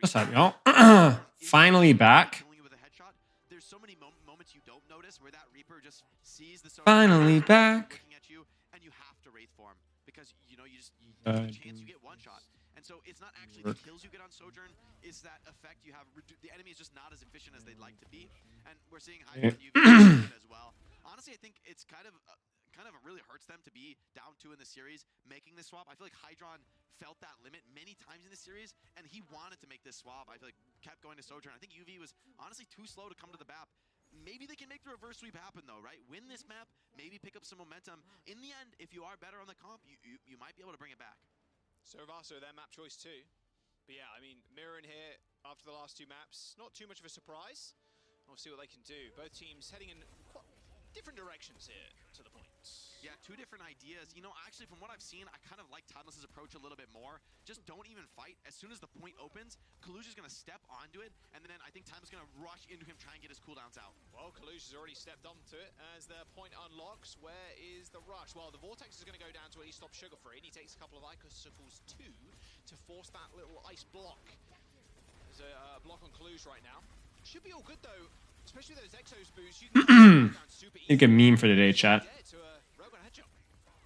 What's up, y'all? Finally back. There's so many moments you don't notice where that Reaper just sees the Finally back. looking at you, and you have to Wraith form because you take a chance you get one shot. And so it's not actually the kills you get on Sojourn, it's that effect you have. The enemy is just not as efficient as they'd like to be, and we're seeing Hydra UV as well. Honestly, I think it's kind of really hurts them to be down 2 in the series, making this swap. I feel like Hydron felt that limit many times in the series, and he wanted to make this swap. I feel like kept going to Sojourn. I think UV was honestly too slow to come to the map. Maybe they can make the reverse sweep happen though, right? Win this map, maybe pick up some momentum. In the end, if you are better on the comp, you might be able to bring it back. So Vaso, their map choice too. But yeah, I mean, Mirror in here after the last 2 maps, not too much of a surprise. We'll see what they can do. Both teams heading in quite different directions here, to the point. Yeah, 2 different ideas. You know, actually, from what I've seen, I kind of like Tidaless's approach a little bit more. Just don't even fight. As soon as the point opens, Kaluj is going to step onto it, and then I think Tidaless is going to rush into him, try and get his cooldowns out. Well, Kaluj has already stepped onto it as their point unlocks. Where is the rush? Well, the Vortex is going to go down to it. He stops Sugar Free, and he takes a couple of icicles too to force that little ice block. There's a block on Kaluj right now. Should be all good, though. Especially those Exos boosts. You can Think a meme for today, chat.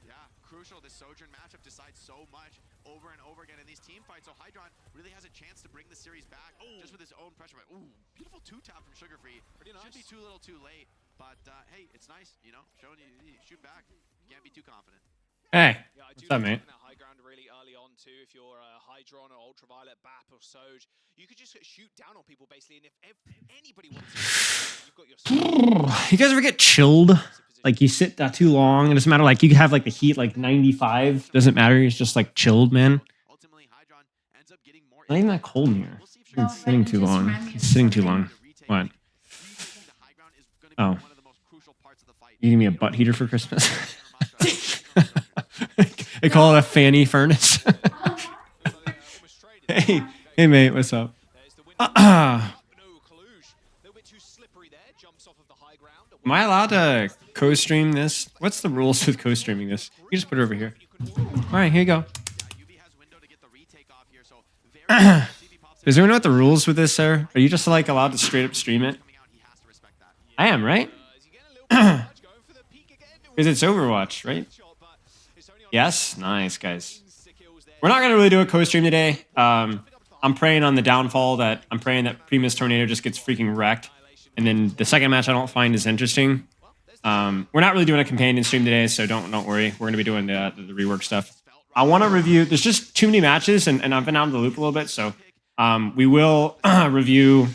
Yeah, crucial. This Sojourn matchup decides so much over and over again in these team fights. So Hydron really has a chance to bring the series back just with his own pressure. Ooh, beautiful 2-tap from Sugar Free. Pretty nice. Should be too little too late, but hey, it's nice, you know, showing you shoot back. Can't be too confident. Hey, yeah, what's up, mate? That high ground really early on too. If you're a Hydron or Ultraviolet, BAP or Soj, you could just shoot down on people basically. And if anybody wants to, you've got your. You guys ever get chilled? Like you sit that too long, it doesn't matter. Like you could have like the heat like 95, doesn't matter. It's just like chilled, man. Ultimately, Hydron ends up getting more. Not even that cold in here. It's sitting too long. It's sitting too long. What? Oh, you give me a butt heater for Christmas? They call it a fanny furnace. Hey, mate, what's up? Am I allowed to co-stream this? What's the rules with co-streaming this? You just put it over here. All right, here you go. Does anyone know what the rules with this are? Are you just like allowed to straight up stream it? I am, right? Because it's Overwatch, right? Yes? Nice, guys. We're not going to really do a co-stream today. I'm praying on the downfall that I'm praying that Primus Tornado just gets freaking wrecked. And then the second match I don't find as interesting. We're not really doing a companion stream today, so don't worry. We're going to be doing the rework stuff. I want to review... There's just too many matches, and I've been out of the loop a little bit, so we will review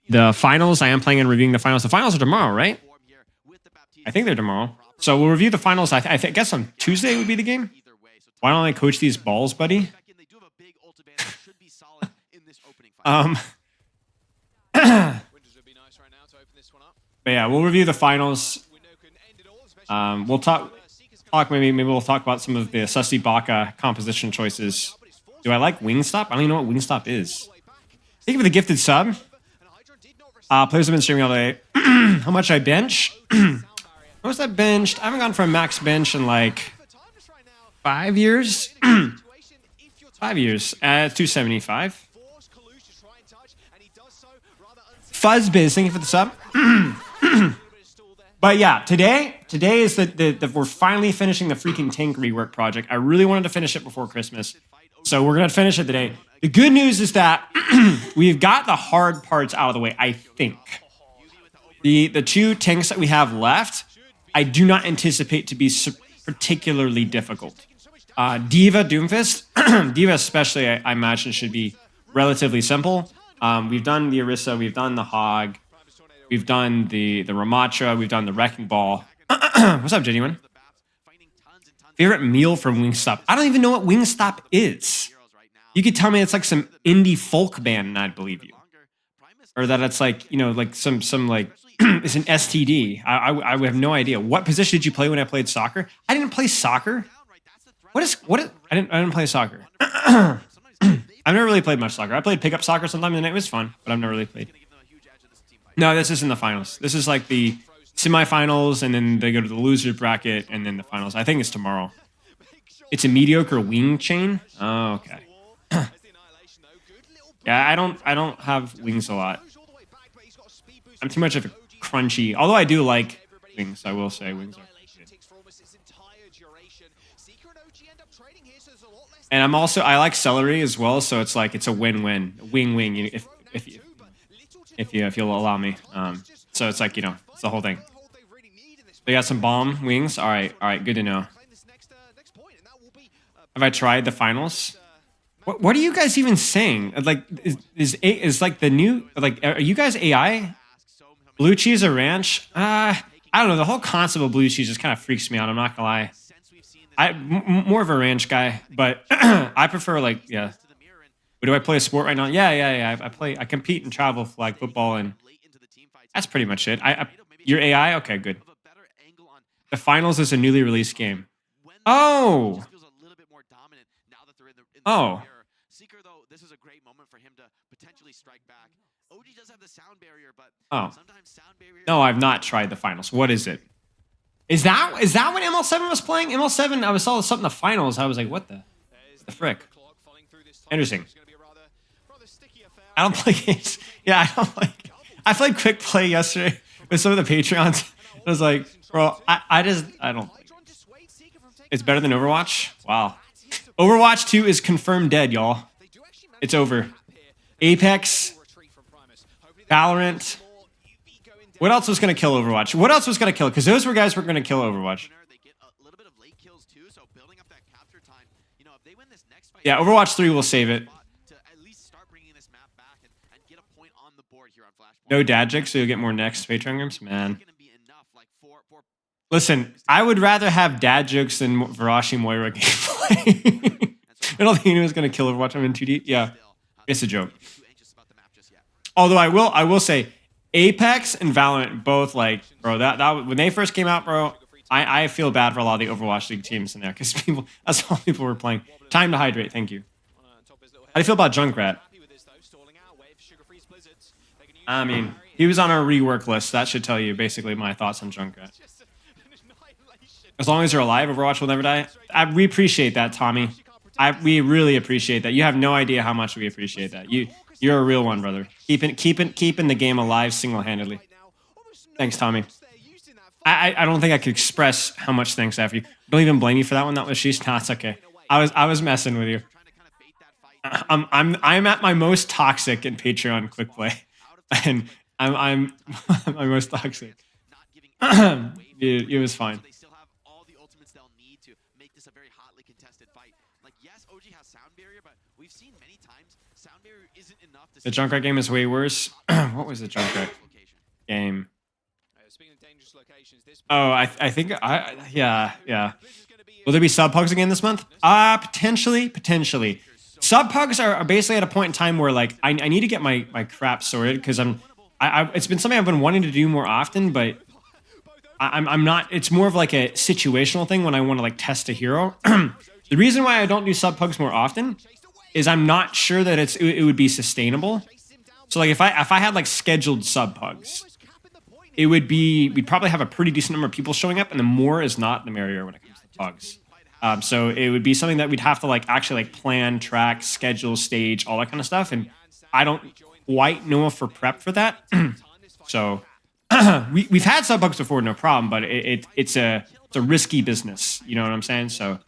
the finals. I am planning on reviewing the finals. The finals are tomorrow, right? I think they're tomorrow. So we'll review the finals. I guess on Tuesday would be the game. Why don't I coach these balls, buddy? But yeah, we'll review the finals. We'll talk maybe we'll talk about some of the Sussy Baka composition choices. Do I like Wingstop? I don't even know what Wingstop is. Thank you for the gifted sub. Players have been streaming all day. How much I bench? How much I benched? I haven't gone for a max bench in like 5 years. 5 years. 275. Fuzzbiz, thank you for the sub. But yeah, today is the we're finally finishing the freaking tank rework project. I really wanted to finish it before Christmas, so we're gonna finish it today. The good news is that we've got the hard parts out of the way. I think the 2 tanks that we have left, I do not anticipate to be particularly difficult. Diva, Doomfist, Diva especially, I imagine should be relatively simple. We've done the Orisa, we've done the Hog, we've done the Ramatra, we've done the Wrecking Ball. What's up, Genuine? Favorite meal from Wingstop? I don't even know what Wingstop is. You could tell me it's like some indie folk band and I'd believe you. Or that it's like, you know, like some like, it's an STD. I have no idea. What position did you play when I played soccer? I didn't play soccer. I didn't play soccer. I've never really played much soccer. I played pickup soccer sometimes and it was fun, but I've never really played. No, this isn't the finals. This is like the semifinals, and then they go to the loser bracket, and then the finals. I think it's tomorrow. It's a mediocre wing chain. Oh, okay. Yeah, I don't have wings a lot. I'm too much of a crunchy. Although I do like wings, I will say wings are good. And I like celery as well, so it's like it's a win-win, wing. If you'll allow me. So it's like it's the whole thing. They got some bomb wings. All right, good to know. Have I tried the finals? What are you guys even saying? Like, is like the new like? Are you guys AI? Blue cheese or ranch? I don't know. The whole concept of blue cheese just kind of freaks me out. I'm not gonna lie. More of a ranch guy, but I prefer yeah. But do I play a sport right now? Yeah. I compete in travel flag football, and that's pretty much it. You're AI? Okay, good. The finals is a newly released game. Oh. Seeker, though, this is a great moment for him to potentially strike back. OG does have the sound barrier, but sometimes sound barrier. No, I've not tried the finals. What is it? Is that when ML7 was playing? ML7, I saw something in the finals. I was like, what the frick? Interesting. I don't play games. Yeah, I don't like. I played quick play yesterday with some of the Patreons. I was like, bro, I don't. It's better than Overwatch. Wow. Overwatch 2 is confirmed dead, y'all. It's over. Apex, Valorant. What else was going to kill Overwatch? What else was going to kill? Because those were guys who were going to kill Overwatch. Yeah, Overwatch 3 will save it. No dad jokes, so you'll get more next Patreon games? Man. Listen, I would rather have dad jokes than Varashi Moira gameplay. I don't think anyone's going to kill Overwatch. I'm in too deep. Yeah, it's a joke. Although I will say, Apex and Valorant both bro. That when they first came out, bro, I feel bad for a lot of the Overwatch League teams in there because that's all people were playing. Time to hydrate. Thank you. How do you feel about Junkrat? I mean, he was on our rework list. That should tell you basically my thoughts on Junkrat. As long as you're alive, Overwatch will never die. We appreciate that, Tommy. We really appreciate that. You have no idea how much we appreciate that. You're a real one, brother. Keeping the game alive single-handedly. Thanks, Tommy. I don't think I could express how much thanks I have for you. Don't even blame you for that one. That was sheesh. Nah, it's okay. I was messing with you. I'm at my most toxic in Patreon quick play, and I'm my most toxic. It was fine. The Junkrat game is way worse. What was the Junkrat game? Oh, I think yeah. Will there be sub pugs again this month? Potentially. Sub pugs are basically at a point in time where I need to get my crap sorted because it's been something I've been wanting to do more often, but I'm not. It's more of like a situational thing when I want to test a hero. The reason why I don't do sub pugs more often is I'm not sure that it would be sustainable. So if I had scheduled sub pugs, we'd probably have a pretty decent number of people showing up, and the more is not the merrier when it comes to pugs. So it would be something that we'd have to actually plan, track, schedule, stage, all that kind of stuff, and I don't quite know if we're prepped for that. So we've had sub pugs before, no problem, but it's a risky business. You know what I'm saying? So.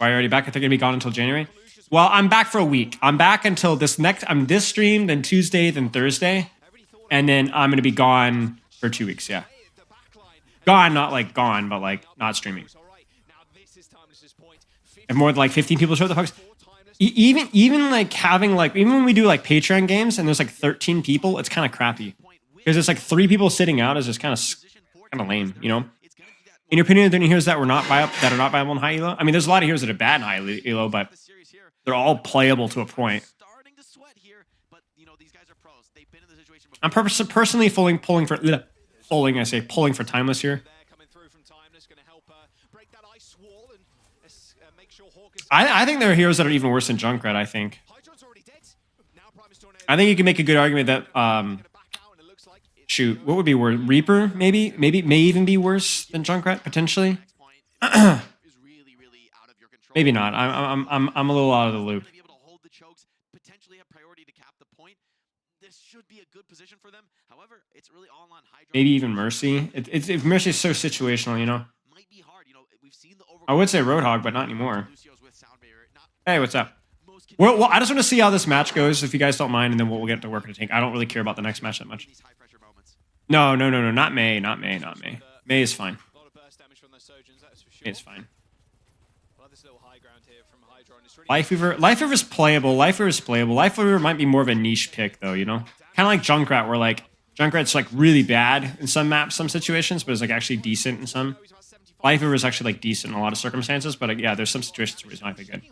Are you already back? I think I'm going to be gone until January. Well, I'm back for a week. I'm back until I'm this stream, then Tuesday, then Thursday. And then I'm going to be gone for 2 weeks, yeah. Gone, not gone, but not streaming. If more than 15 people show the pugs. Even having even when we do Patreon games and there's 13 people, it's kind of crappy. Because it's 3 people sitting out is just kind of lame, you know? In your opinion, are there any heroes that are not viable in high elo? I mean, there's a lot of heroes that are bad in high elo, but they're all playable to a point. I'm personally pulling for Timeless here. I think there are heroes that are even worse than Junkrat, I think. I think you can make a good argument that shoot, what would be worse? Reaper, maybe may even be worse than Junkrat, potentially. Maybe not. I'm a little out of the loop. Be able to hold the chokes, potentially have priority to cap the point. This should be a good position for them. However, it's really all on Hydra. Maybe even Mercy. It's Mercy's so situational, you know. Might be hard. You know, we've seen the I would say Roadhog, but not anymore. Lucio's with sound barrier. Not Hey, what's up? most Well, I just want to see how this match goes, if you guys don't mind, and then we'll get to work in a tank. I don't really care about the next match that much. these high pressure moments. No, not May. May is fine. A lot of burst damage from those Sojans, that's for sure. May is fine. Well, this little high ground here from Hydra, and it's really Life Weaver's playable. Life Weaver might be more of a niche pick, though, you know? Kind of like Junkrat, where, like, Junkrat's, like, really bad in some maps, some situations, but is, like, actually decent in some. Life Weaver is actually, like, decent in a lot of circumstances, but, yeah, there's some situations where he's not that good.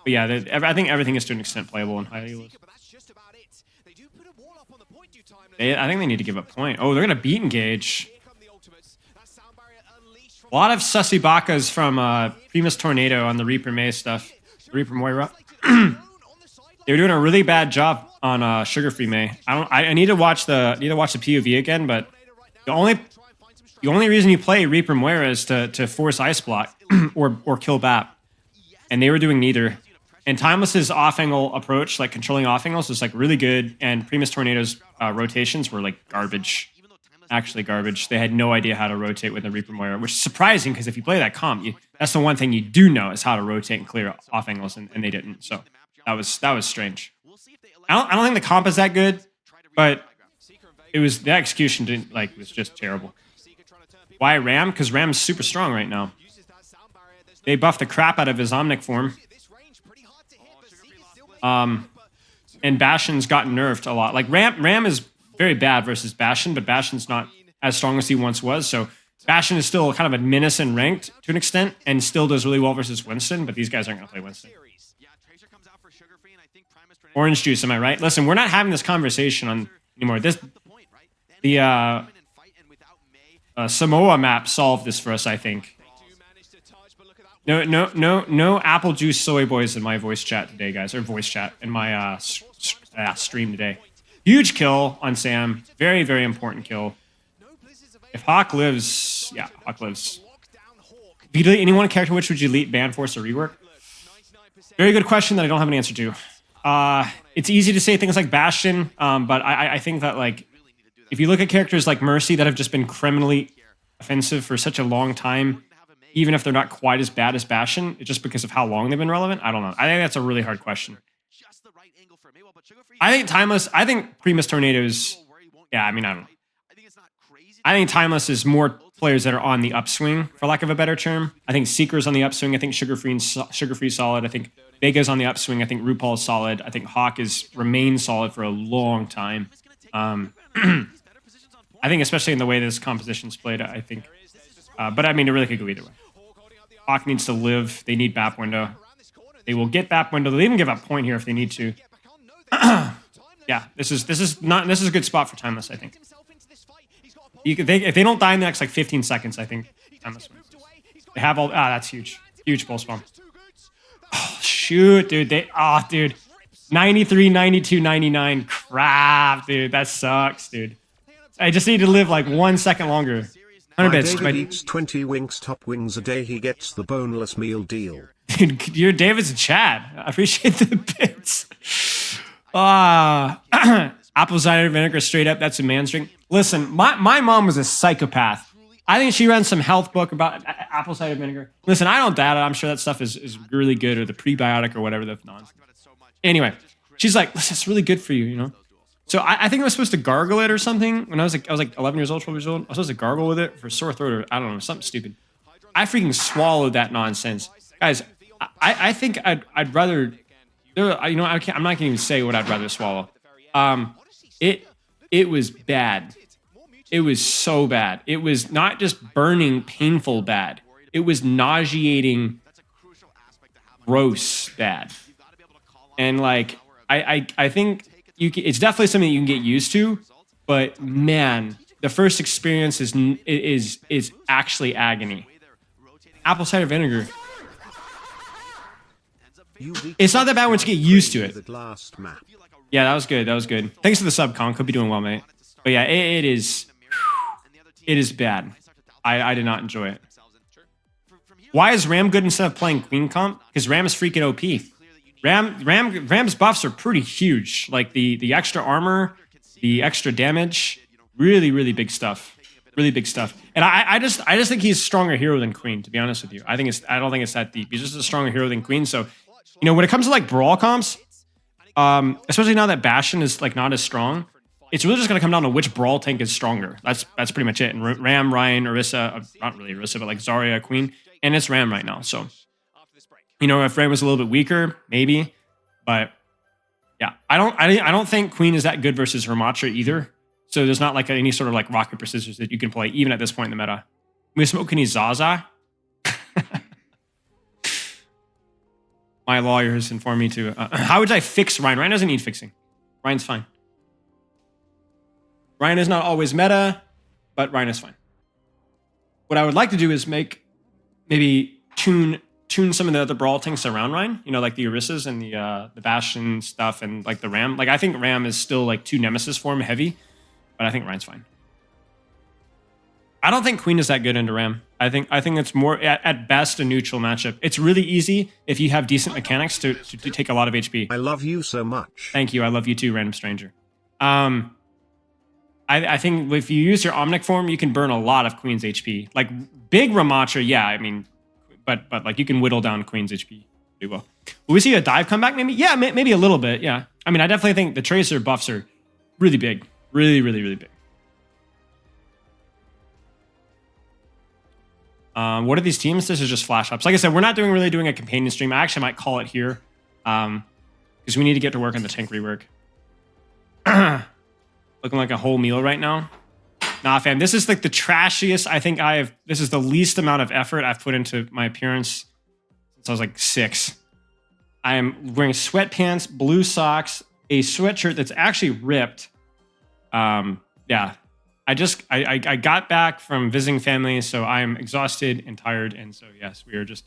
But, yeah, I think everything is to an extent playable in high elos. I think they need to give up point. Oh, they're going to beat engage. A lot of sussy bakas from Primus Tornado on the Reaper May stuff. Reaper Moira. They were doing a really bad job on Sugar Free May. I need to watch the POV again, but the only reason you play Reaper Moira is to force Ice Block or kill BAP. And they were doing neither. And Timeless's off-angle approach, like controlling off-angles, was like really good, and Primus Tornado's rotations were like garbage. Actually garbage. They had no idea how to rotate with the Reaper Moira, which is surprising because if you play that comp, that's the one thing you do know is how to rotate and clear off angles, and they didn't. So that was strange. I don't think the comp is that good, but the execution was just terrible. Why Ram? Because Ram's super strong right now. They buffed the crap out of his Omnic form. And Bastion's gotten nerfed a lot. Like Ram is very bad versus Bastion, but Bastion's not as strong as he once was. So Bastion is still kind of a menace and ranked to an extent, and still does really well versus Winston. But these guys aren't going to play Winston. Orange juice, am I right? Listen, we're not having this conversation anymore. The Samoa map solved this for us, I think. No apple juice soy boys in my voice chat today, guys, or voice chat in my stream today. Huge kill on Sam. Very, very important kill. If Hawk lives, yeah, Hawk lives. If you delete any one character, which would you delete? Ban, Force, or Rework? Very good question that I don't have an answer to. It's easy to say things like Bastion, but I think that, like, if you look at characters like Mercy that have just been criminally offensive for such a long time, even if they're not quite as bad as Bastion, just because of how long they've been relevant, I don't know. I think that's a really hard question. I think Timeless, I think Primus Tornadoes, yeah, I mean, I don't know. I think Timeless is more players that are on the upswing, for lack of a better term. I think Seeker's on the upswing. I think Sugar Free's solid. I think Vega's on the upswing. I think RuPaul's solid. I think Hawk remained solid for a long time. I think especially in the way this composition's played, I think. But I mean, it really could go either way. Hawk needs to live. They need BAP window. They will get BAP window. They'll even give up point here if they need to. Yeah, this is a good spot for Timeless, I think. If they don't die in the next like 15 seconds, I think Timeless wins. They have all that's huge. Huge pulse bomb. Oh shoot, dude. Dude. 93, 92, 99. Crap, dude. That sucks, dude. I just need to live like 1 second longer. 100 bits. David eats 20 winks top wings a day, he gets the boneless meal deal. Dude, you're David's a Chad. I appreciate the bits. Apple cider vinegar straight up. That's a man's drink. Listen, my mom was a psychopath. I think she ran some health book about apple cider vinegar. Listen, I don't doubt it. I'm sure that stuff is really good, or the prebiotic or whatever the nonsense. Anyway, she's like, listen, it's really good for you, you know? So I think I was supposed to gargle it or something when I was like 11 years old, 12 years old. I was supposed to gargle with it for sore throat or I don't know, something stupid. I freaking swallowed that nonsense. Guys, I think I'd rather, I'm not gonna even say what I'd rather swallow. It was bad. It was so bad. It was not just burning, painful bad. It was nauseating, gross bad. And like, I think it's definitely something you can get used to, but man, the first experience is actually agony. Apple cider vinegar. It's not that bad once you get used to it. Yeah, that was good. That was good. Thanks for the sub, Con. Could be doing well, mate. But yeah, it is bad. I did not enjoy it. Why is Ram good instead of playing Queen comp? Because Ram is freaking OP. Ram's buffs are pretty huge. Like the extra armor, the extra damage, really, really big stuff. Really big stuff. And I just think he's a stronger hero than Queen, to be honest with you. I don't think it's that deep. He's just a stronger hero than Queen. So, you know, when it comes to like brawl comps, especially now that Bastion is like not as strong, it's really just gonna come down to which brawl tank is stronger. That's pretty much it. And Ram, Ryan, Orisa, not really Orisa, but like Zarya, Queen, and it's Ram right now. So, you know, if Ram was a little bit weaker, maybe, but yeah, I don't think Queen is that good versus Ramatra either. So there's not like any sort of like rock paper scissors that you can play even at this point in the meta. We smoke any Zaza. My lawyer has informed me to. How would I fix Ryan? Ryan doesn't need fixing. Ryan's fine. Ryan is not always meta, but Ryan is fine. What I would like to do is maybe tune some of the other brawl tanks around Ryan. You know, like the Orisas and the Bastion stuff and like the Ram. Like I think Ram is still like too Nemesis form heavy, but I think Ryan's fine. I don't think Queen is that good into Ram. I think it's more at best a neutral matchup. It's really easy if you have decent mechanics to take a lot of HP. I love you so much. Thank you. I love you too, random stranger. I think if you use your Omnic form, you can burn a lot of Queen's HP. Like big Ramatra, yeah. I mean, but like you can whittle down Queen's HP pretty well. Will we see a dive comeback? Maybe. Yeah, maybe a little bit. Yeah. I mean, I definitely think the Tracer buffs are really big, really, really, really big. What are these teams? This is just flash ups. Like I said, we're not really doing a companion stream. I actually might call it here because we need to get to work on the tank rework. Looking like a whole meal right now. Nah, fam. This is like the trashiest I think I have. This is the least amount of effort I've put into my appearance since I was like 6. I am wearing sweatpants, blue socks, a sweatshirt that's actually ripped. Yeah. I got back from visiting family, so I'm exhausted and tired, and so yes, we're just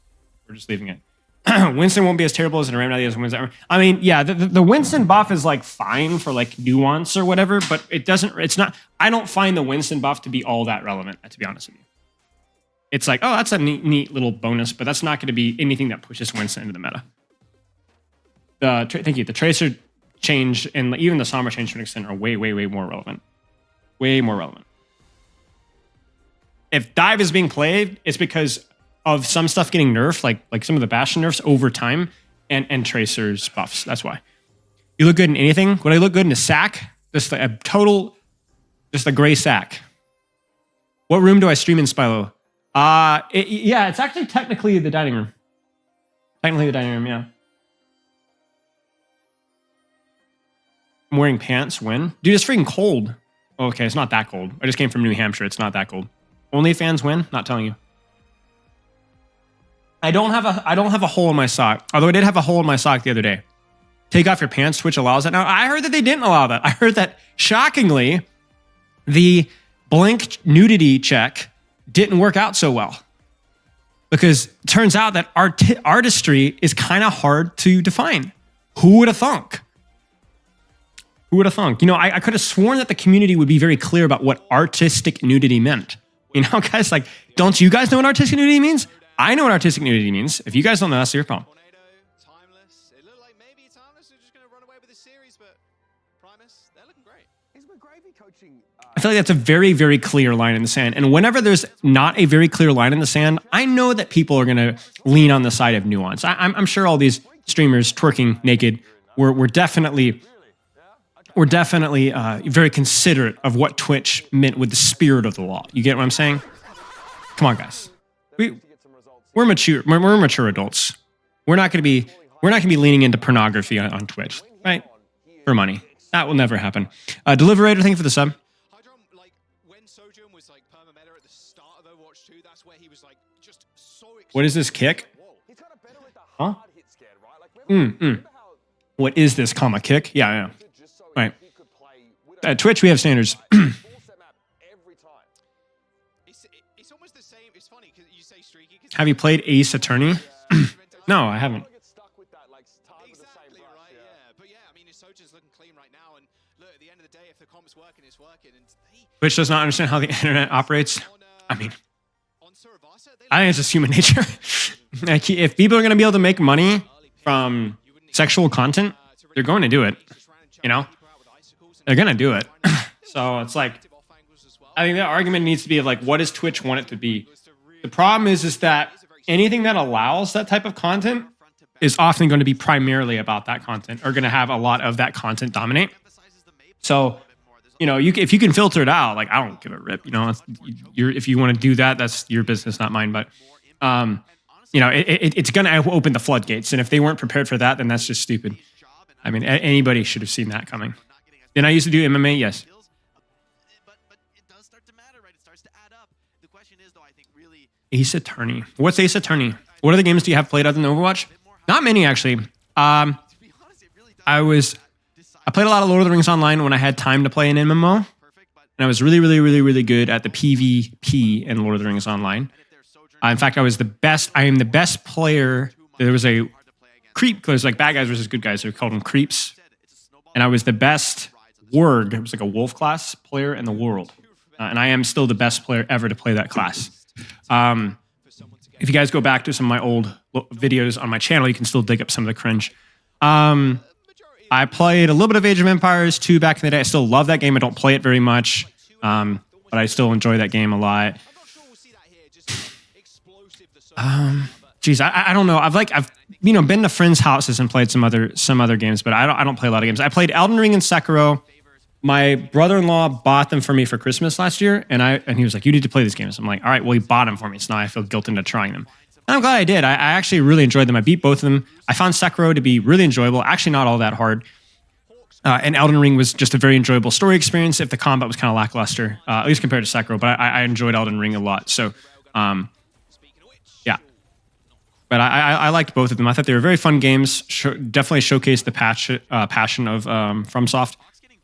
leaving it. Winston won't be as terrible as an Ram as Winston. I mean, yeah, the Winston buff is like fine for like nuance or whatever, but it's not. I don't find the Winston buff to be all that relevant, to be honest with you. It's like, oh, that's a neat little bonus, but that's not going to be anything that pushes Winston into the meta. Thank you. The Tracer change and even the Sombra change to an extent are way more relevant. Way more relevant. If Dive is being played, it's because of some stuff getting nerfed, like some of the Bastion nerfs over time, and Tracer's buffs. That's why. You look good in anything. Would I look good in a sack? Just a gray sack. What room do I stream in, Spylo? Yeah, it's actually technically the dining room. Technically the dining room, yeah. I'm wearing pants when? Dude, it's freaking cold. Okay, it's not that cold. I just came from New Hampshire. It's not that cold. OnlyFans win? Not telling you. I don't have a hole in my sock. Although I did have a hole in my sock the other day. Take off your pants. Twitch allows that now. I heard that they didn't allow that. I heard that shockingly, the blink nudity check didn't work out so well. Because it turns out that artistry is kind of hard to define. Who would have thunk? Who would have thunk? You know, I could have sworn that the community would be very clear about what artistic nudity meant. You know, guys, like, don't you guys know what artistic nudity means? I know what artistic nudity means. If you guys don't know, that's your problem. Timeless. It looked like maybe Timeless are just going to run away with the series, but Primus, they're looking great. I feel like that's a very clear line in the sand. And whenever there's not a very clear line in the sand, I know that people are going to lean on the side of nuance. I'm sure all these streamers twerking naked were definitely very considerate of what Twitch meant with the spirit of the law. You get what I'm saying? Come on, guys. We're mature. We're mature adults. We're not going to be leaning into pornography on Twitch, right? For money. That will never happen. Deliberator, thank you for the sub. Hydron, like when Sojourn was like perma-meta at the start of Overwatch 2, that's where he was like just so excited. What is this kick? Huh? What is this comma kick? Yeah. Right. At Twitch, we have standards. It's almost the same. It's funny because you say streaky. Have you played Ace Attorney? No, I haven't. Exactly right. Yeah, but yeah, I mean, his Sojourn's looking clean right now, and look, at the end of the day, if the comp's working, it's working. And Twitch does not understand how the internet operates. I mean, I think it's just human nature. Like, if people are going to be able to make money from sexual content, they're going to do it. You know, they're going to do it. So it's like, I think the argument needs to be of like, what does Twitch want it to be? The problem is that anything that allows that type of content is often going to be primarily about that content, or going to have a lot of that content dominate. So, you know, if you can filter it out, like, I don't give a rip. You know, if you want to do that, that's your business, not mine. But, you know, it's going to open the floodgates. And if they weren't prepared for that, then that's just stupid. I mean, anybody should have seen that coming. Then I used to do MMA, yes. Ace Attorney. What's Ace Attorney? What other games do you have played other than Overwatch? Not many, actually. I played a lot of Lord of the Rings Online when I had time to play an MMO. And I was really, really, really, really good at the PvP in Lord of the Rings Online. In fact, I am the best player. There was a creep, because like bad guys versus good guys. They called them creeps. And I was the best warg. It was like a wolf class player in the world. And I am still the best player ever to play that class. If you guys go back to some of my old videos on my channel, you can still dig up some of the cringe. I played a little bit of Age of Empires 2 back in the day. I still love that game. I don't play it very much, but I still enjoy that game a lot. Geez, I don't know. I've been to friends' houses and played some other games, but I don't play a lot of games. I played Elden Ring and Sekiro. My brother-in-law bought them for me for Christmas last year, and he was like, "You need to play these games." I'm like, "All right, well, he bought them for me, so now I feel guilt into trying them." And I'm glad I did. I actually really enjoyed them. I beat both of them. I found Sekiro to be really enjoyable, actually not all that hard. And Elden Ring was just a very enjoyable story experience, if the combat was kind of lackluster, at least compared to Sekiro, but I enjoyed Elden Ring a lot. So, yeah. But I liked both of them. I thought they were very fun games, definitely showcased the passion of FromSoft,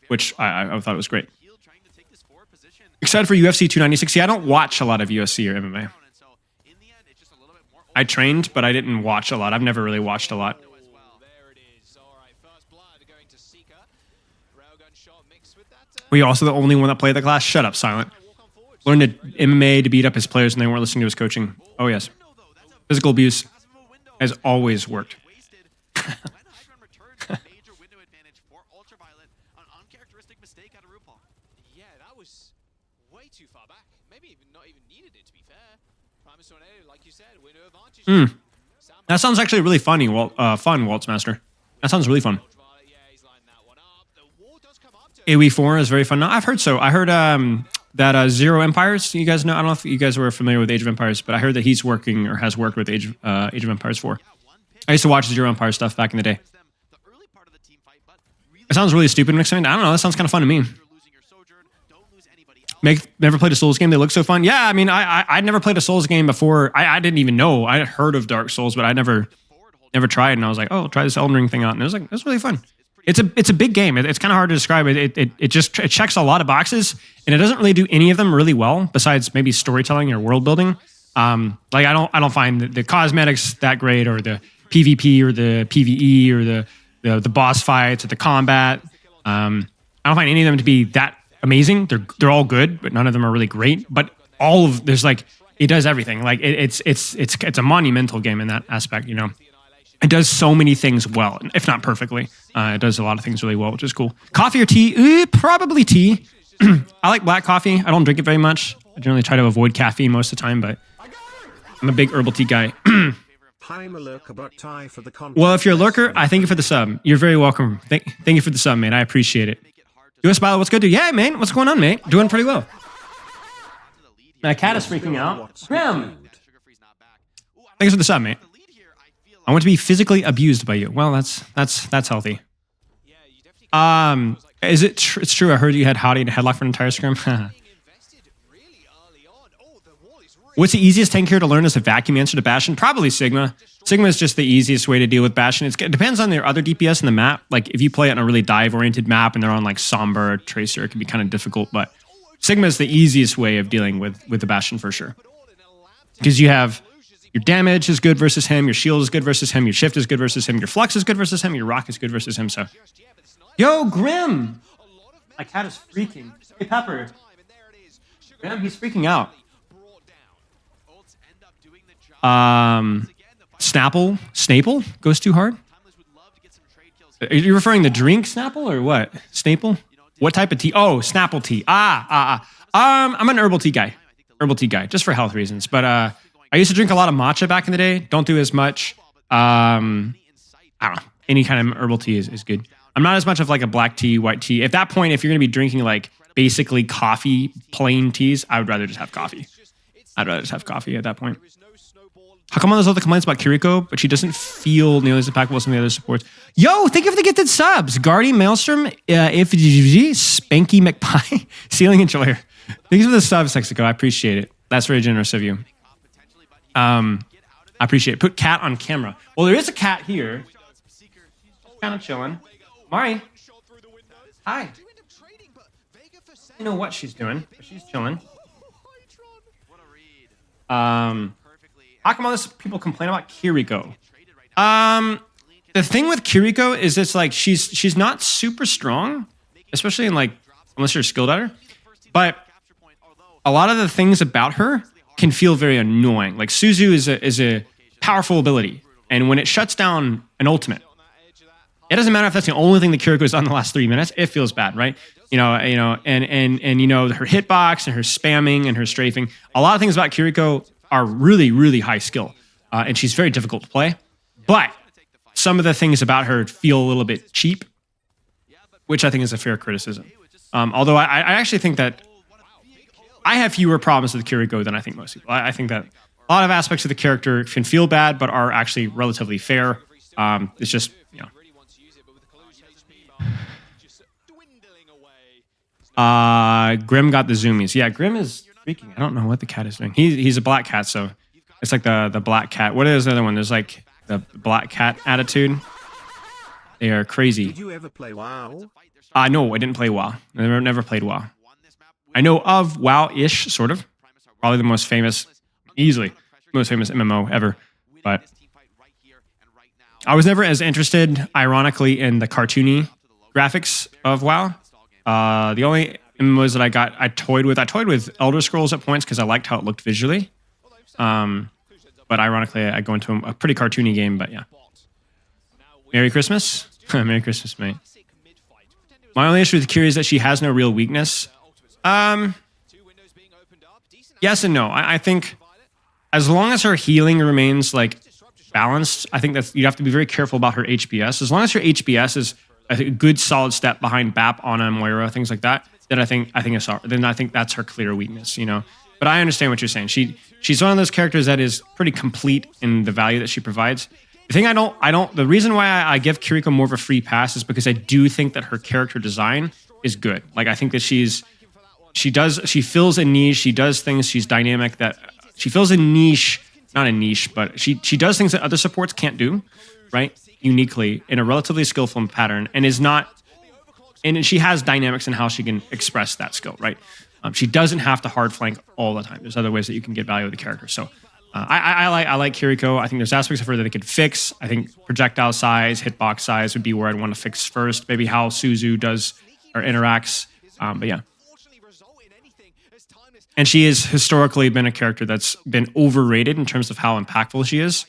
which I thought was great. Excited for UFC 296. See, I don't watch a lot of UFC or MMA. I trained, but I didn't watch a lot. I've never really watched a lot. Were you also the only one that played the class? Shut up, Silent. Learned MMA to beat up his players when they weren't listening to his coaching. Oh, yes. Physical abuse has always worked. That sounds actually really funny, fun, Waltzmaster. That sounds really fun. AoE4 is very fun. No, I've heard so. I heard that Zero Empires, you guys know, I don't know if you guys were familiar with Age of Empires, but I heard that he's working or has worked with Age of Empires 4. I used to watch Zero Empires stuff back in the day. It sounds really stupid and exciting. I don't know. That sounds kind of fun to me. Never played a Souls game. They look so fun. Yeah, I mean, I'd never played a Souls game before. I didn't even know. I had heard of Dark Souls, but I never tried. And I was like, oh, try this Elden Ring thing out. And it was really fun. It's a big game. It's kind of hard to describe. It checks a lot of boxes, and it doesn't really do any of them really well, besides maybe storytelling or world building. Like I don't find the cosmetics that great, or the PvP or the PvE or the boss fights or the combat. I don't find any of them to be that amazing. They're all good, but none of them are really great. But it does everything. Like it's a monumental game in that aspect. You know, it does so many things well, if not perfectly. It does a lot of things really well, which is cool. Coffee or tea? Probably tea. I like black coffee. I don't drink it very much. I generally try to avoid caffeine most of the time, but I'm a big herbal tea guy. Well, if you're a lurker, I thank you for the sub. You're very welcome. Thank you for the sub, man. I appreciate it. US Pilot, what's good, dude? Yeah, man. What's going on, mate? Doing pretty well. My cat is freaking out. Grim! Thanks for the sub, mate. I want to be physically abused by you. Well, that's healthy. It's true. I heard you had Howdy to headlock for an entire scrim. What's the easiest tank here to learn as a vacuum answer to Bastion? Probably Sigma. Sigma is just the easiest way to deal with Bastion. It depends on their other DPS in the map. Like, if you play it on a really dive-oriented map and they're on, like, Sombra or Tracer, it can be kind of difficult. But Sigma is the easiest way of dealing with the Bastion for sure. Because you have your damage is good versus him, your shield is good versus him, your shift is good versus him, your flux is good versus him, your rock is good versus him. So, yo, Grim! My cat is freaking. Hey, Pepper. Grim, he's freaking out. Snapple goes too hard. Are you referring to drink Snapple or what? Snaple? What type of tea? Oh, Snapple tea. I'm an herbal tea guy. Herbal tea guy, just for health reasons. But I used to drink a lot of matcha back in the day. Don't do as much. I don't know. Any kind of herbal tea is good. I'm not as much of like a black tea, white tea. At that point, if you're going to be drinking like basically coffee, plain teas, I would rather just have coffee. I'd rather just have coffee at that point. How come all those other complaints about Kiriko, but she doesn't feel nearly as impactful as some of the other supports? Yo, thank you for the gifted subs. Guardian Maelstrom, Spanky McPie, Ceiling Enjoyer. Thanks for the subs, Sexico. I appreciate it. That's very generous of you. I appreciate it. Put cat on camera. Well, there is a cat here. Kind of chilling. Mari. Hi. I don't know what she's doing, but she's chilling. How come all this people complain about Kiriko? The thing with Kiriko is it's like she's not super strong, especially in like unless you're skilled at her. But a lot of the things about her can feel very annoying. Like Suzu is a powerful ability, and when it shuts down an ultimate, it doesn't matter if that's the only thing that Kiriko has done in the last 3 minutes. It feels bad, right? And her hitbox and her spamming and her strafing. A lot of things about Kiriko are really, really high skill, and she's very difficult to play. But some of the things about her feel a little bit cheap, which I think is a fair criticism. Although I actually think that I have fewer problems with Kiriko than I think most people. I think that a lot of aspects of the character can feel bad, but are actually relatively fair. It's just, Grim got the zoomies. Yeah, Grim is freaking. I don't know what the cat is doing. He's a black cat, so it's like the black cat. What is the other one? There's like the black cat attitude. They are crazy. Did you ever play WoW? No, I didn't play WoW. I never played WoW. I know of WoW-ish, sort of. Probably the most famous, easily most famous MMO ever. But I was never as interested, ironically, in the cartoony graphics of WoW. The only MMOs that I toyed with Elder Scrolls at points because I liked how it looked visually. But ironically, I go into a pretty cartoony game, but yeah. Merry Christmas. Merry Christmas, mate. My only issue with Kiri is that she has no real weakness. Yes and no. I think as long as her healing remains like balanced, I think that you have to be very careful about her HBS. As long as her HBS is a good solid step behind BAP, Ana, Moira, things like that, then I think that's her clear weakness, But I understand what you're saying. She's one of those characters that is pretty complete in the value that she provides. The thing the reason why I give Kiriko more of a free pass is because I do think that her character design is good. Like I think that she fills a niche, she does things, she's dynamic, that she fills a niche, not a niche, but she does things that other supports can't do, right? Uniquely in a relatively skillful pattern, and she has dynamics in how she can express that skill, right? She doesn't have to hard flank all the time. There's other ways that you can get value of the character. So I like Kiriko. I think there's aspects of her that they could fix. I think projectile size, hitbox size would be where I'd want to fix first. Maybe how Suzu does or interacts. But yeah. And she has historically been a character that's been overrated in terms of how impactful she is.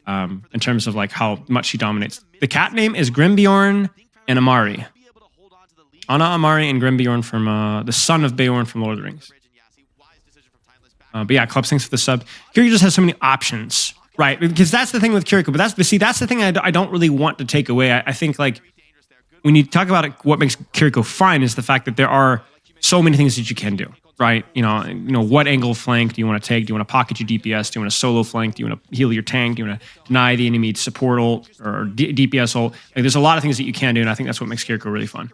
In terms of like how much she dominates. The cat name is Grimbjorn and Amari. Ana Amari and Grimbjorn from the son of Beorn from Lord of the Rings. But yeah, Clubs, thanks for the sub. Kiriko just has so many options, right? Because that's the thing with Kiriko. But that's the thing I don't really want to take away. I think like when you talk about it, what makes Kiriko fine is the fact that there are so many things that you can do, right? What angle flank do you want to take? Do you want to pocket your DPS? Do you want to solo flank? Do you want to heal your tank? Do you want to deny the enemy support ult or DPS ult? Like, there's a lot of things that you can do, and I think that's what makes Kiriko really fun.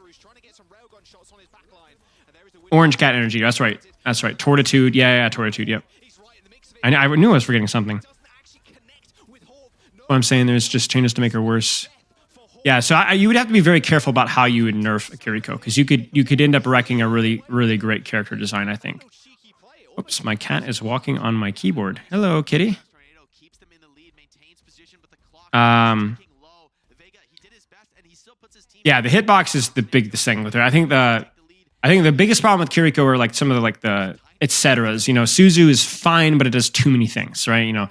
Orange cat energy. That's right. Tortitude. Yeah, Tortitude. Yep. I knew I was forgetting something. What I'm saying, there's just changes to make her worse. Yeah, so you would have to be very careful about how you would nerf a Kiriko, because you could end up wrecking a really, really great character design, I think. Oops, my cat is walking on my keyboard. Hello, kitty. Yeah, the hitbox is the biggest thing with her. I think the biggest problem with Kiriko are like some of the et ceteras. Suzu is fine, but it does too many things, right?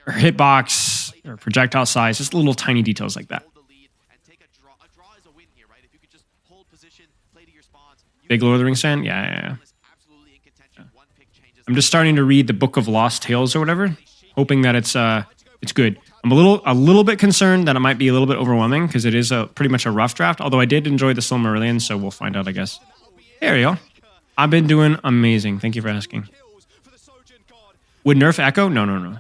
or hitbox or projectile size, just little tiny details like that. Hold the lead and take a draw. A draw is a win here, right? If you could just hold position, play to your spawns. Big Lord of the Rings fan? Yeah. Absolutely in contention. One pick changes. I'm just starting to read the Book of Lost Tales or whatever, hoping that it's good. I'm a little bit concerned that it might be a little bit overwhelming because it is pretty much a rough draft. Although I did enjoy the Silmarillion, so we'll find out, I guess. There you go. I've been doing amazing. Thank you for asking. Would nerf Echo? No.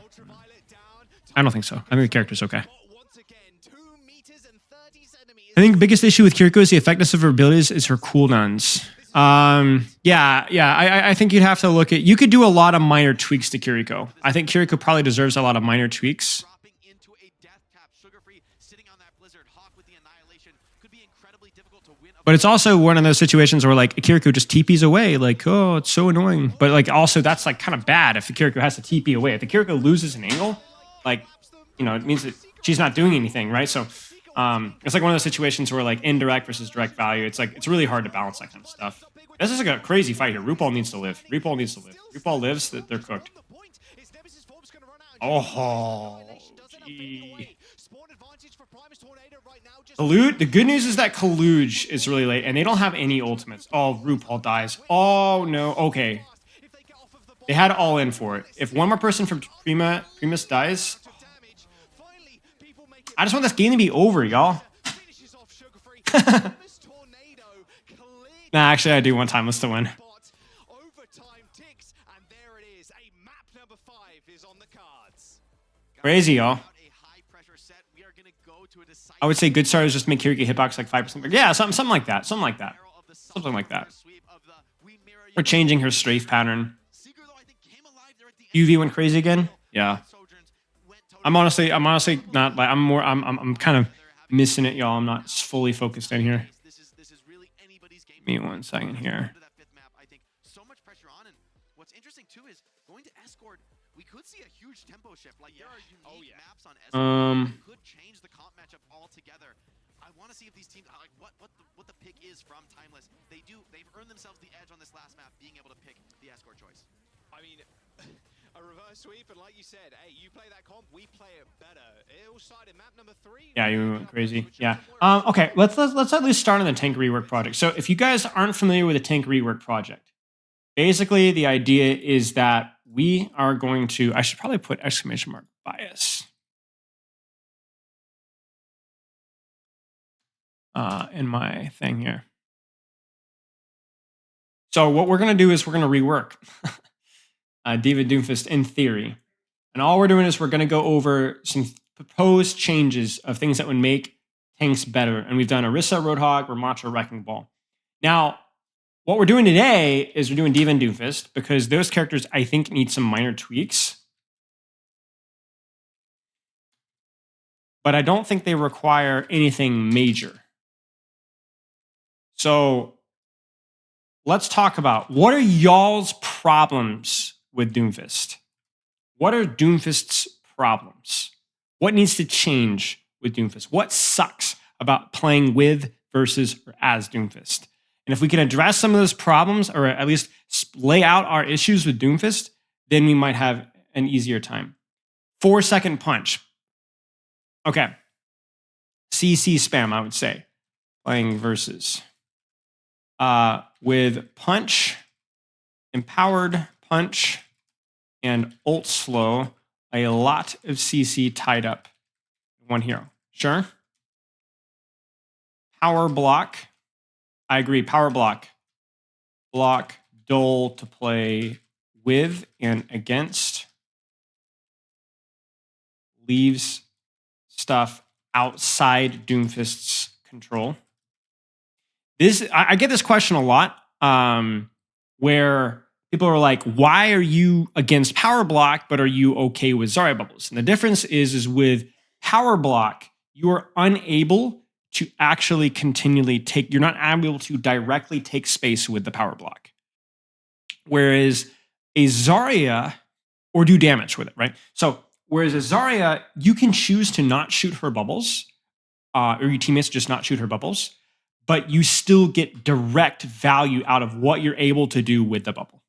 I don't think so. I think the character's okay. I think the biggest issue with Kiriko is the effectiveness of her abilities is her cooldowns. I think you'd have to look at... You could do a lot of minor tweaks to Kiriko. I think Kiriko probably deserves a lot of minor tweaks. Dropping into a death cap, Sugar-Free sitting on that Blizzard, Hawk with the Annihilation could be incredibly difficult to win. But it's also one of those situations where like Kiriko just TPs away, like, oh, it's so annoying. But like also that's like kind of bad if the Kiriko has to TP away. If the Kiriko loses an angle, like, you know, it means that she's not doing anything, right? So it's like one of those situations where like indirect versus direct value. It's like it's really hard to balance that kind of stuff. This is like a crazy fight here. RuPaul needs to live. RuPaul lives, that they're cooked. Oh, gee. Kaluge, the good news is that Kaluge is really late, and they don't have any ultimates. Oh, RuPaul dies. Oh, no. Okay. They had all in for it. If one more person from Primus dies, I just want this game to be over, y'all. Nah, actually, I do want Timeless to win. Crazy, y'all. I would say good starters just make Kiriko hitbox like 5%. Yeah, something like that. Something like that. We're changing her strafe pattern. UV went crazy again. Yeah. I'm honestly not like I'm kind of missing it, y'all. I'm not fully focused in here. Give me 1 second here. So much pressure on, and what's interesting too is going to Escort. We could see a huge tempo shift. Like there are unique maps on Escort that could change the comp matchup altogether. I want to see if these teams like what the pick is from Timeless. They've earned themselves the edge on this last map, being able to pick the Escort choice. I mean, a reverse sweep, and like you said, hey, you play that comp, we play it better. It all started map number 3. Yeah, you went crazy. Yeah. Okay, let's at least start on the tank rework project. So if you guys aren't familiar with the tank rework project, basically the idea is that we are going to, I should probably put exclamation mark bias in my thing here. So what we're going to do is we're going to rework DVA Doomfist in theory. And all we're doing is we're going to go over some proposed changes of things that would make tanks better. And we've done Orisa, Roadhog, Ramattra, Wrecking Ball. Now, what we're doing today is we're doing DVA and Doomfist because those characters, I think, need some minor tweaks. But I don't think they require anything major. So let's talk about what are y'all's problems with Doomfist? What are Doomfist's problems? What needs to change with Doomfist? What sucks about playing with versus or as Doomfist? And if we can address some of those problems, or at least lay out our issues with Doomfist, then we might have an easier time. 4-second punch. Okay. CC spam, I would say. Playing versus. With punch, empowered punch, and ult slow, a lot of CC tied up in one hero. Sure. Power block. I agree. Power block. Block dull to play with and against. Leaves stuff outside Doomfist's control. I get this question a lot, where people are like, why are you against power block, but are you okay with Zarya bubbles? And the difference is with power block, you are unable to actually continually take, you're not able to directly take space with the power block. Whereas a Zarya, or do damage with it, right? So, whereas a Zarya, you can choose to not shoot her bubbles, or your teammates just not shoot her bubbles, but you still get direct value out of what you're able to do with the bubble.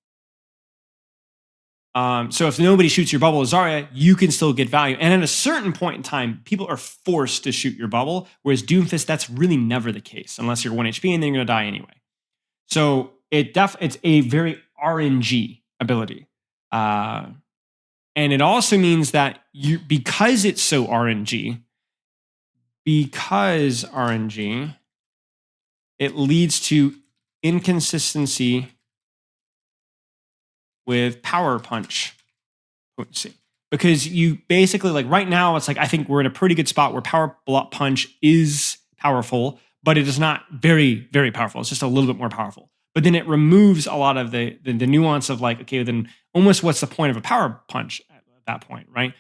So if nobody shoots your bubble as Zarya, you can still get value. And at a certain point in time, people are forced to shoot your bubble, whereas Doomfist, that's really never the case, unless you're 1 HP and then you're going to die anyway. So it's a very RNG ability. And it also means that because it's so RNG, it leads to inconsistency with power punch potency. Because you basically, like right now, it's like I think we're in a pretty good spot where power punch is powerful, but it is not very, very powerful. It's just a little bit more powerful. But then it removes a lot of the nuance of like, okay, then almost what's the point of a power punch at that point, right?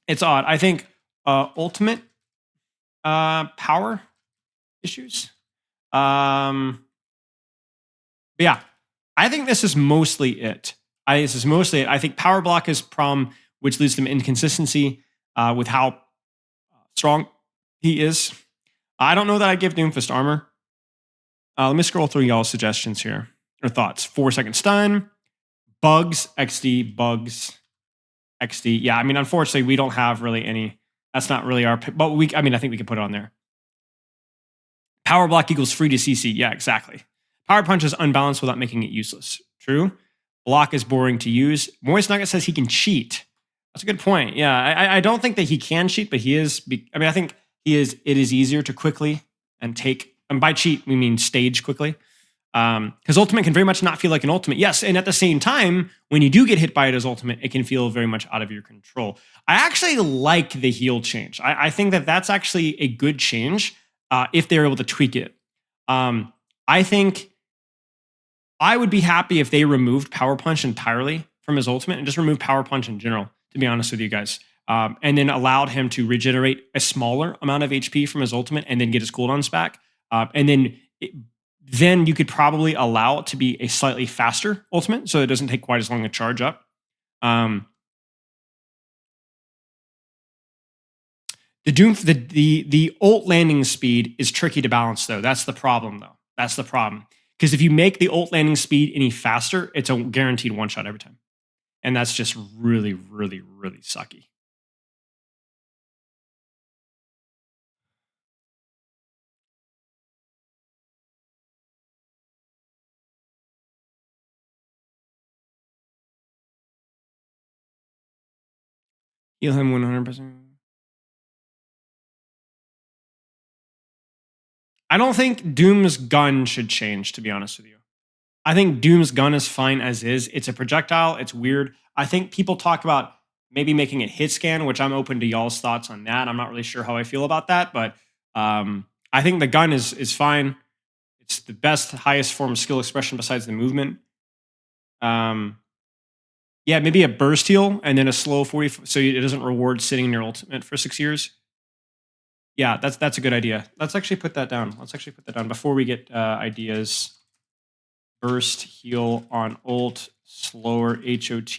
It's odd. I think ultimate power issues. But yeah, I think this is mostly it. I think power block is problem, which leads to inconsistency with how strong he is. I don't know that I'd give Doomfist armor. Let me scroll through y'all's suggestions here or thoughts. 4-second stun, bugs, XD, bugs, XD. Yeah, I mean, unfortunately, we don't have really any. That's not really our. But I think we can put it on there. Power block equals free to CC. Yeah, exactly. Power punch is unbalanced without making it useless. True. Block is boring to use. Moist Nugget says he can cheat. That's a good point. Yeah, I don't think that he can cheat, but he is. I think he is. It is easier to quickly and take. And by cheat, we mean stage quickly. Because ultimate can very much not feel like an ultimate. Yes, and at the same time, when you do get hit by it as ultimate, it can feel very much out of your control. I actually like the heal change. I think that that's actually a good change if they're able to tweak it. I think I would be happy if they removed Power Punch entirely from his ultimate and just removed Power Punch in general, to be honest with you guys. And then allowed him to regenerate a smaller amount of HP from his ultimate and then get his cooldowns back. And then you could probably allow it to be a slightly faster ultimate, so it doesn't take quite as long to charge up. The ult landing speed is tricky to balance, though. That's the problem, though. That's the problem. Because if you make the ult landing speed any faster, it's a guaranteed one-shot every time. And that's just really, really, really sucky. Heal him 100%. I don't think Doom's gun should change, to be honest with you. I think Doom's gun is fine as is. It's a projectile. It's weird. I think people talk about maybe making it hit scan, which I'm open to y'all's thoughts on that. I'm not really sure how I feel about that, but I think the gun is fine. It's the best, highest form of skill expression besides the movement. Yeah, maybe a burst heal and then a slow 40, so it doesn't reward sitting in your ultimate for 6 years. Yeah, that's a good idea. Let's actually put that down. Before we get ideas. Burst heal on ult, slower HOT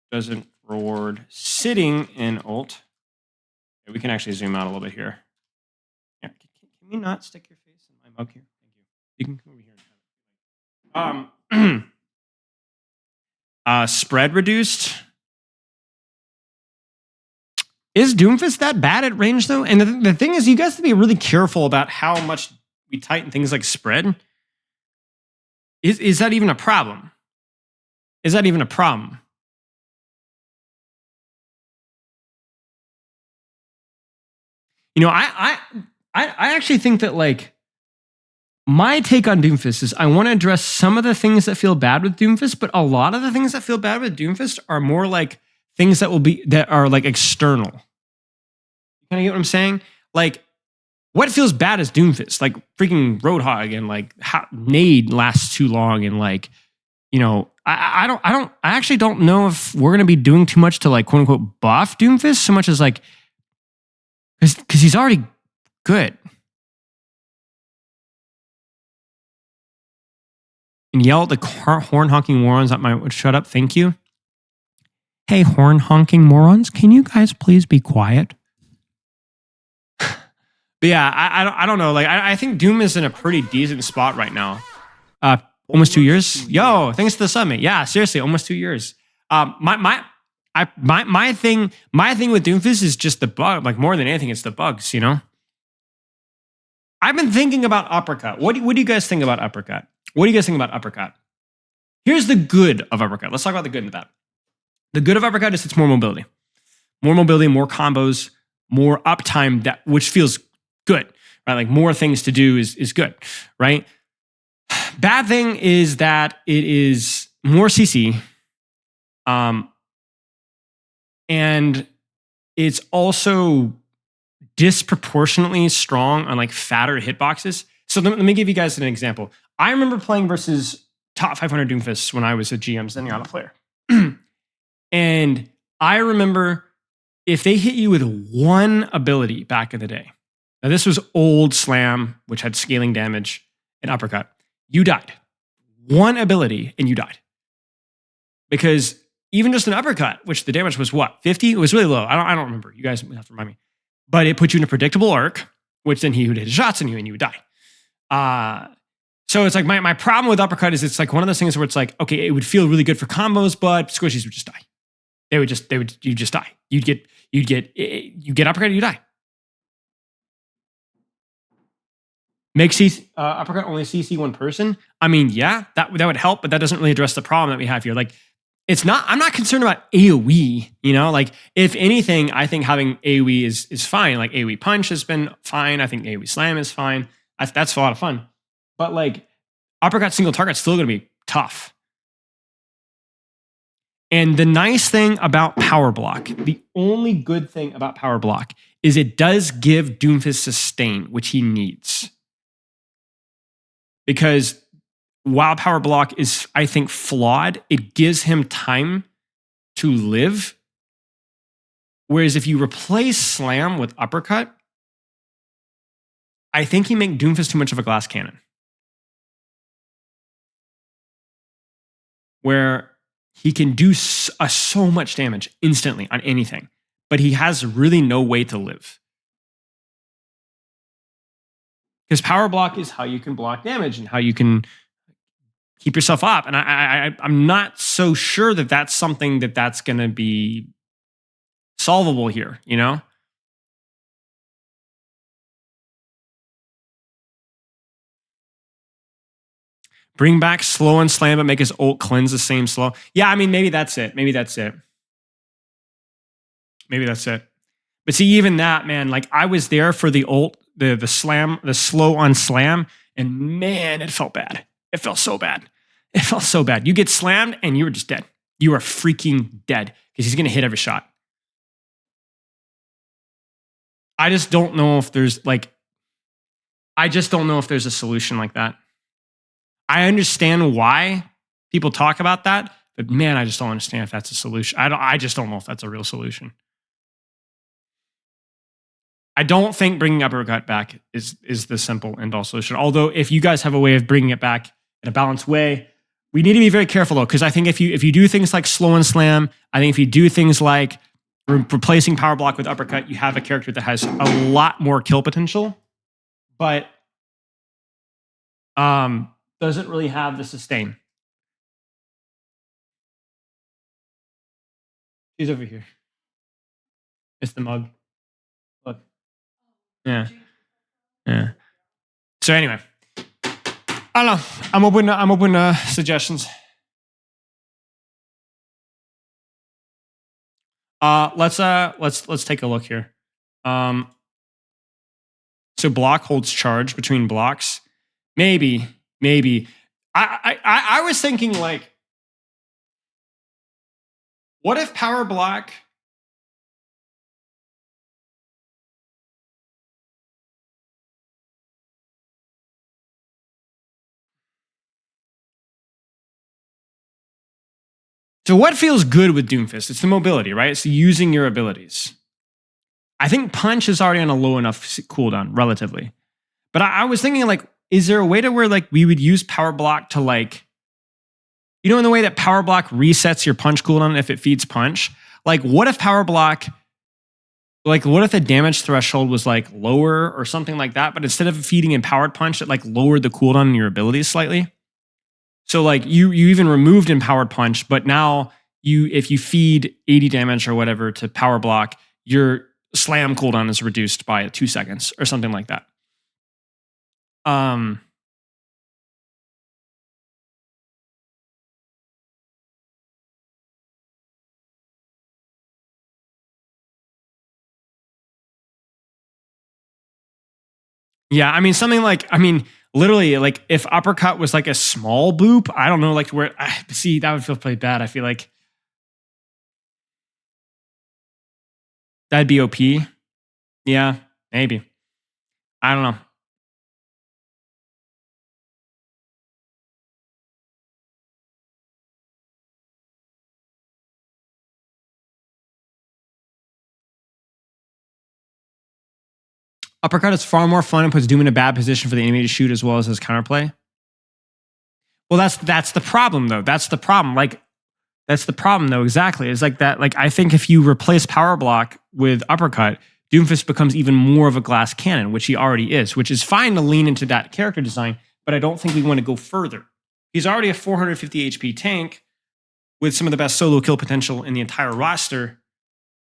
doesn't reward sitting in ult. Yeah, we can actually zoom out a little bit here. Yeah, can we not stick your face in my mug here? Thank you. You can come over here. Spread reduced. Is Doomfist that bad at range, though? And the thing is, you guys have to be really careful about how much we tighten things like spread. Is that even a problem? Is that even a problem? You know, I actually think that, like, my take on Doomfist is I want to address some of the things that feel bad with Doomfist, but a lot of the things that feel bad with Doomfist are more like things that are like external. You kind of get what I'm saying? Like, what feels bad is Doomfist, like freaking Roadhog and like Nade lasts too long and like, you know, I actually don't know if we're gonna be doing too much to like quote unquote buff Doomfist so much as like, because he's already good. And yell at the horn honking morons at my shut up, thank you. Hey, horn honking morons, can you guys please be quiet? But yeah, I don't know. Like I think Doom is in a pretty decent spot right now. Almost 2 years? Yo, thanks to the summit. Yeah, seriously, almost 2 years. My thing with Doomfist is just the bug. Like more than anything, it's the bugs, you know? I've been thinking about Uppercut. What do you guys think about Uppercut? What do you guys think about Uppercut? Here's the good of Uppercut. Let's talk about the good and the bad. The good of Uppercut is it's more mobility. More mobility, more combos, more uptime, which feels good, right? Like more things to do is good, right? Bad thing is that it is more CC, and it's also disproportionately strong on like fatter hitboxes. So let me give you guys an example. I remember playing versus top 500 Doomfists when I was a GM sending out a player. And I remember if they hit you with one ability back in the day, now this was old Slam, which had scaling damage and Uppercut, you died. One ability and you died. Because even just an Uppercut, which the damage was what, 50? It was really low. I don't remember. You guys have to remind me. But it put you in a predictable arc, which then he would hit shots on you and you would die. So it's like my problem with Uppercut is it's like one of those things where it's like, okay, it would feel really good for combos, but squishies would just die. You just die. You get Uppercut and you die. Make Uppercut only CC one person. I mean, yeah, that would help, but that doesn't really address the problem that we have here. Like, I'm not concerned about AoE, you know? Like, if anything, I think having AoE is fine. Like, AoE Punch has been fine. I think AoE Slam is fine. That's a lot of fun. But, like, Uppercut single target's still going to be tough. And the nice thing about Power Block, the only good thing about Power Block, is it does give Doomfist sustain, which he needs. Because while Power Block is, I think, flawed, it gives him time to live. Whereas if you replace Slam with Uppercut, I think you make Doomfist too much of a glass cannon. Where he can do so much damage instantly on anything, but he has really no way to live. Because Power Block is how you can block damage and how you can keep yourself up. And I'm not so sure that that's something that's going to be solvable here, you know? Bring back slow and slam, but make his ult cleanse the same slow. Yeah, I mean, maybe that's it. Maybe that's it. But see, even that, man, like I was there for the ult, the slam, the slow on slam, and man, it felt bad. It felt so bad. You get slammed and you were just dead. You are freaking dead because he's going to hit every shot. I just don't know if there's a solution like that. I understand why people talk about that, but man, I just don't understand if that's a solution. I just don't know if that's a real solution. I don't think bringing Uppercut back is the simple end all solution. Although if you guys have a way of bringing it back in a balanced way, we need to be very careful though, because I think if you do things like slow and slam, I think if you do things like replacing Power Block with Uppercut, you have a character that has a lot more kill potential, but doesn't really have the sustain. She's over here. It's the mug. Look. Yeah. So anyway, I don't know. I'm open to suggestions. Let's take a look here. So block holds charge between blocks. Maybe. I was thinking like, what if Power Block So what feels good with Doomfist? It's the mobility, right? It's using your abilities. I think Punch is already on a low enough cooldown, relatively. But I was thinking, like, is there a way to where, like, we would use Power Block to, like, you know, in the way that Power Block resets your Punch cooldown if it feeds Punch? Like, what if Power Block, like, what if the damage threshold was, like, lower or something like that, but instead of feeding Empowered Punch, it, like, lowered the cooldown on your abilities slightly? So like you even removed empowered punch, but now if you feed 80 damage or whatever to power block, your slam cooldown is reduced by 2 seconds or something like that. Yeah, I mean something like literally like if uppercut was like a small boop, I don't know like where see that would feel pretty bad. I feel like that'd be OP. Yeah, maybe. I don't know. Uppercut is far more fun and puts Doom in a bad position for the enemy to shoot as well as his counterplay. Well, that's the problem though. That's the problem. Like that's the problem though. Exactly. It's like that. Like I think if you replace power block with uppercut, Doomfist becomes even more of a glass cannon, which he already is, which is fine to lean into that character design, but I don't think we want to go further. He's already a 450 HP tank with some of the best solo kill potential in the entire roster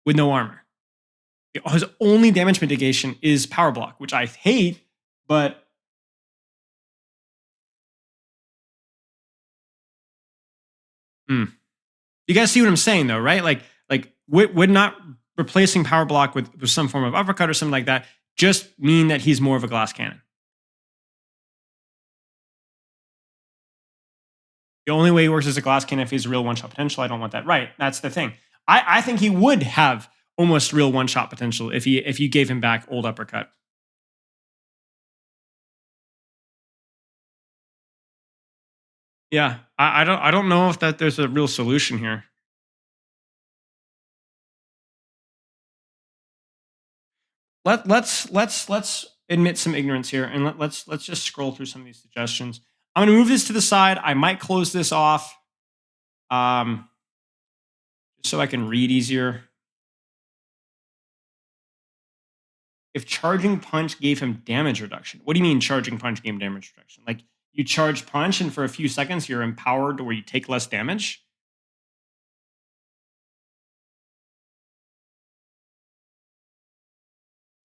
with no armor. His only damage mitigation is power block, which I hate, but you guys see what I'm saying though, right? Like would not replacing power block with some form of uppercut or something like that just mean that he's more of a glass cannon. The only way he works as a glass cannon if he's a real one-shot potential. I don't want that. Right. That's the thing. I think he would have almost real one-shot potential if you gave him back old uppercut. Yeah. I don't know if that there's a real solution here. Let's admit some ignorance here and let's just scroll through some of these suggestions. I'm going to move this to the side. I might close this off so I can read easier. If charging punch gave him damage reduction. What do you mean charging punch gave him damage reduction? Like you charge punch and for a few seconds you're empowered to where you take less damage?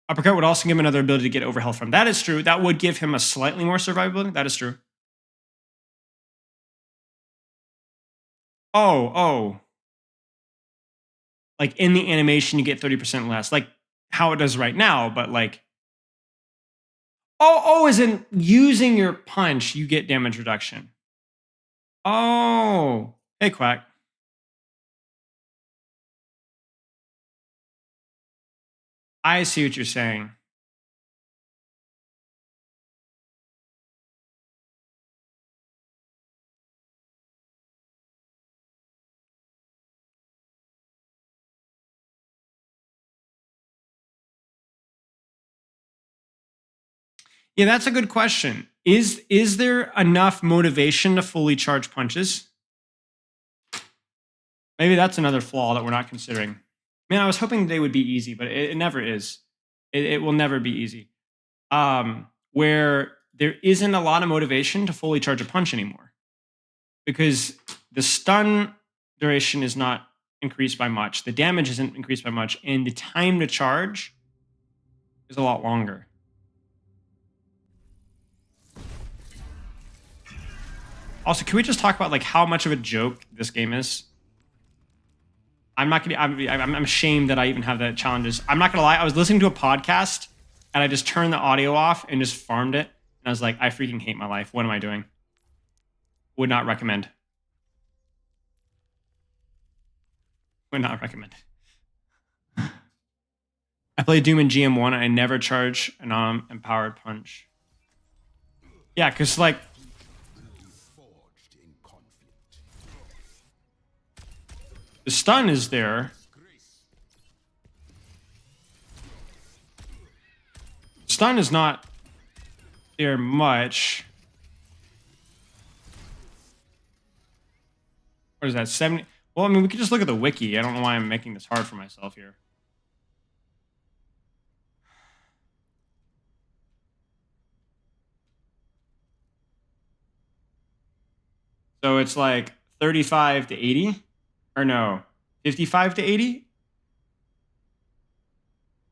Uppercut would also give him another ability to get over health from. That is true. That would give him a slightly more survivability. That is true. Oh. Like in the animation, you get 30% less. Like how it does right now, but like. Oh, as in using your punch, you get damage reduction. Oh. Hey, Quack. I see what you're saying. Yeah, that's a good question. Is there enough motivation to fully charge punches? Maybe that's another flaw that we're not considering. Man, I was hoping they would be easy, but it never is. It will never be easy. Where there isn't a lot of motivation to fully charge a punch anymore. Because the stun duration is not increased by much. The damage isn't increased by much. And the time to charge is a lot longer. Also, can we just talk about like how much of a joke this game is? I'm ashamed that I even have the challenges. I'm not gonna lie. I was listening to a podcast and I just turned the audio off and just farmed it. And I was like, I freaking hate my life. What am I doing? Would not recommend. Would not recommend. I played Doom in GM1 and I never charge an empowered punch. Yeah, because like the stun is there. Stun is not there much. What is that? 70? Well, I mean, we could just look at the wiki. I don't know why I'm making this hard for myself here. So it's like 35 to 80, or no, 55 to 80.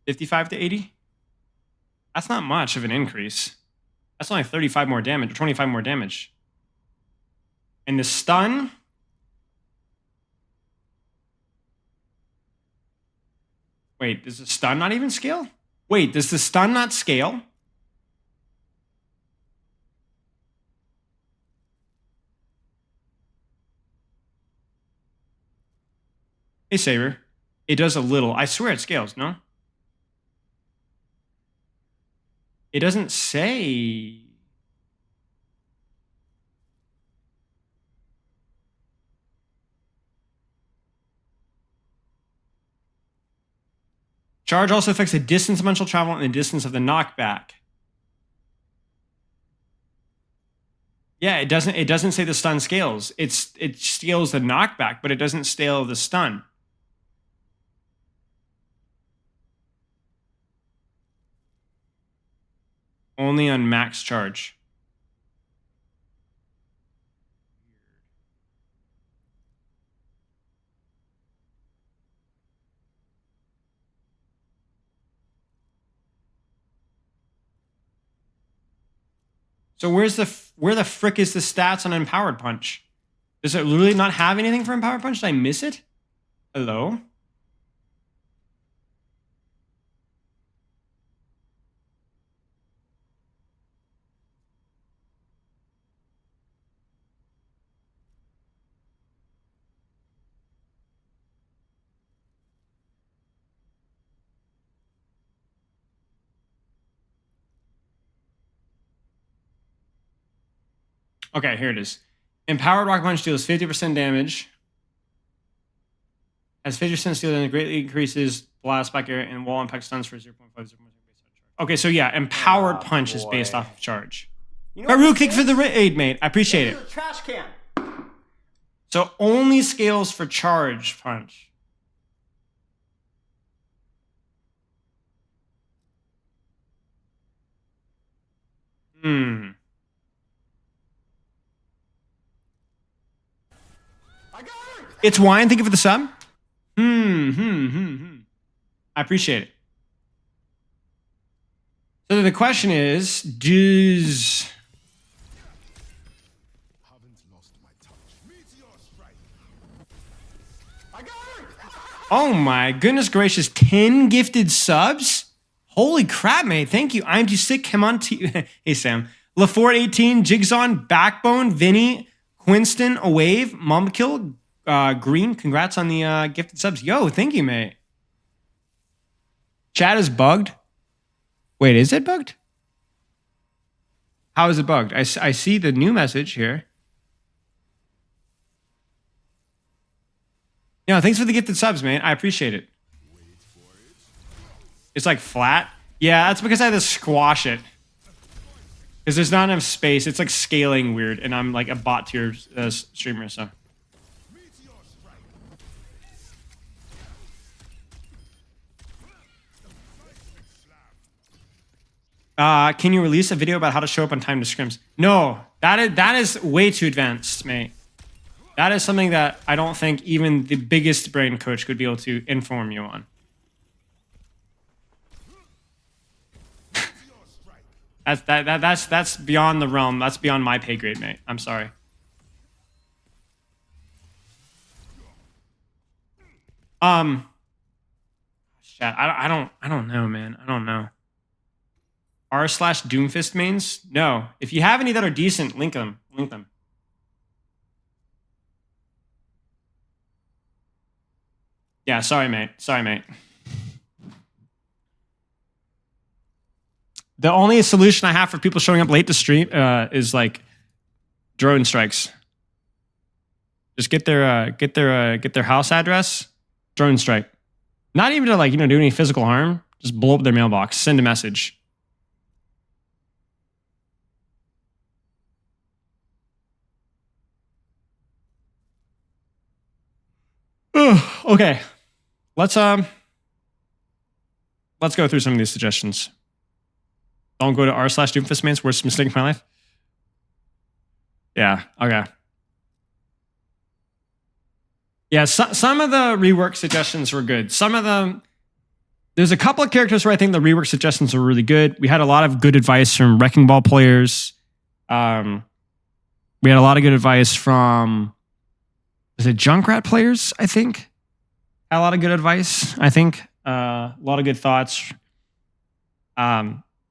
55 to 80. That's not much of an increase. That's only 35 more damage, or 25 more damage. And the stun. Wait, does the stun not even scale? Wait, does the stun not scale? Hey, Saber. It does a little. I swear it scales, no? It doesn't say. Charge also affects the distance of dimensional travel and the distance of the knockback. Yeah, it doesn't say the stun scales. It scales the knockback, but it doesn't scale the stun. Only on max charge. So where the frick is the stats on Empowered Punch? Does it literally not have anything for Empowered Punch? Did I miss it? Hello? Okay, here it is. Empowered Rock Punch deals 50% damage. Has 50% steel damage, greatly increases blast back area and wall impact stuns for 0.5, 0.6 based on charge. Okay, so yeah, Empowered Punch is based off of charge. You know Baruch, thank you for the aid, mate. I appreciate it. Trash can. So only scales for charge punch. It's wine. Thank you for the sub. I appreciate it. So then the question is, does... Oh my goodness gracious, 10 gifted subs? Holy crap, mate. Thank you. I'm too sick. Come on. Hey, Sam. LaFort 18, Jigsaw, Backbone, Vinny, Quinston, A Wave, Momkill, Green. Congrats on the gifted subs. Yo, thank you, mate. Chat is bugged. Wait, is it bugged? How is it bugged? I see the new message here. Yeah, thanks for the gifted subs, man. I appreciate it. It's like flat. Yeah, that's because I had to squash it. Because there's not enough space. It's like scaling weird, and I'm like a bot tier streamer, so. Can you release a video about how to show up on time to scrims? No, that is way too advanced, mate. That is something that I don't think even the biggest brain coach could be able to inform you on. That's beyond the realm. That's beyond my pay grade, mate. I'm sorry. Chat. I don't know, man. I don't know. r/Doomfist mains? No. If you have any that are decent, link them. Link them. Yeah, sorry, mate. Sorry, mate. The only solution I have for people showing up late to stream is like drone strikes. Just get their house address, drone strike. Not even to like, do any physical harm. Just blow up their mailbox, send a message. Okay. Let's go through some of these suggestions. Don't go to r/Doomfist mains. Worst mistake of my life. Yeah. Okay. Yeah, some of the rework suggestions were good. Some of them, there's a couple of characters where I think the rework suggestions were really good. We had a lot of good advice from Wrecking Ball players. We had a lot of good advice from, was it Junkrat players, I think? Had a lot of good advice, I think. A lot of good thoughts.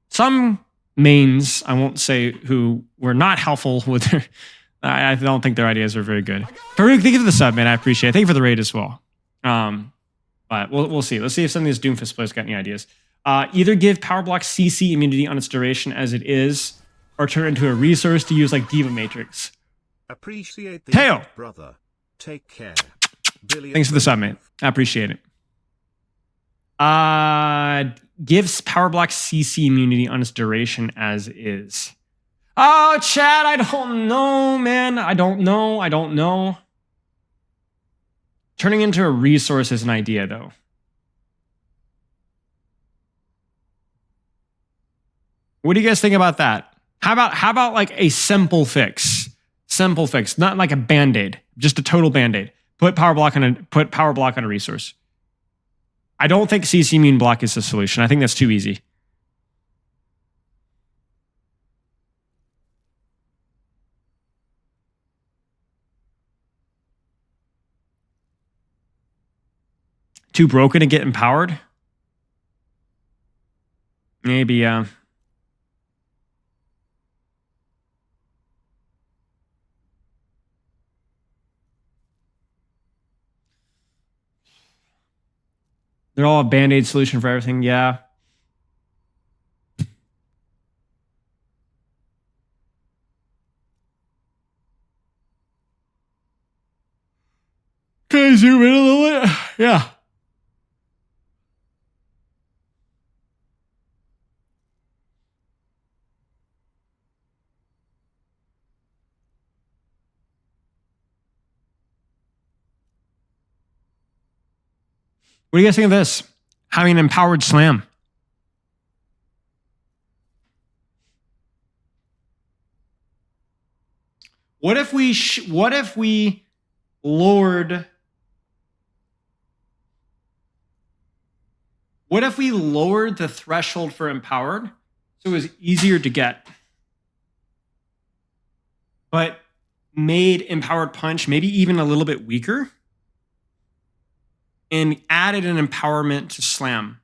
Some mains, I won't say who, were not helpful with their, I don't think their ideas were very good. Farouk, thank you for the sub, man. I appreciate it. Thank you for the raid as well. But we'll see. Let's see if some of these Doomfist players got any ideas. Either give Power Block CC immunity on its duration as it is, or turn it into a resource to use like Diva Matrix. Appreciate the Teo! brother. Take care. Thanks for the sub, mate. I appreciate it. Gives Power Block CC immunity on its duration as is. Oh, Chad, I don't know, man. I don't know. Turning into a resource is an idea, though. What do you guys think about that? How about like a simple fix? Simple fix, not like a band-aid, just a total band-aid. Put power block on a resource. I don't think CC immune block is the solution. I think that's too easy. Too broken to get empowered? Maybe, they're all a band-aid solution for everything. Yeah. Can I zoom in a little bit? Yeah. What do you guys think of this? Having an empowered slam. What if we lowered the threshold for empowered so it was easier to get, but made empowered punch maybe even a little bit weaker and added an empowerment to slam?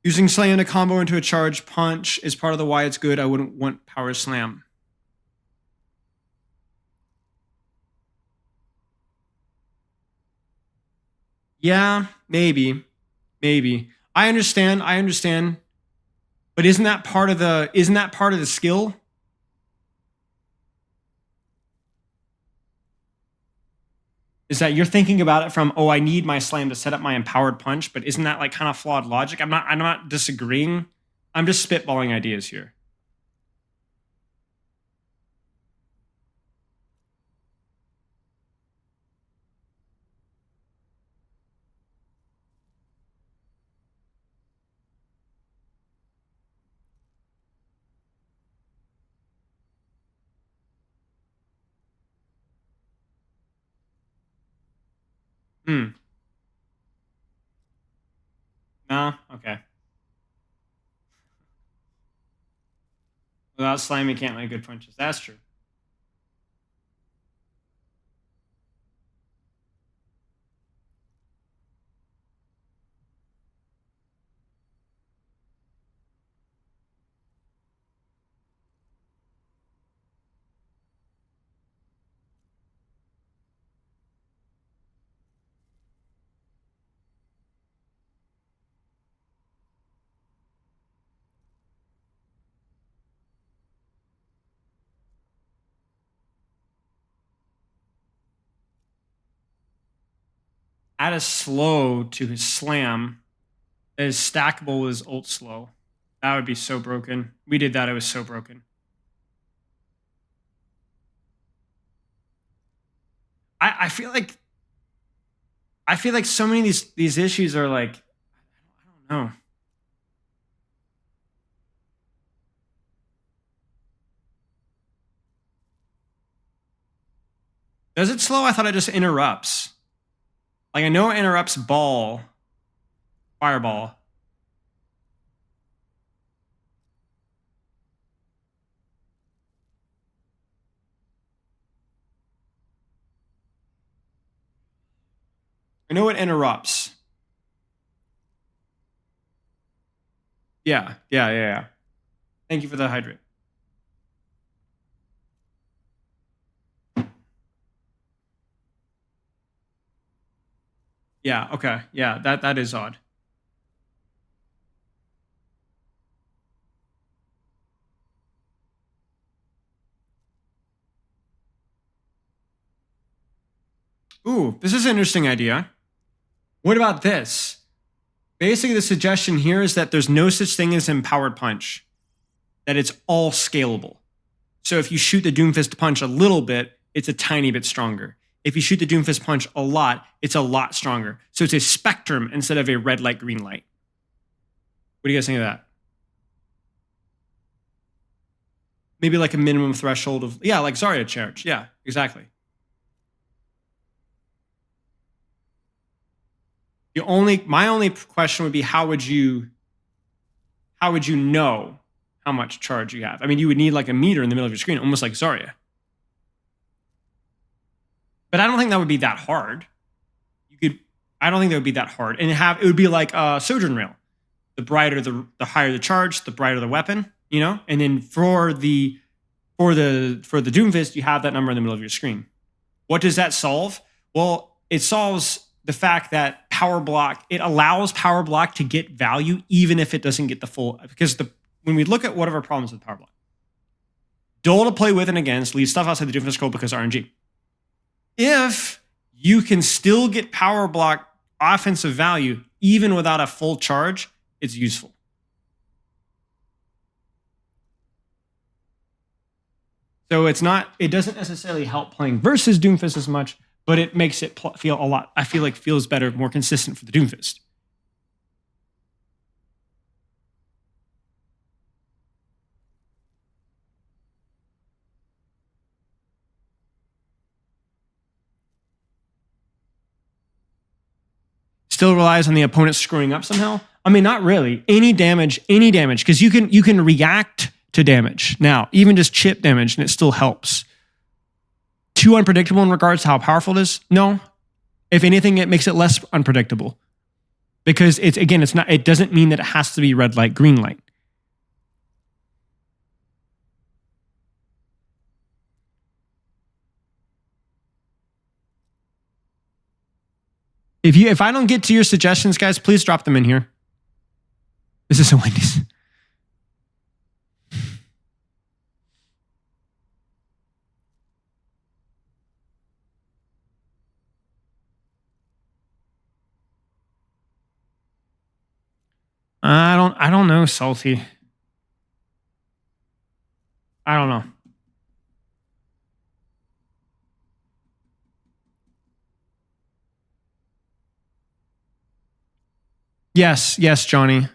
Using slam to combo into a charge punch is part of the why it's good. I wouldn't want power slam. Yeah, maybe. I understand. But isn't that part of the skill? Is that you're thinking about it from, oh, I need my slam to set up my empowered punch, but isn't that like kind of flawed logic? I'm not disagreeing. I'm just spitballing ideas here. No? Okay. Without slam, you can't make good punches. That's true. Add a slow to his slam that is stackable with his ult slow. That would be so broken. We did that. It was so broken. I feel like so many of these issues are like, I don't know. Does it slow? I thought it just interrupts. Like I know it interrupts fireball. I know it interrupts. Yeah. Thank you for the hydrate. Yeah, okay. Yeah, that is odd. Ooh, this is an interesting idea. What about this? Basically, the suggestion here is that there's no such thing as empowered punch, that it's all scalable. So if you shoot the Doomfist punch a little bit, it's a tiny bit stronger. If you shoot the Doomfist punch a lot, it's a lot stronger. So it's a spectrum instead of a red light, green light. What do you guys think of that? Maybe like a minimum threshold of, yeah, like Zarya charge. Yeah, exactly. My only question would be how would you know how much charge you have? I mean, you would need like a meter in the middle of your screen, almost like Zarya. But I don't think that would be that hard. I don't think that would be that hard. And it would be like a Sojourn rail. The brighter the higher the charge, the brighter the weapon, you know? And then for the Doomfist, you have that number in the middle of your screen. What does that solve? Well, it solves the fact that power block, it allows power block to get value even if it doesn't get the full, because when we look at what are our problems with power block, dull to play with and against, leaves stuff outside the Doomfist scope because RNG. If you can still get power block offensive value even without a full charge, it's useful. So it doesn't necessarily help playing versus Doomfist as much, but it makes it feel a lot, I feel like feels better, more consistent for the Doomfist. Still relies on the opponent screwing up somehow? I mean, not really. Any damage, because you can react to damage. Now, even just chip damage, and it still helps. Too unpredictable in regards to how powerful it is? No. If anything, it makes it less unpredictable. Because it doesn't mean that it has to be red light, green light. If I don't get to your suggestions, guys, please drop them in here. This is a Wendy's. I don't know, Salty. I don't know. Yes, Johnny.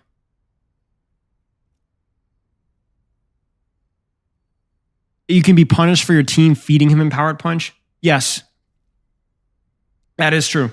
You can be punished for your team feeding him empowered punch. Yes. That is true.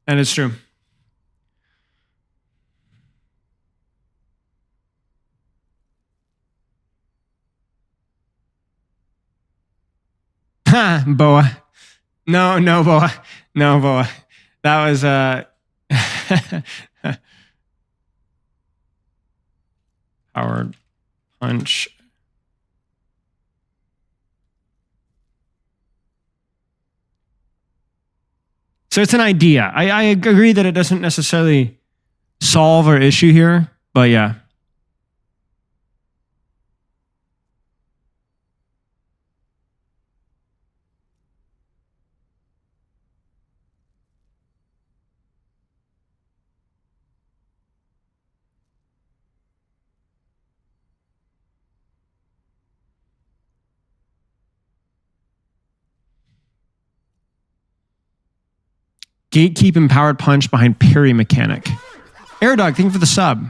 That is true. Ha, Boa. No, Boa. No, Boa. That was powered punch. So it's an idea. I agree that it doesn't necessarily solve our issue here, but yeah. Gatekeep empowered punch behind parry mechanic. Airdog, thank you for the sub.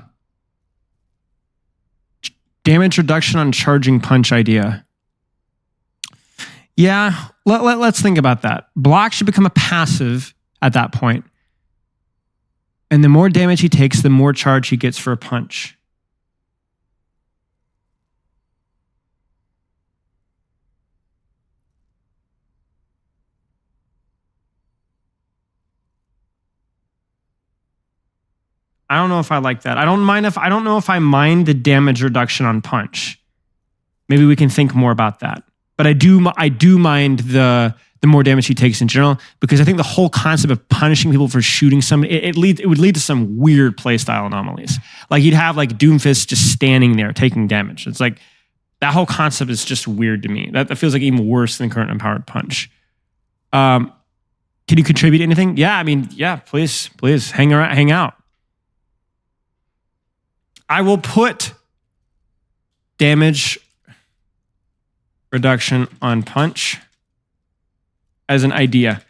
Damage reduction on charging punch idea. Yeah, let's think about that. Block should become a passive at that point. And the more damage he takes, the more charge he gets for a punch. I don't know if I like that. I don't know if I mind the damage reduction on punch. Maybe we can think more about that. But I do mind the more damage he takes in general, because I think the whole concept of punishing people for shooting somebody, it would lead to some weird playstyle anomalies. Like you'd have like Doomfist just standing there taking damage. It's like that whole concept is just weird to me. That feels like even worse than current empowered punch. Can you contribute anything? Yeah, I mean, yeah, please hang out. I will put damage reduction on punch as an idea.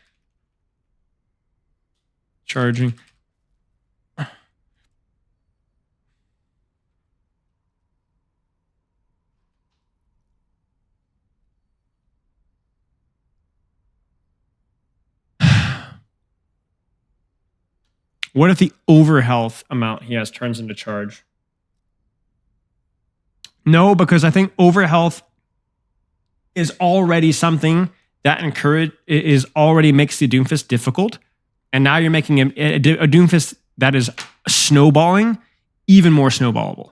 Charging. What if the overhealth amount he has turns into charge? No, because I think overhealth is already something that already makes the Doomfist difficult. And now you're making a Doomfist that is snowballing even more snowballable.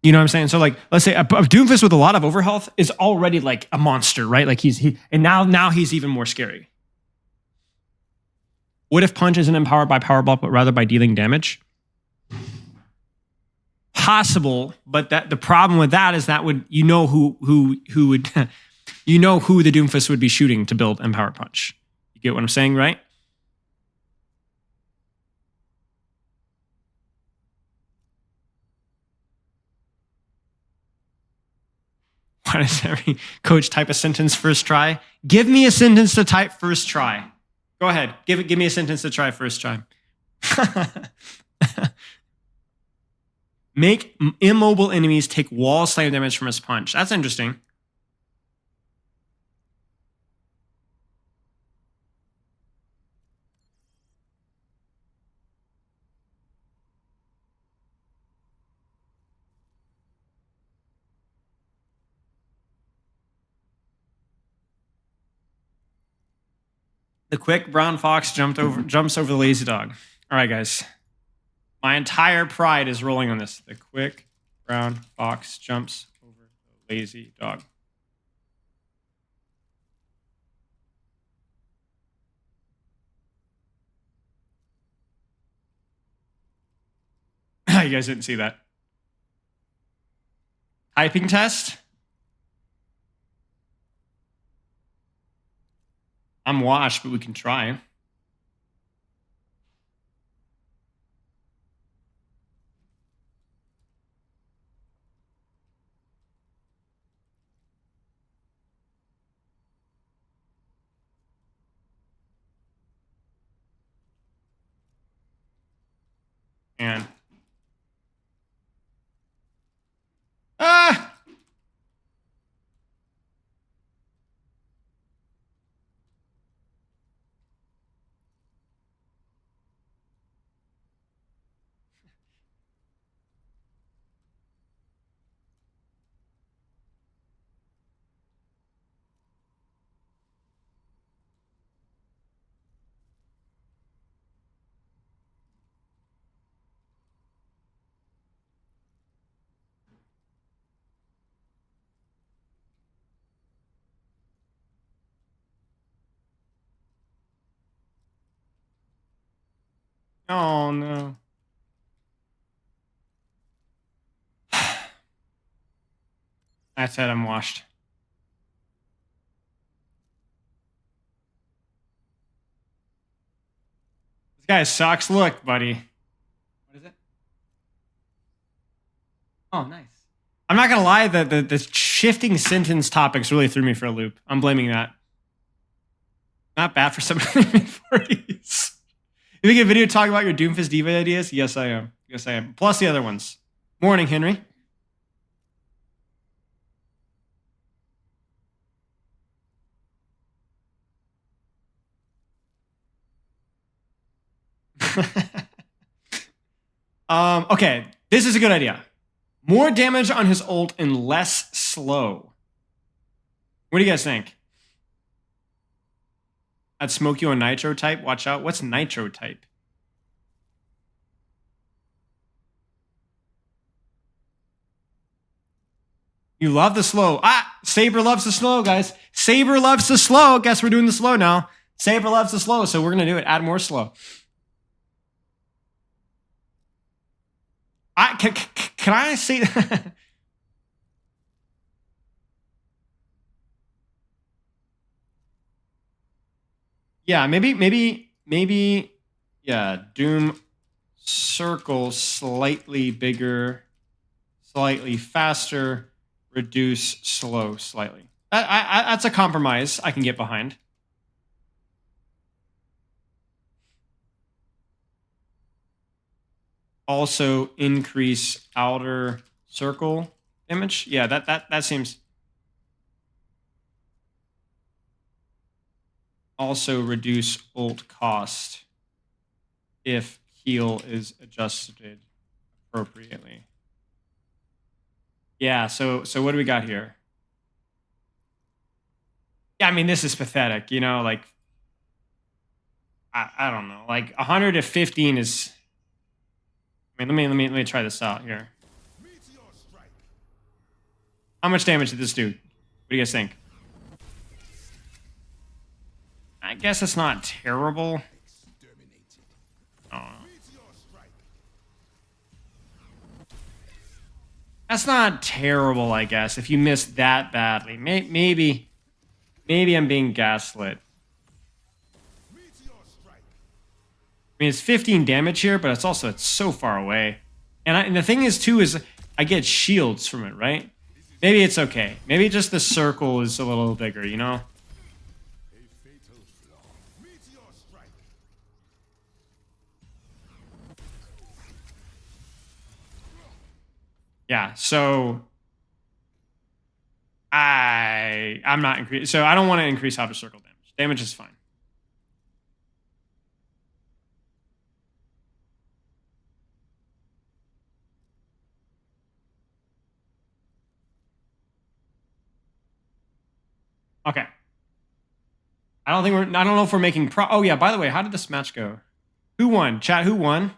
You know what I'm saying? So like, let's say a Doomfist with a lot of overhealth is already like a monster, right? Like and now he's even more scary. What if punch isn't empowered by power block, but rather by dealing damage? Possible, but that the problem with that is that who would the Doomfist would be shooting to build empowered punch. You get what I'm saying, right? Why does every coach type a sentence first try? Give me a sentence to type first try. Go ahead. Give me a sentence to try first try. Make immobile enemies take wall slam damage from his punch. That's interesting. The quick brown fox jumps over the lazy dog. All right, guys. My entire pride is rolling on this. The quick brown fox jumps over the lazy dog. You guys didn't see that. Typing test. I'm washed, but we can try. And oh no. I said I'm washed. This guy sucks. Look, buddy. What is it? Oh, nice. I'm not gonna lie, the shifting sentence topics really threw me for a loop. I'm blaming that. Not bad for some mid-40s. You make a video talking about your Doomfist DVA ideas? Yes, I am. Yes, I am. Plus the other ones. Morning, Henry. Okay, this is a good idea. More damage on his ult and less slow. What do you guys think? I'd smoke you on nitro type. Watch out. What's nitro type? You love the slow. Saber loves the slow, guys. Saber loves the slow. Guess we're doing the slow now. Saber loves the slow, so we're going to do it. Add more slow. Can I say that? Yeah, maybe, yeah, Doom circle slightly bigger, slightly faster, reduce slow slightly. That's a compromise I can get behind. Also increase outer circle damage. Yeah, that seems. Also reduce ult cost if heal is adjusted appropriately. Yeah, so what do we got here? Yeah, I mean, this is pathetic, you know, like I don't know. Like 100 to 15 is. I mean, let me try this out here. How much damage did this do? What do you guys think? I guess it's not terrible. Oh. That's not terrible, I guess, if you missed that badly. Maybe I'm being gaslit. I mean, it's 15 damage here, but it's so far away. And the thing is, too, is I get shields from it, right? Maybe it's okay. Maybe just the circle is a little bigger, you know? Yeah, so I'm not increasing. So I don't want to increase outer circle damage. Damage is fine. Okay. I don't know if we're making oh yeah, by the way, how did this match go? Who won? Chat, who won?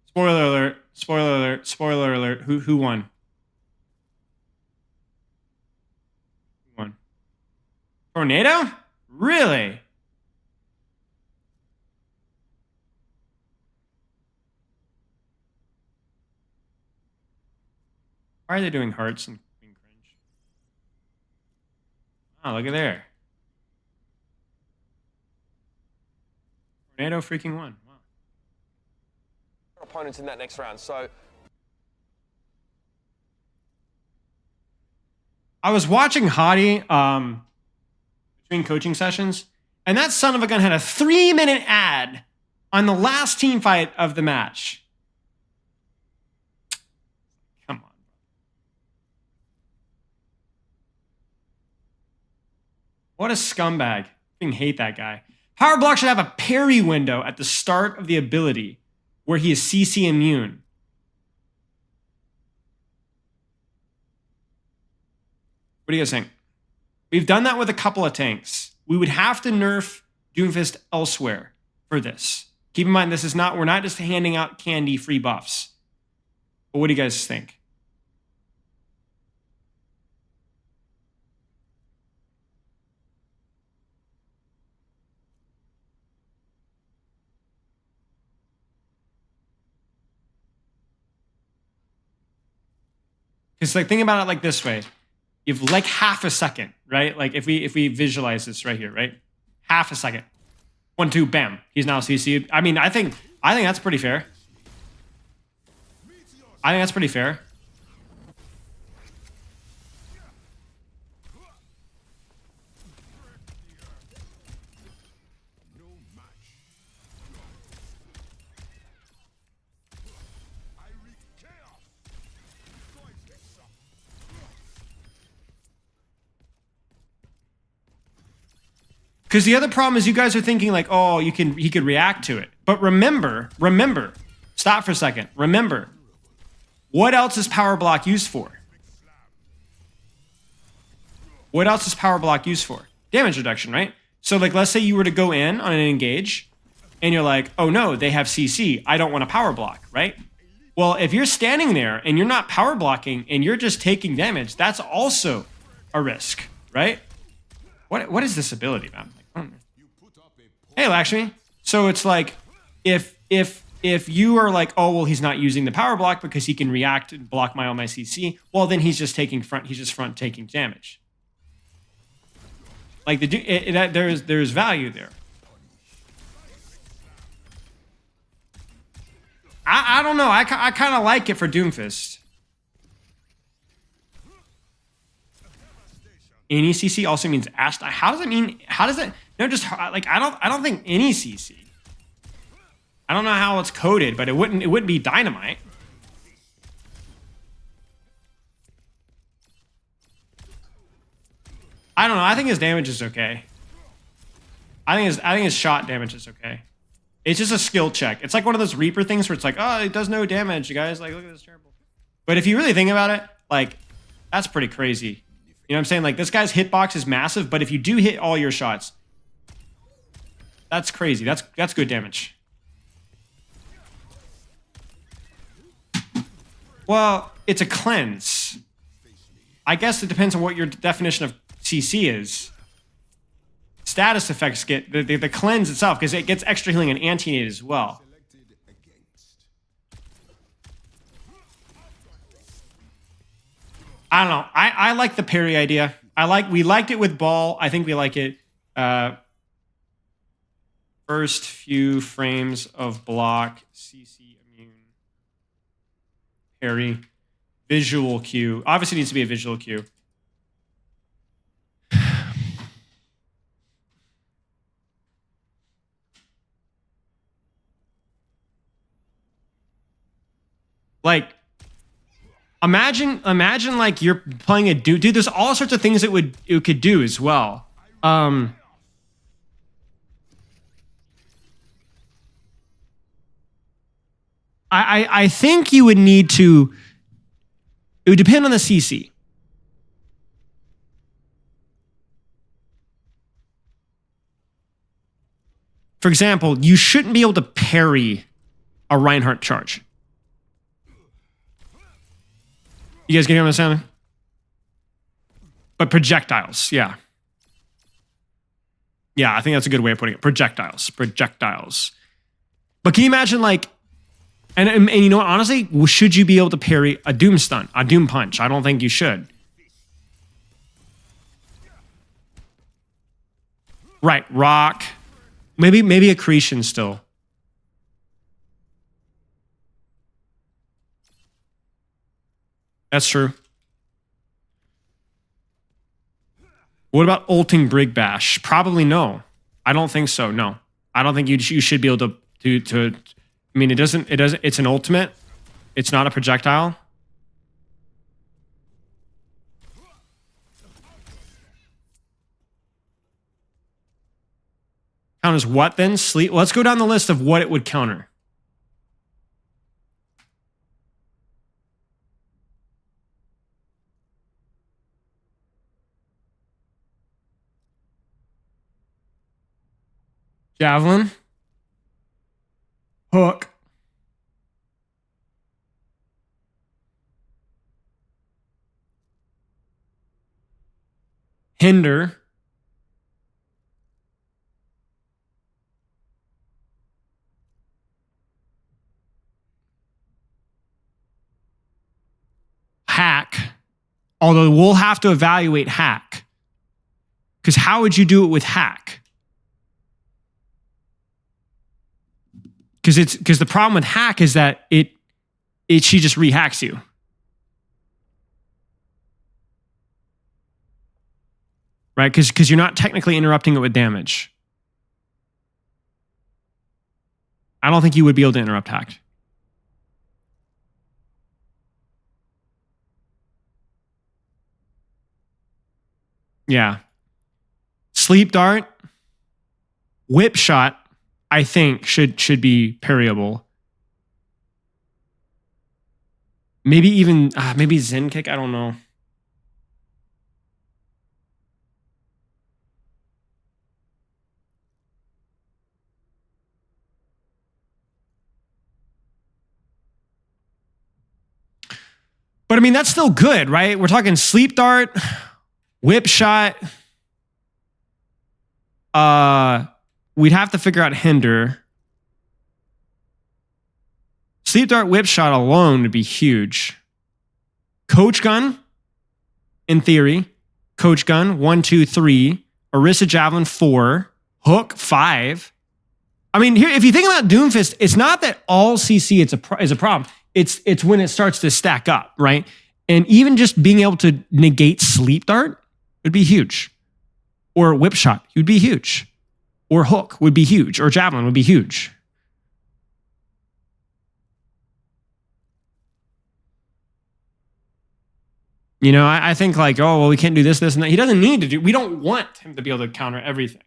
Spoiler alert. Spoiler alert. Spoiler alert. Who won? Who won? Tornado? Really? Why are they doing hearts and being cringe? Oh, look at there. Tornado freaking won. Wow. Opponents in that next round. So I was watching Hottie between coaching sessions, and that son of a gun had a 3-minute ad on the last team fight of the match. Come on. What a scumbag. I hate that guy. Power Block should have a parry window at the start of the ability where he is CC immune. What do you guys think? We've done that with a couple of tanks. We would have to nerf Doomfist elsewhere for this. Keep in mind, this is not, we're not just handing out candy free buffs. But what do you guys think? Because like think about it like this way. You have like half a second, right? Like if we visualize this right here, right? Half a second. 1, 2, bam. He's now CC'd. I mean, I think that's pretty fair. I think that's pretty fair. Because the other problem is you guys are thinking like, oh, he could react to it. But remember, stop for a second. Remember, what else is power block used for? What else is power block used for? Damage reduction, right? So like, let's say you were to go in on an engage and you're like, oh no, they have CC. I don't want to power block, right? Well, if you're standing there and you're not power blocking and you're just taking damage, that's also a risk, right? What is this ability, man? Like, I don't know. Hey, Lakshmi. So it's like, if you are like, oh well, he's not using the power block because he can react and block all my CC. Well, then he's just front taking damage. Like there's value there. I don't know. I kind of like it for Doomfist. Any CC also means Ash. How does it mean? How does it? No, just like I don't think any CC. I don't know how it's coded, but it wouldn't be dynamite. I don't know. I think his damage is okay. I think his shot damage is okay. It's just a skill check. It's like one of those Reaper things where it's like, oh, it does no damage, you guys. Like, look at this terrible. But if you really think about it, like, that's pretty crazy. You know what I'm saying? Like, this guy's hitbox is massive, but if you do hit all your shots, that's crazy. That's good damage. Well, it's a cleanse. I guess it depends on what your definition of CC is. Status effects get the cleanse itself because it gets extra healing and anti-nade as well. I don't know. I like the parry idea. We liked it with ball. I think we like it. First few frames of block, CC immune, parry, visual cue. Obviously, it needs to be a visual cue. Like, imagine like you're playing a dude. There's all sorts of things it could do as well. I think you would need to. It would depend on the CC. For example, you shouldn't be able to parry a Reinhardt charge. You guys getting what I'm saying? But projectiles, yeah. Yeah, I think that's a good way of putting it. Projectiles. But can you imagine, like, and you know what, honestly, should you be able to parry a Doom stun, a Doom punch? I don't think you should. Right, rock. Maybe accretion still. That's true. What about ulting Brig Bash? Probably no. I don't think so. No, I don't think you should be able to. I mean, it doesn't. It's an ultimate. It's not a projectile. Counters what then? Sleep. Let's go down the list of what it would counter. Javelin. Hook. Hinder. Hack. Although we'll have to evaluate hack. Because how would you do it with hack? Because the problem with hack is that she just rehacks you. Right? Because you're not technically interrupting it with damage. I don't think you would be able to interrupt hack. Yeah. Sleep dart. Whip shot, I think, should be parryable. Maybe even maybe Zen kick. I don't know. But I mean, that's still good, right? We're talking sleep dart, whip shot. We'd have to figure out hinder. Sleep dart, whip shot alone would be huge. Coach gun, in theory. Coach gun, 1, 2, 3. Orisa javelin, 4. Hook, 5. I mean, here, if you think about Doomfist, it's not that all CC is a problem. It's when it starts to stack up, right? And even just being able to negate sleep dart would be huge. Or whip shot would be huge. Or hook would be huge. Or javelin would be huge. You know, I think like, oh, well, we can't do this, this, and that. He doesn't need to do. We don't want him to be able to counter everything.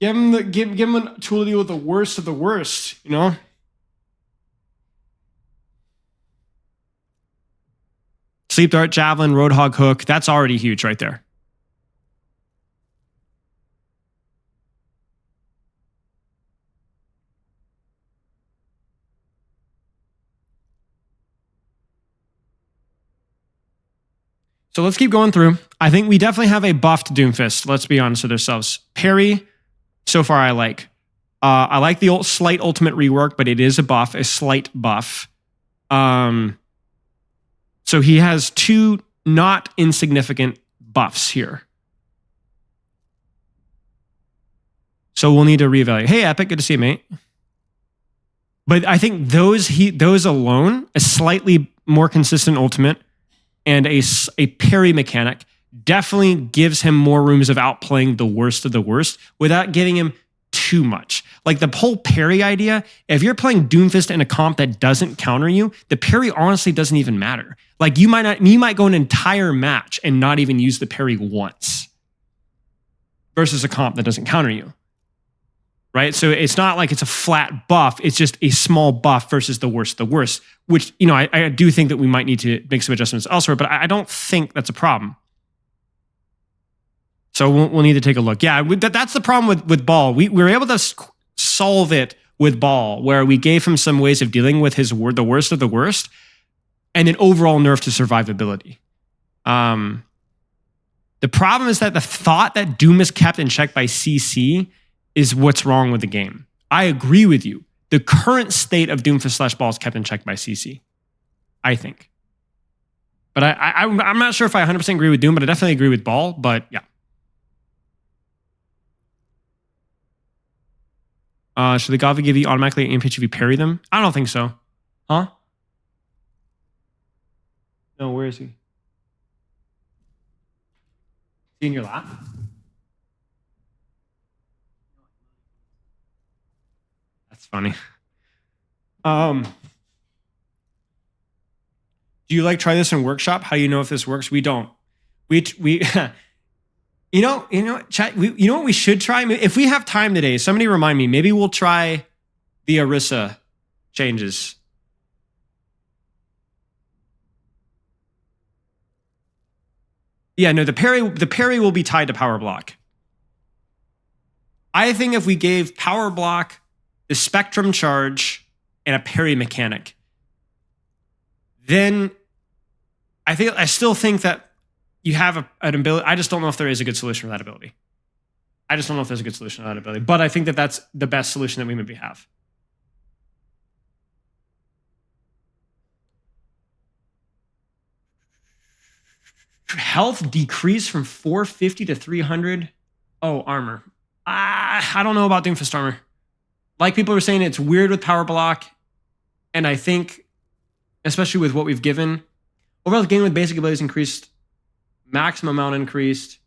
Give him a tool to deal with the worst of the worst, you know? Sleep dart, javelin, roadhog, hook. That's already huge right there. So let's keep going through. I think we definitely have a buffed Doomfist. Let's be honest with ourselves. Parry, so far I like. I like the slight ultimate rework, but it is a buff, a slight buff. So he has 2 not insignificant buffs here. So we'll need to reevaluate. Hey, Epic, good to see you, mate. But I think those alone, a slightly more consistent ultimate and a parry mechanic, definitely gives him more rooms of outplaying the worst of the worst without giving him too much. Like the whole parry idea, if you're playing Doomfist in a comp that doesn't counter you, the parry honestly doesn't even matter. Like you might go an entire match and not even use the parry once versus a comp that doesn't counter you. Right? So it's not like it's a flat buff. It's just a small buff versus the worst of the worst, which, you know, I do think that we might need to make some adjustments elsewhere, but I don't think that's a problem. So we'll need to take a look. Yeah, that's the problem with Ball. We were able to solve it with Ball, where we gave him some ways of dealing with the worst of the worst, and an overall nerf to survivability. The problem is that the thought that Doom is kept in check by CC is what's wrong with the game. I agree with you. The current state of Doomfist / Ball is kept in check by CC, I think. But I'm not sure if I 100% agree with Doom, but I definitely agree with Ball. But yeah. Should the Gavi give you automatically aim pitch if you parry them? I don't think so. Huh? No, where is he? Is he in your lap? That's funny. Do you like try this in workshop? How do you know if this works? We don't. We you know, chat. You know what we should try? If we have time today, somebody remind me. Maybe we'll try the Orisa changes. Yeah, no, the parry will be tied to power block. I think if we gave power block, the spectrum charge, and a parry mechanic, then I still think that you have an ability. I just don't know if there is a good solution for that ability. I just don't know if there's a good solution for that ability. But I think that that's the best solution that we maybe have. Health decrease from 450 to 300. Oh, armor. I don't know about Doomfist armor. Like people were saying, it's weird with power block. And I think, especially with what we've given, overall the game with basic abilities increased, maximum amount increased,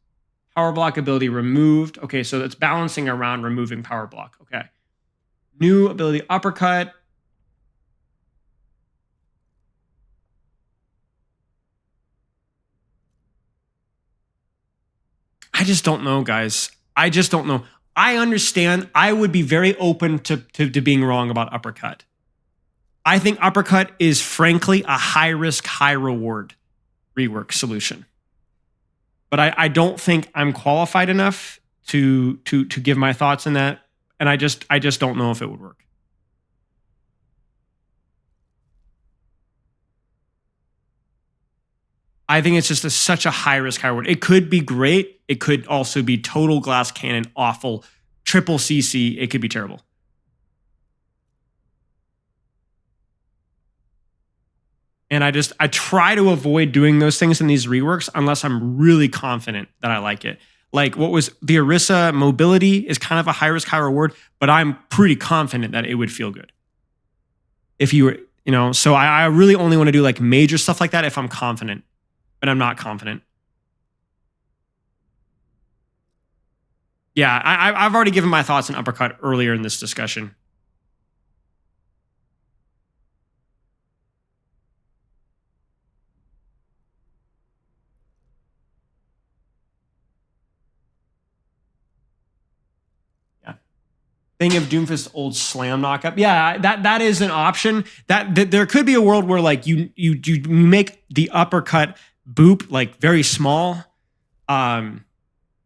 power block ability removed. Okay, so that's balancing around removing power block. Okay. New ability uppercut. I just don't know, guys. I just don't know. I understand. I would be very open to being wrong about uppercut. I think uppercut is frankly a high risk, high reward rework solution. But I don't think I'm qualified enough to give my thoughts on that. And I just don't know if it would work. I think it's just such a high risk, high reward. It could be great. It could also be total glass cannon, awful, triple CC. It could be terrible. And I try to avoid doing those things in these reworks unless I'm really confident that I like it. Like what was the Orisa mobility is kind of a high risk, high reward, but I'm pretty confident that it would feel good. If you were, so I really only want to do like major stuff like that if I'm confident, but I'm not confident. Yeah, I've already given my thoughts on uppercut earlier in this discussion. Thing of Doomfist's old slam knockup. Yeah, that is an option. That there could be a world where like you make the uppercut boop like very small. I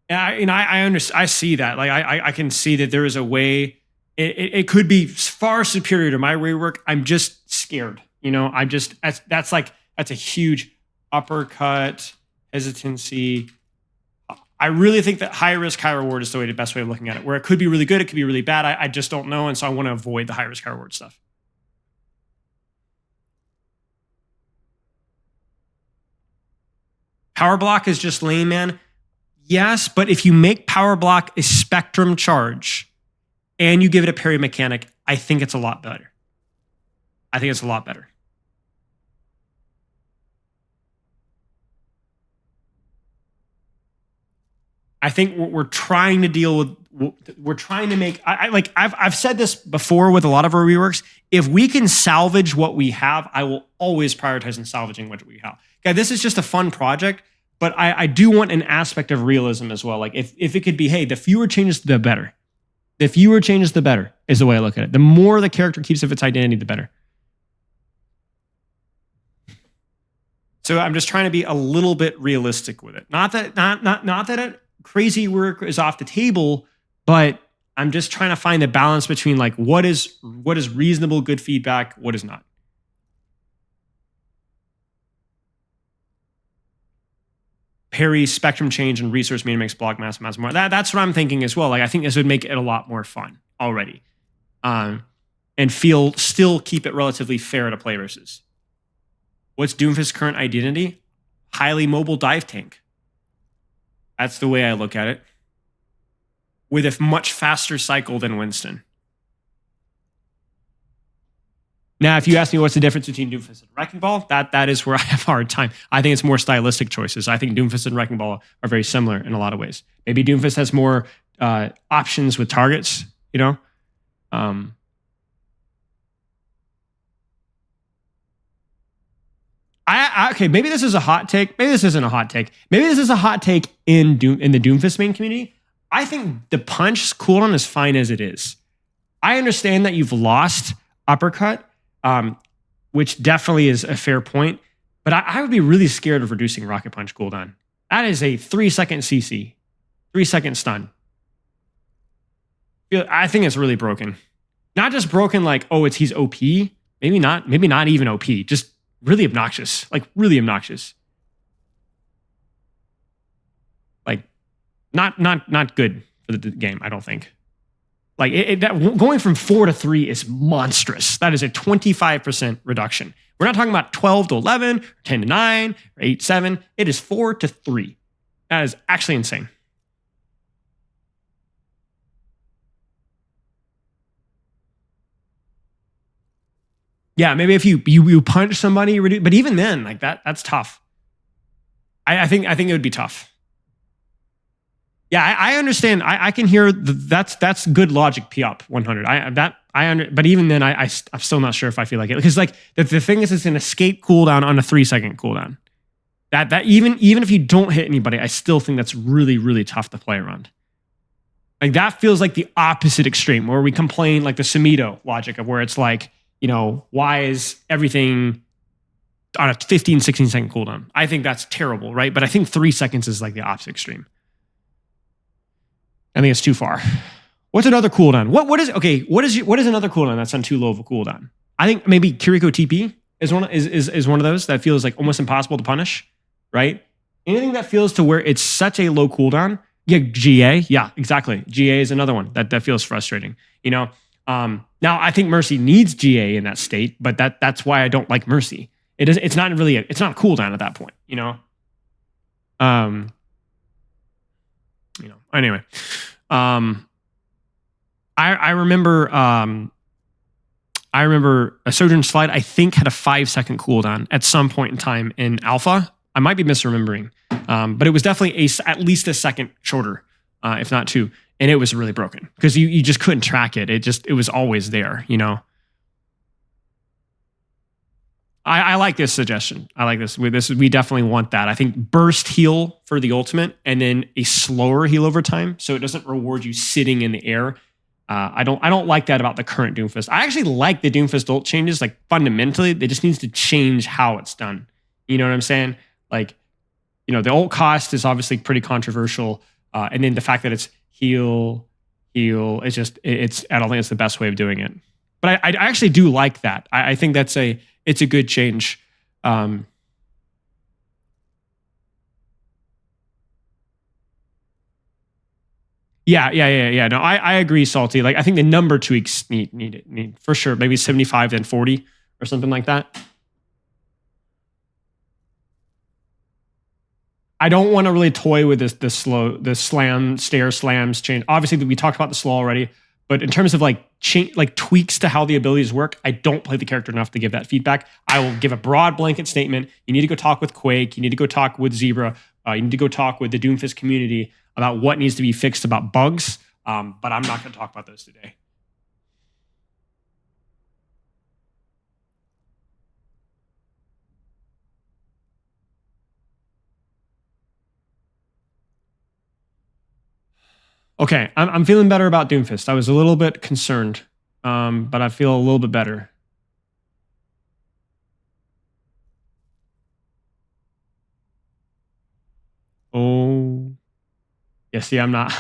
understand. I see that. Like I can see that there is a way. It could be far superior to my rework. I'm just scared. That's a huge uppercut hesitancy. I really think that high risk, high reward is the best way of looking at it, where it could be really good, it could be really bad. I just don't know. And so I want to avoid the high risk, high reward stuff. Power block is just lame, man. Yes, but if you make power block a spectrum charge and you give it a parry mechanic, I think it's a lot better. I think it's a lot better. I think what we're trying to deal with, we're trying to make, I've said this before with a lot of our reworks. If we can salvage what we have, I will always prioritize in salvaging what we have. Okay, this is just a fun project, but I do want an aspect of realism as well. Like if it could be, hey, the fewer changes, the better. The fewer changes, the better is the way I look at it. The more the character keeps of its identity, the better. So I'm just trying to be a little bit realistic with it. Not that it crazy work is off the table, but I'm just trying to find the balance between like what is reasonable, good feedback, what is not. Parry, spectrum change, and resource meter makes block mass more. That's what I'm thinking as well. Like I think this would make it a lot more fun already, and still keep it relatively fair to play versus. What's Doomfist's current identity? Highly mobile dive tank. That's the way I look at it. With a much faster cycle than Winston. Now, if you ask me what's the difference between Doomfist and Wrecking Ball, that is where I have a hard time. I think it's more stylistic choices. I think Doomfist and Wrecking Ball are very similar in a lot of ways. Maybe Doomfist has more options with targets, Okay, maybe this is a hot take. Maybe this isn't a hot take. Maybe this is a hot take in the Doomfist main community. I think the punch cooldown is fine as it is. I understand that you've lost uppercut, which definitely is a fair point, but I would be really scared of reducing rocket punch cooldown. That is a 3-second CC, 3-second stun. I think it's really broken. Not just broken like, oh, he's OP. Maybe not even OP. Just really obnoxious. Like really obnoxious. Like not good for the game, I don't think. Like going from 4 to 3 is monstrous. That is a 25% reduction. We're not talking about 12 to 11, or 10 to 9, or 8 to 7. It is 4 to 3. That is actually insane. Yeah, maybe if you punch somebody, but even then, like that's tough. I think it would be tough. Yeah, I understand. I can hear that's good logic. P up 100. But even then, I'm still not sure if I feel like it, because like the thing is, it's an escape cooldown on a 3-second cooldown. That even if you don't hit anybody, I still think that's really, really tough to play around. Like that feels like the opposite extreme where we complain like the Sumito logic of where it's like, you know, why is everything on a 15, 16 second cooldown? I think that's terrible, right? But I think 3 seconds is like the opposite extreme. I think it's too far. What's another cooldown? What is another cooldown that's on too low of a cooldown? I think maybe Kiriko TP is one of those that feels like almost impossible to punish, right? Anything that feels to where it's such a low cooldown. Yeah, GA. Yeah, exactly. GA is another one that feels frustrating. You know, now I think Mercy needs GA in that state, but that's why I don't like Mercy. It's not a cooldown at that point. You know. Anyway, I remember a Sojourn Slide, I think, had a 5 second cooldown at some point in time in Alpha. I might be misremembering, but it was definitely at least a second shorter, if not 2. And it was really broken because you just couldn't track it. It was always there, you know. I like this suggestion. I like this. We definitely want that. I think burst heal for the ultimate and then a slower heal over time, so it doesn't reward you sitting in the air. I don't like that about the current Doomfist. I actually like the Doomfist ult changes. Like fundamentally, it just needs to change how it's done. You know what I'm saying? Like, you know, the ult cost is obviously pretty controversial, and then the fact that it's heal. It's just I don't think it's the best way of doing it. But I actually do like that. I think it's a good change. Yeah. No, I agree, Salty. Like, I think the number tweaks need for sure. Maybe 75 then 40 or something like that. I don't want to really toy with the stair slams change. Obviously, we talked about the slow already, but in terms of like tweaks to how the abilities work, I don't play the character enough to give that feedback. I will give a broad blanket statement. You need to go talk with Quake. You need to go talk with Zebra. You need to go talk with the Doomfist community about what needs to be fixed about bugs. But I'm not going to talk about those today. Okay, I'm feeling better about Doomfist. I was a little bit concerned, but I feel a little bit better. Oh, yeah. See, I'm not.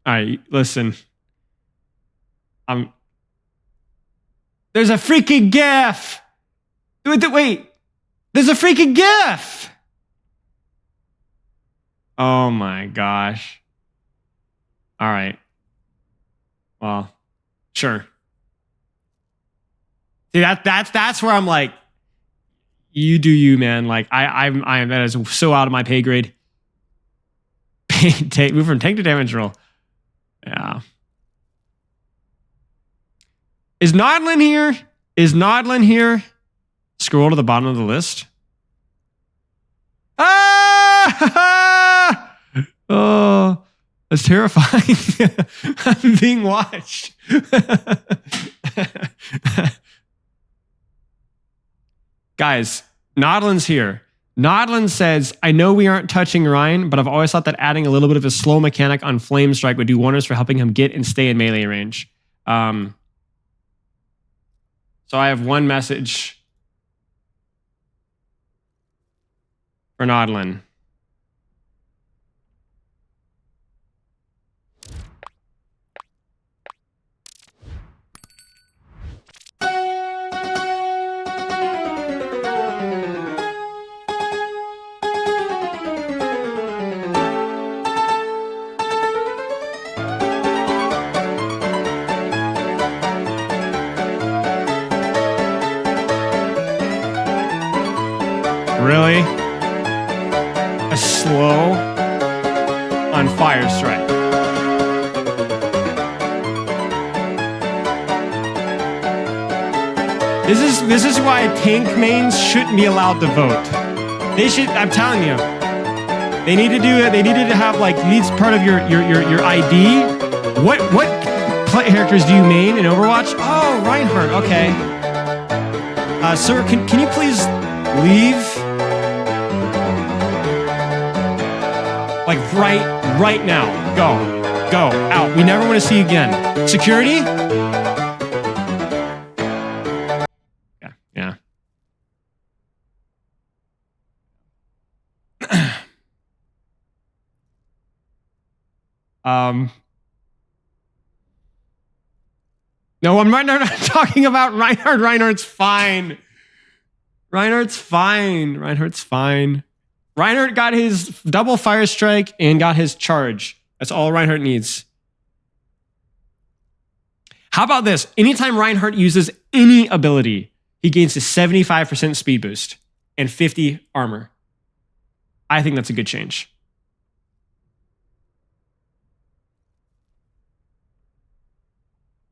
All right, listen. There's a freaking GIF. Wait, there's a freaking GIF. Oh my gosh. All right. Well, sure. See, that's where I'm like, you do you, man. Like I am that is so out of my pay grade. Move from tank to damage roll. Yeah. Is Nodlin here? Scroll to the bottom of the list. Ah! Oh, that's terrifying. I'm being watched. Guys, Nodlin's here. Nodlin says, I know we aren't touching Ryan, but I've always thought that adding a little bit of a slow mechanic on Flame Strike would do wonders for helping him get and stay in melee range. So I have one message for Nodlin. Really? A slow on Fire Strike. This is why tank mains shouldn't be allowed to vote. They should. I'm telling you, they need to do it. They needed to have like needs part of your ID. What characters do you main in Overwatch? Oh, Reinhardt. Okay. Sir, can you please leave? Like right now. Go out. We never want to see you again. Security? Yeah. No, I'm not talking about Reinhardt. Reinhardt's fine. Reinhardt got his double fire strike and got his charge. That's all Reinhardt needs. How about this? Anytime Reinhardt uses any ability, he gains a 75% speed boost and 50 armor. I think that's a good change.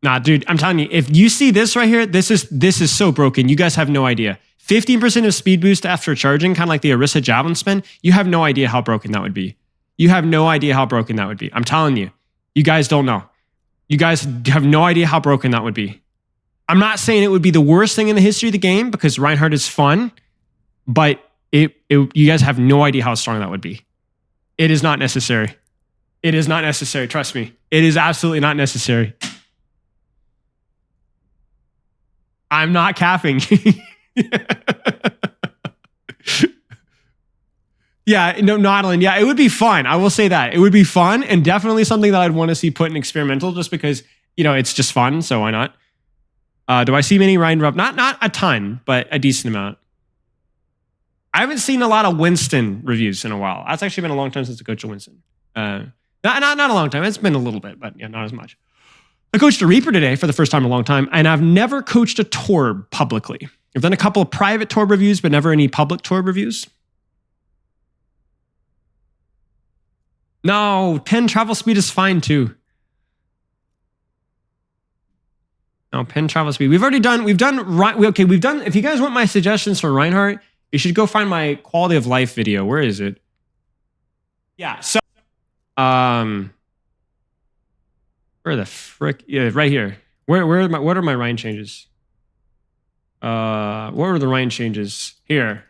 Nah, dude, I'm telling you, if you see this right here, this is so broken. You guys have no idea. 15% of speed boost after charging, kind of like the Orisa Javelin spin. You have no idea how broken that would be. You have no idea how broken that would be. I'm telling you. You guys don't know. You guys have no idea how broken that would be. I'm not saying it would be the worst thing in the history of the game because Reinhardt is fun, but you guys have no idea how strong that would be. It is not necessary. It is not necessary. Trust me. It is absolutely not necessary. I'm not capping. Yeah, no, Nautilin. Yeah, it would be fun. I will say that. It would be fun and definitely something that I'd want to see put in experimental just because, it's just fun, so why not? Do I see many Ryan Rupp? Not a ton, but a decent amount. I haven't seen a lot of Winston reviews in a while. That's actually been a long time since I coached a Winston. Not a long time. It's been a little bit, but yeah, not as much. I coached a Reaper today for the first time in a long time, and I've never coached a Torb publicly. I've done a couple of private Torb reviews, but never any public Torb reviews. No, 10 travel speed is fine too. No, 10 travel speed. We've done, if you guys want my suggestions for Reinhardt, you should go find my quality of life video. Where is it? Yeah, so, where the frick? Yeah, right here. What are my Ryan changes? What were the Ryan changes? Here.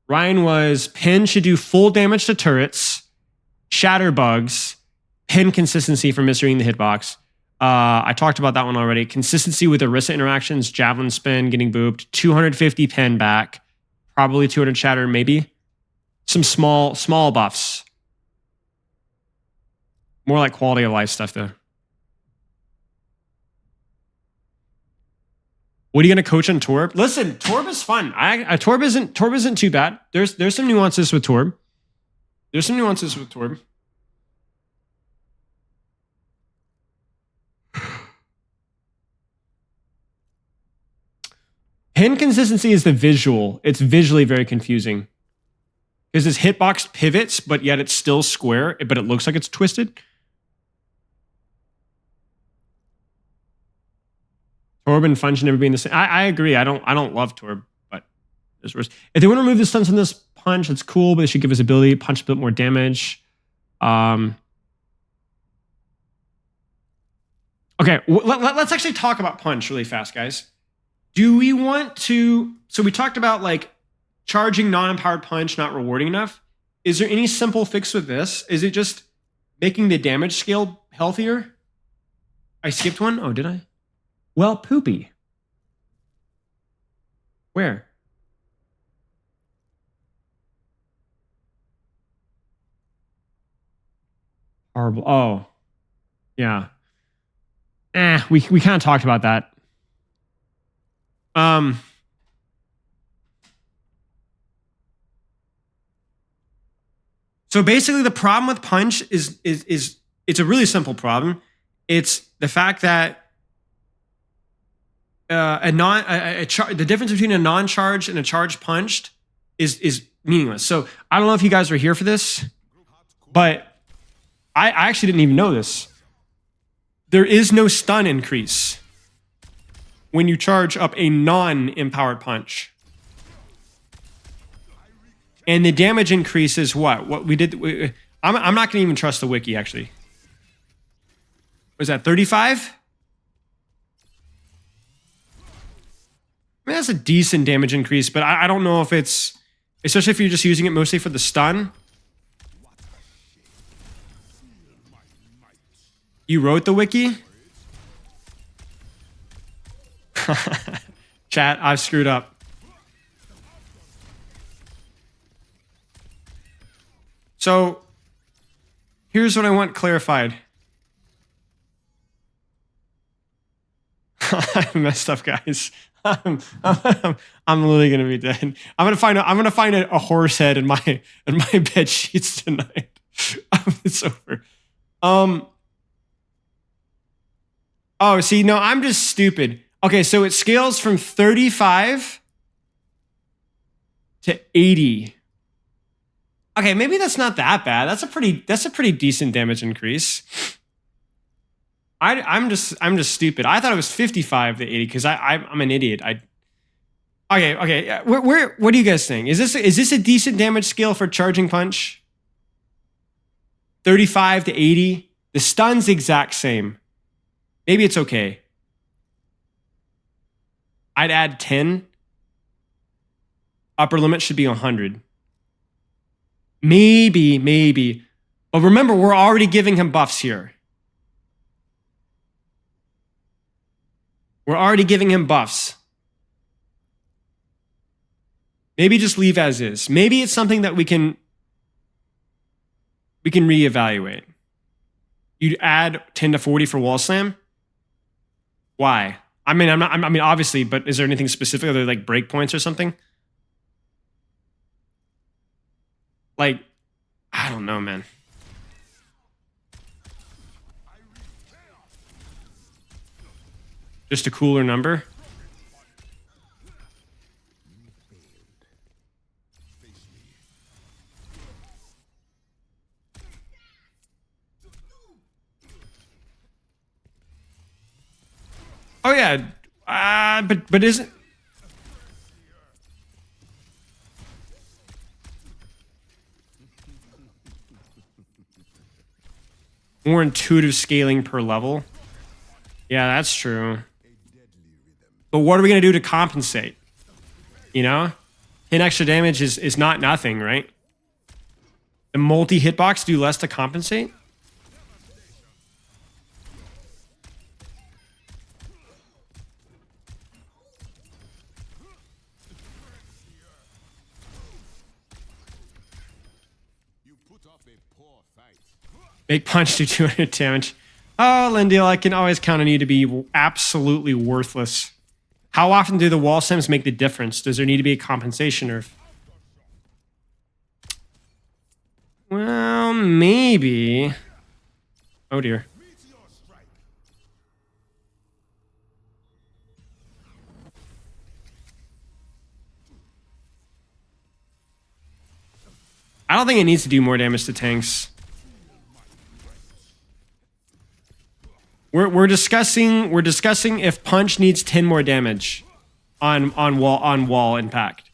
Ryan was pin should do full damage to turrets, shatter bugs, pin consistency for misreading the hitbox. I talked about that one already. Consistency with Orisa interactions, javelin spin, getting booped, 250 pin back, probably 200 shatter, maybe. Some small buffs. More like quality of life stuff though. What are you going to coach on Torb? Listen, Torb is fun. Torb isn't too bad. There's some nuances with Torb. Pin consistency is the visual. It's visually very confusing. Because his hitbox pivots, but yet it's still square, but it looks like it's twisted. Torb and Fun should never be in the same. I agree. I don't love Torb, but there's worse. If they want to remove the stunts from this punch, it's cool, but they should give his ability punch a bit more damage. Okay, let's actually talk about punch really fast, guys. Do we want to? So we talked about like charging non-empowered punch not rewarding enough. Is there any simple fix with this? Is it just making the damage scale healthier? I skipped one. Oh, did I? Well, poopy. Where? Horrible. Oh, yeah. We kind of talked about that. So basically, the problem with punch is it's a really simple problem. It's the fact that the difference between a non-charged and a charged punched is meaningless. So I don't know if you guys were here for this, but I actually didn't even know this. There is no stun increase when you charge up a non-empowered punch. And the damage increase is what? What we did. I'm not going to even trust the wiki, actually. Was that 35? I mean, that's a decent damage increase, but I don't know if it's, especially if you're just using it mostly for the stun. You wrote the wiki? Chat, I've screwed up. So, here's what I want clarified. I messed up, guys. I'm literally gonna be dead. I'm gonna find a horse head in my bed sheets tonight. It's over. Oh, see, no, I'm just stupid. Okay, so it scales from 35 to 80. Okay, maybe that's not that bad. That's a pretty decent damage increase. I'm just stupid. I thought it was 55 to 80 because I'm an idiot. Okay. What do you guys think? Is this a decent damage scale for charging punch? 35 to 80. The stun's exact same. Maybe it's okay. I'd add 10. Upper limit should be 100. Maybe. But remember, we're already giving him buffs here. We're already giving him buffs. Maybe just leave as is. Maybe it's something that we can reevaluate. You'd add 10 to 40 for wall slam? Why? I mean, obviously, but is there anything specific? Are there like breakpoints or something? Like, I don't know, man. Just a cooler number? Oh yeah, but isn't... More intuitive scaling per level? Yeah, that's true. But what are we going to do to compensate? You know? 10 extra damage is not nothing, right? The multi-hitbox do less to compensate? Make punch do 200 damage. Oh, Lindale, I can always count on you to be absolutely worthless. How often do the wall sims make the difference? Does there need to be a compensation nerf? Well, maybe. Oh dear. I don't think it needs to do more damage to tanks. We're discussing if punch needs 10 more damage on wall impact.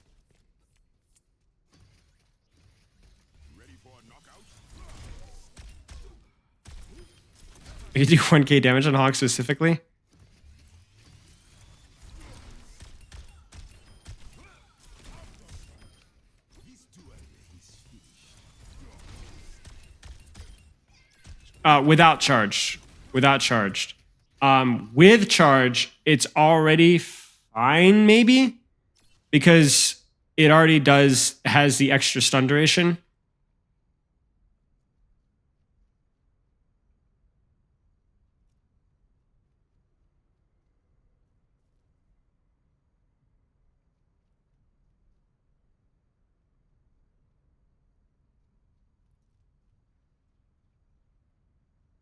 You do 1k damage on Hog specifically? Without charge. Without charged. With charge, it's already fine, maybe? Because it already has the extra stun duration.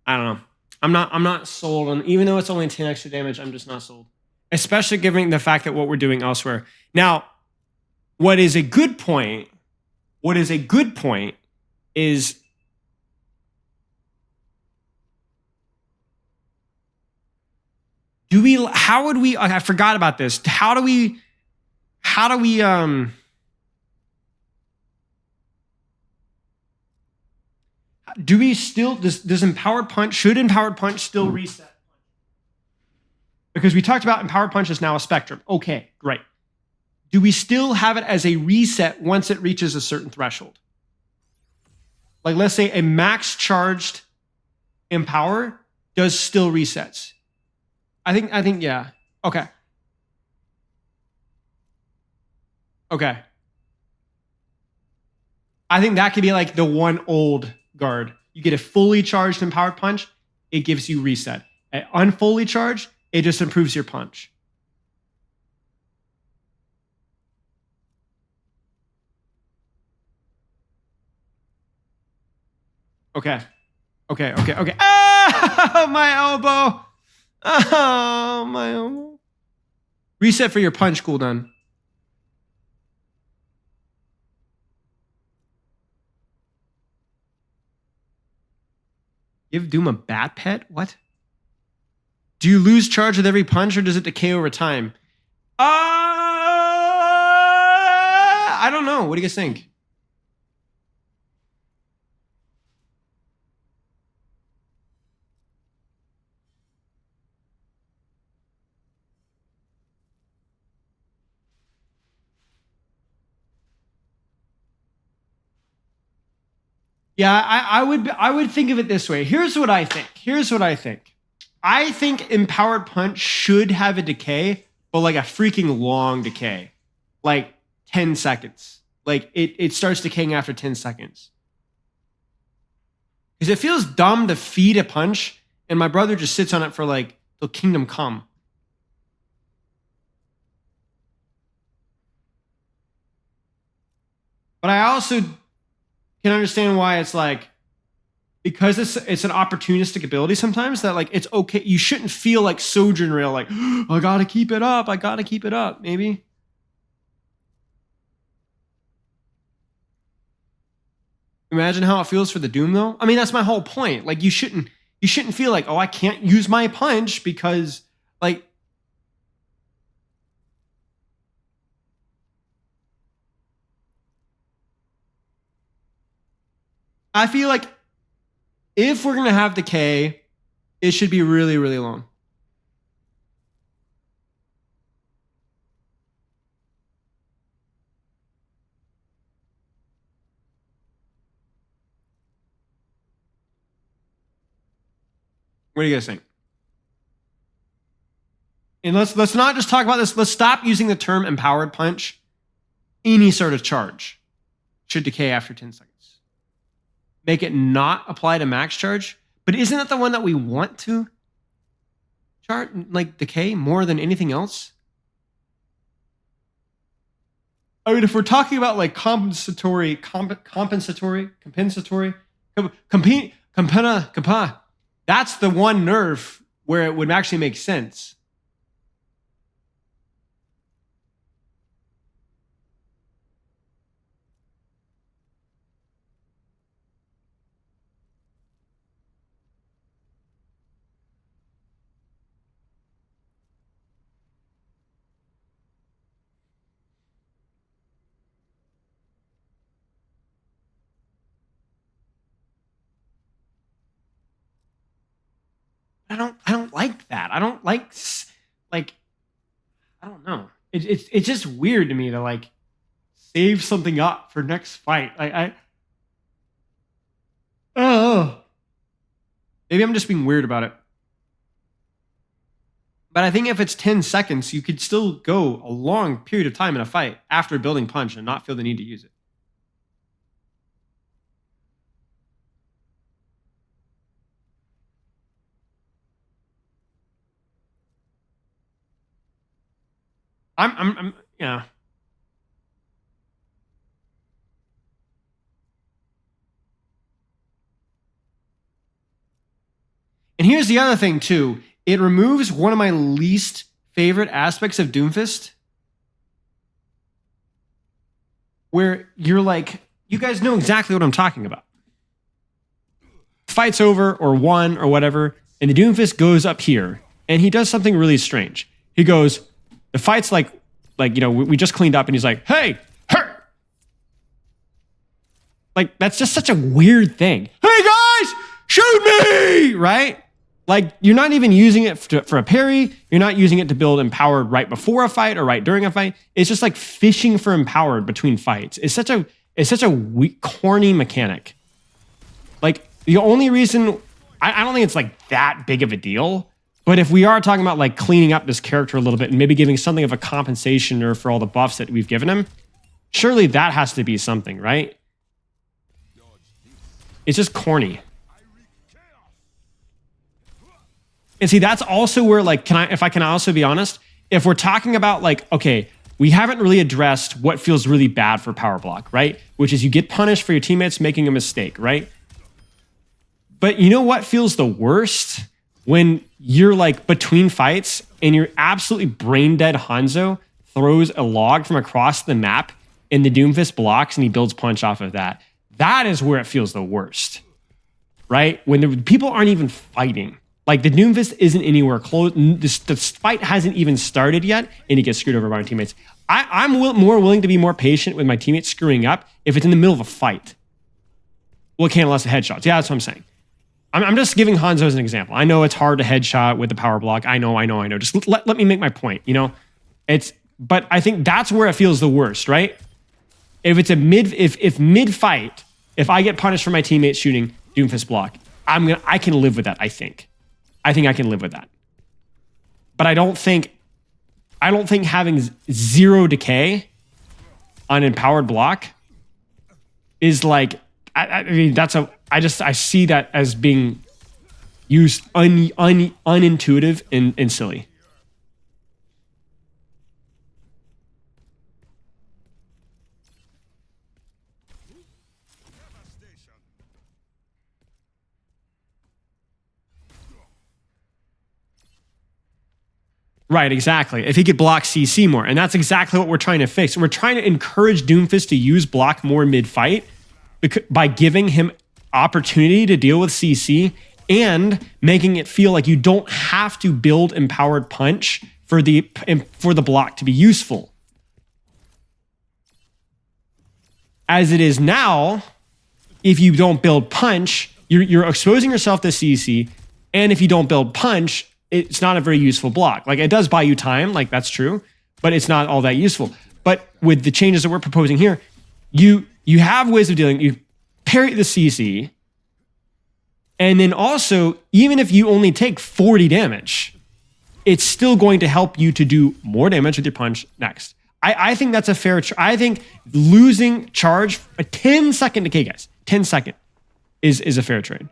I don't know. I'm not sold on, even though it's only 10 extra damage, I'm just not sold. Especially given the fact that what we're doing elsewhere. Now, what is a good point is how would we, I forgot about this. How do we do we still, does Empowered Punch, should Empowered Punch still reset? Because we talked about Empowered Punch is now a spectrum. Okay, great. Do we still have it as a reset once it reaches a certain threshold? Like, let's say a max charged Empower does still resets. I think, yeah. Okay. Okay. I think that could be like the one old guard. You get a fully charged Empowered Punch, it gives you reset. An unfully charged, it just improves your punch. Okay. Okay. Ah, my elbow. Oh, my elbow. Reset for your punch cooldown. Give Doom a bat pet? What? Do you lose charge with every punch, or does it decay over time? I don't know. What do you guys think? Yeah, I would think of it this way. Here's what I think. I think Empowered Punch should have a decay, but like a freaking long decay. Like 10 seconds. Like it starts decaying after 10 seconds. Because it feels dumb to feed a punch, and my brother just sits on it for like till Kingdom Come. But I also can understand why it's like, because it's an opportunistic ability sometimes, that like it's okay. You shouldn't feel like Sojourn Rail, like, oh, I gotta keep it up, maybe. Imagine how it feels for the Doom though. I mean, that's my whole point. Like you shouldn't feel like, oh, I can't use my punch because like, I feel like if we're going to have decay, it should be really, really long. What do you guys think? And let's not just talk about this. Let's stop using the term Empowered Punch. Any sort of charge should decay after 10 seconds. Make it not apply to max charge. But isn't that the one that we want to charge, like decay more than anything else? I mean, if we're talking about like compensatory, that's the one nerf where it would actually make sense. I don't like that. I don't like I don't know. It's just weird to me to like save something up for next fight. Like oh, maybe I'm just being weird about it. But I think if it's 10 seconds, you could still go a long period of time in a fight after building punch and not feel the need to use it. I'm yeah. And here's the other thing too. It removes one of my least favorite aspects of Doomfist, where you're like, you guys know exactly what I'm talking about. Fight's over or won or whatever, and the Doomfist goes up here, and he does something really strange. He goes, the fight's like you know, we just cleaned up, and he's like, hey, her. Like, that's just such a weird thing. Hey, guys! shoot me, right? Like, you're not even using it for a parry. You're not using it to build empowered right before a fight or right during a fight. It's just like fishing for empowered between fights. It's such a weak, corny mechanic. Like, the only reason, I don't think it's like that big of a deal. But if we are talking about like cleaning up this character a little bit and maybe giving something of a compensation or for all the buffs that we've given him, surely that has to be something, right? It's just corny. And see, that's also where, like, if I can also be honest, if we're talking about like, okay, we haven't really addressed what feels really bad for power block, right? Which is you get punished for your teammates making a mistake, right? But you know what feels the worst? When you're like between fights and you're absolutely brain dead Hanzo throws a log from across the map and the Doomfist blocks and he builds punch off of that. That is where it feels the worst, right? When the people aren't even fighting. Like, the Doomfist isn't anywhere close. The fight hasn't even started yet, and he gets screwed over by my teammates. I'm more willing to be more patient with my teammates screwing up if it's in the middle of a fight. Well, it can't unless the headshots. Yeah, that's what I'm saying. I'm just giving Hanzo as an example. I know it's hard to headshot with the power block. I know. Just let me make my point, you know? But I think that's where it feels the worst, right? If it's if mid-fight, if I get punished for my teammates shooting Doomfist block, I can live with that, I think. I think I can live with that. But I don't think having 0 decay on empowered block is like, I mean, I see that as being used unintuitive and silly. Right, exactly. If he could block CC more, and that's exactly what we're trying to fix. We're trying to encourage Doomfist to use block more mid-fight by giving him opportunity to deal with CC and making it feel like you don't have to build empowered punch for the block to be useful. As it is now, if you don't build punch, you're exposing yourself to CC, and if you don't build punch, it's not a very useful block. Like, it does buy you time, like, that's true, but it's not all that useful. But with the changes that we're proposing here, you have ways of dealing. You parry the CC, and then also, even if you only take 40 damage, it's still going to help you to do more damage with your punch next. I think that's a fair. I think losing charge a 10-second decay, guys, 10-second is a fair trade.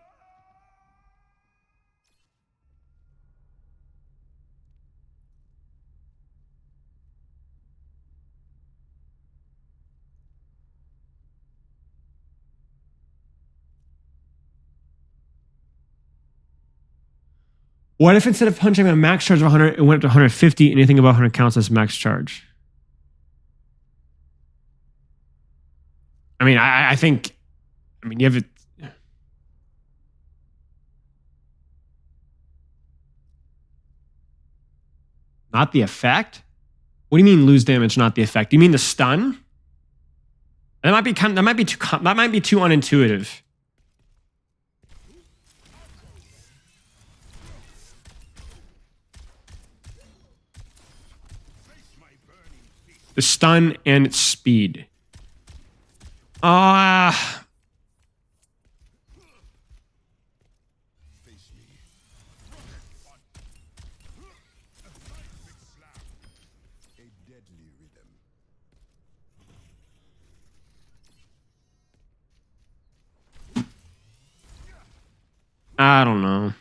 What if instead of punching a max charge of 100, it went up to 150, anything above 100 counts as max charge? I mean, I think, you have it. Not the effect? What do you mean lose damage, not the effect? You mean the stun? That might be too unintuitive. The stun and its speed. I don't know.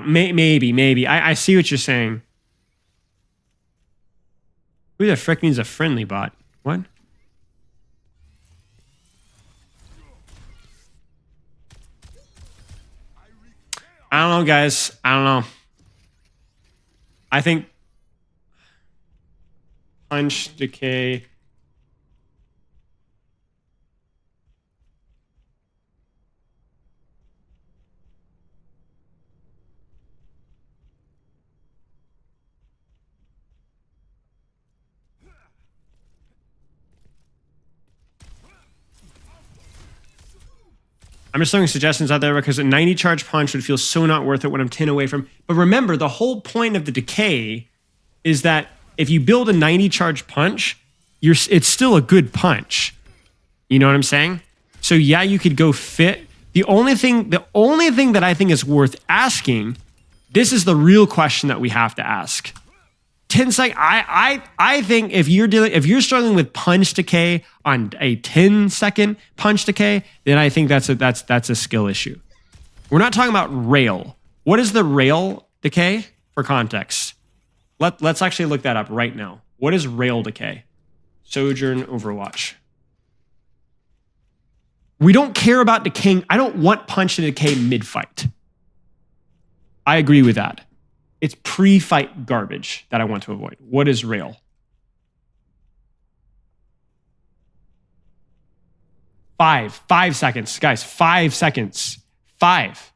Maybe. I see what you're saying. Who the frick needs a friendly bot? What? I don't know, guys. I don't know. I think punch, decay. I'm just throwing suggestions out there because a 90 charge punch would feel so not worth it when I'm 10 away from. But remember, the whole point of the decay is that if you build a 90 charge punch, it's still a good punch. You know what I'm saying? So yeah, you could go fit. The only thing that I think is worth asking, this is the real question that we have to ask. 10 sec. I think if you're struggling with punch decay on a 10-second punch decay, then I think that's a skill issue. We're not talking about rail. What is the rail decay for context? Let's actually look that up right now. What is rail decay? Sojourn Overwatch. We don't care about decaying. I don't want punch to decay mid-fight. I agree with that. It's pre-fight garbage that I want to avoid. What is rail? 5 seconds. Guys, 5 seconds. 5.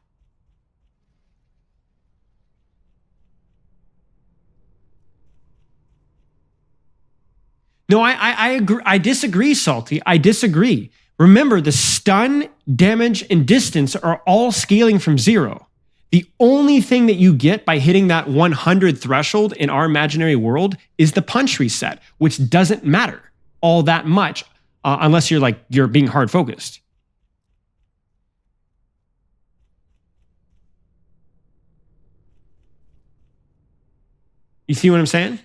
No, I agree. I disagree, Salty. I disagree. Remember, the stun, damage, and distance are all scaling from 0. The only thing that you get by hitting that 100 threshold in our imaginary world is the punch reset, which doesn't matter all that much unless you're being hard focused. You see what I'm saying?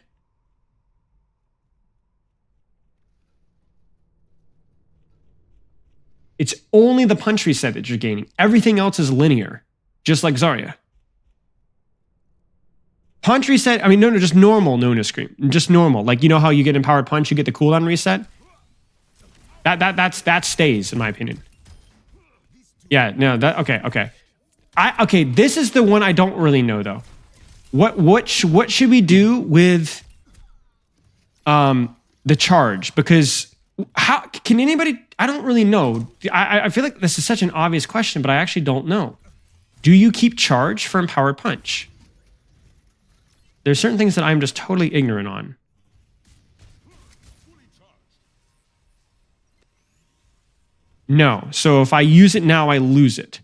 It's only the punch reset that you're gaining. Everything else is linear. Just like Zarya. Punch reset, just normal Nona Scream. Just normal. Like, you know how you get Empowered Punch, you get the cooldown reset? That stays, in my opinion. Yeah, no, okay. This is the one I don't really know, though. What should we do with the charge? Because how can anybody, I don't really know. I feel like this is such an obvious question, but I actually don't know. Do you keep charge for Empowered Punch? There's certain things that I'm just totally ignorant on. No. So if I use it now, I lose it.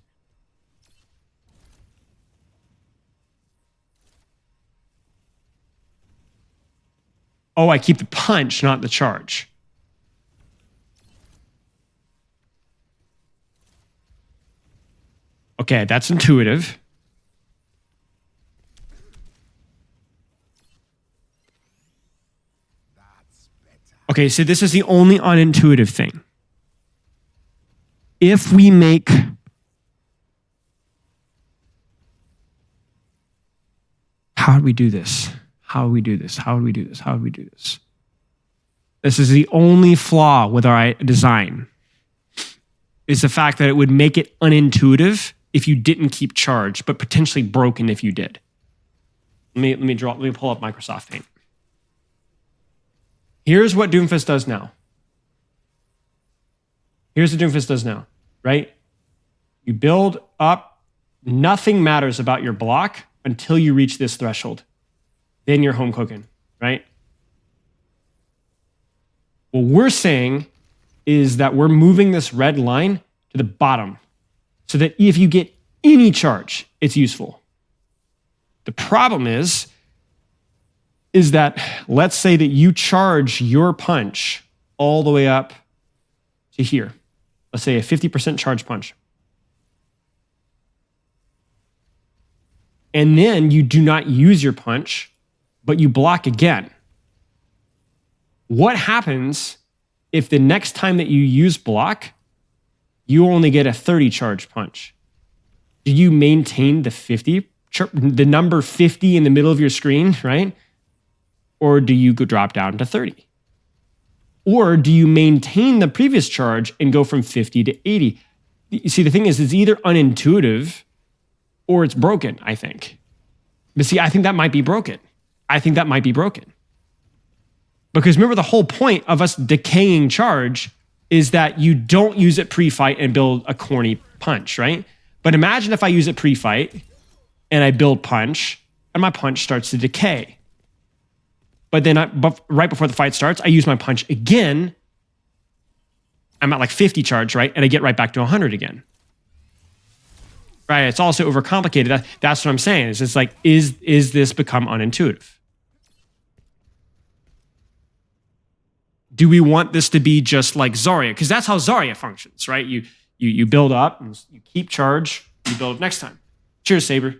Oh, I keep the punch, not the charge. Okay, that's intuitive. Okay, so this is the only unintuitive thing. If we make... How do we do this? How do we do this? How do we do this? How do we do this? This is the only flaw with our design. Is the fact that it would make it unintuitive if you didn't keep charge, but potentially broken if you did. Let me pull up Microsoft Paint. Here's what Doomfist does now. Here's what Doomfist does now, right? You build up, nothing matters about your block until you reach this threshold. Then you're home cooking, right? What we're saying is that we're moving this red line to the bottom so that if you get any charge, it's useful. The problem is that let's say that you charge your punch all the way up to here. Let's say a 50% charge punch. And then you do not use your punch, but you block again. What happens if the next time that you use block, you only get a 30 charge punch? Do you maintain the 50, the number 50 in the middle of your screen, right? Or do you go drop down to 30? Or do you maintain the previous charge and go from 50 to 80? You see, the thing is, it's either unintuitive or it's broken, I think. But see, I think that might be broken. Because remember, the whole point of us decaying charge is that you don't use it pre-fight and build a corny punch, right? But imagine if I use it pre-fight and I build punch and my punch starts to decay. But then right before the fight starts, I use my punch again. I'm at like 50 charge, right? And I get right back to 100 again. right? It's also overcomplicated. That's what I'm saying. It's just like, is this become unintuitive? Do we want this to be just like Zarya? Because that's how Zarya functions, right? You build up, and you keep charge, you build up next time. Cheers, Saber.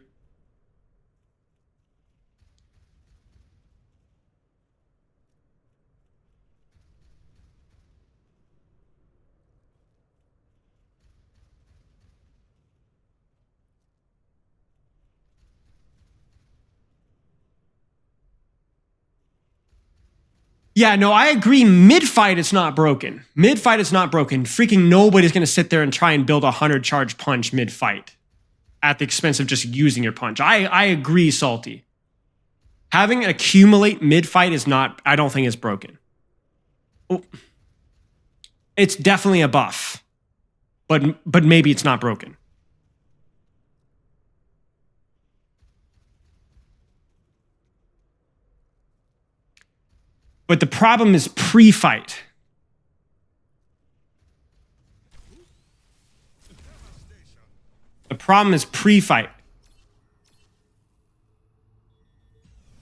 Yeah, no, I agree. Mid-fight, it's not broken. Mid-fight, it's not broken. Freaking nobody's going to sit there and try and build a 100 charge punch mid-fight at the expense of just using your punch. I agree, Salty. Having it accumulate mid-fight is not, I don't think it's broken. It's definitely a buff, but maybe it's not broken. But the problem is pre-fight. The problem is pre-fight,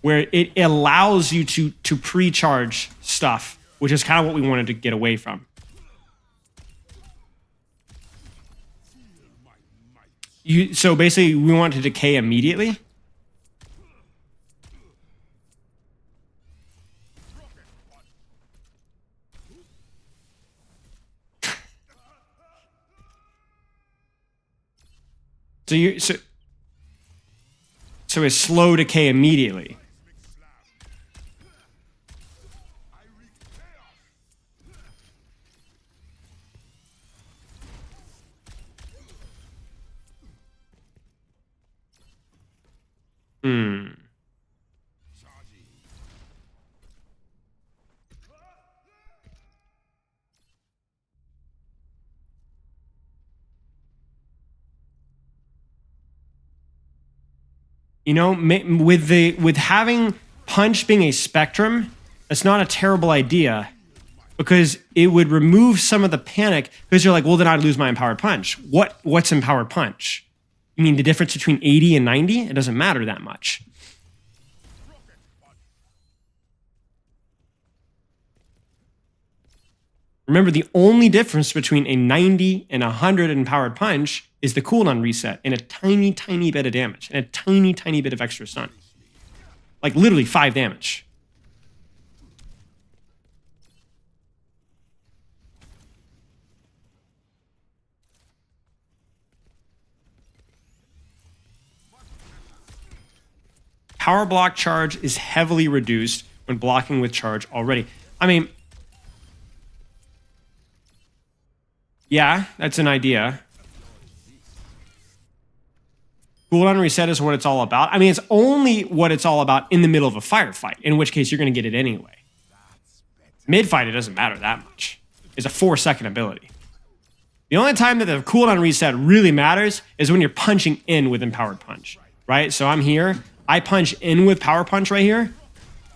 where it allows you to pre-charge stuff, which is kind of what we wanted to get away from. So basically, we want to decay immediately. So it's slow decay immediately. You know, with having punch being a spectrum, that's not a terrible idea, because it would remove some of the panic, because you're like, well, then I'd lose my empowered punch. What's empowered punch? You mean the difference between 80 and 90? It doesn't matter that much. Remember, the only difference between a 90 and 100 empowered punch is the cooldown reset and a tiny, tiny bit of damage and a tiny, tiny bit of extra stun. Like literally 5 damage. Power block charge is heavily reduced when blocking with charge already. I mean, yeah, that's an idea. Cooldown reset is what it's all about. I mean, it's only what it's all about in the middle of a firefight, in which case you're going to get it anyway. Mid-fight, it doesn't matter that much. It's a 4-second ability. The only time that the cooldown reset really matters is when you're punching in with Empowered Punch, right? So I'm here, I punch in with Power Punch right here,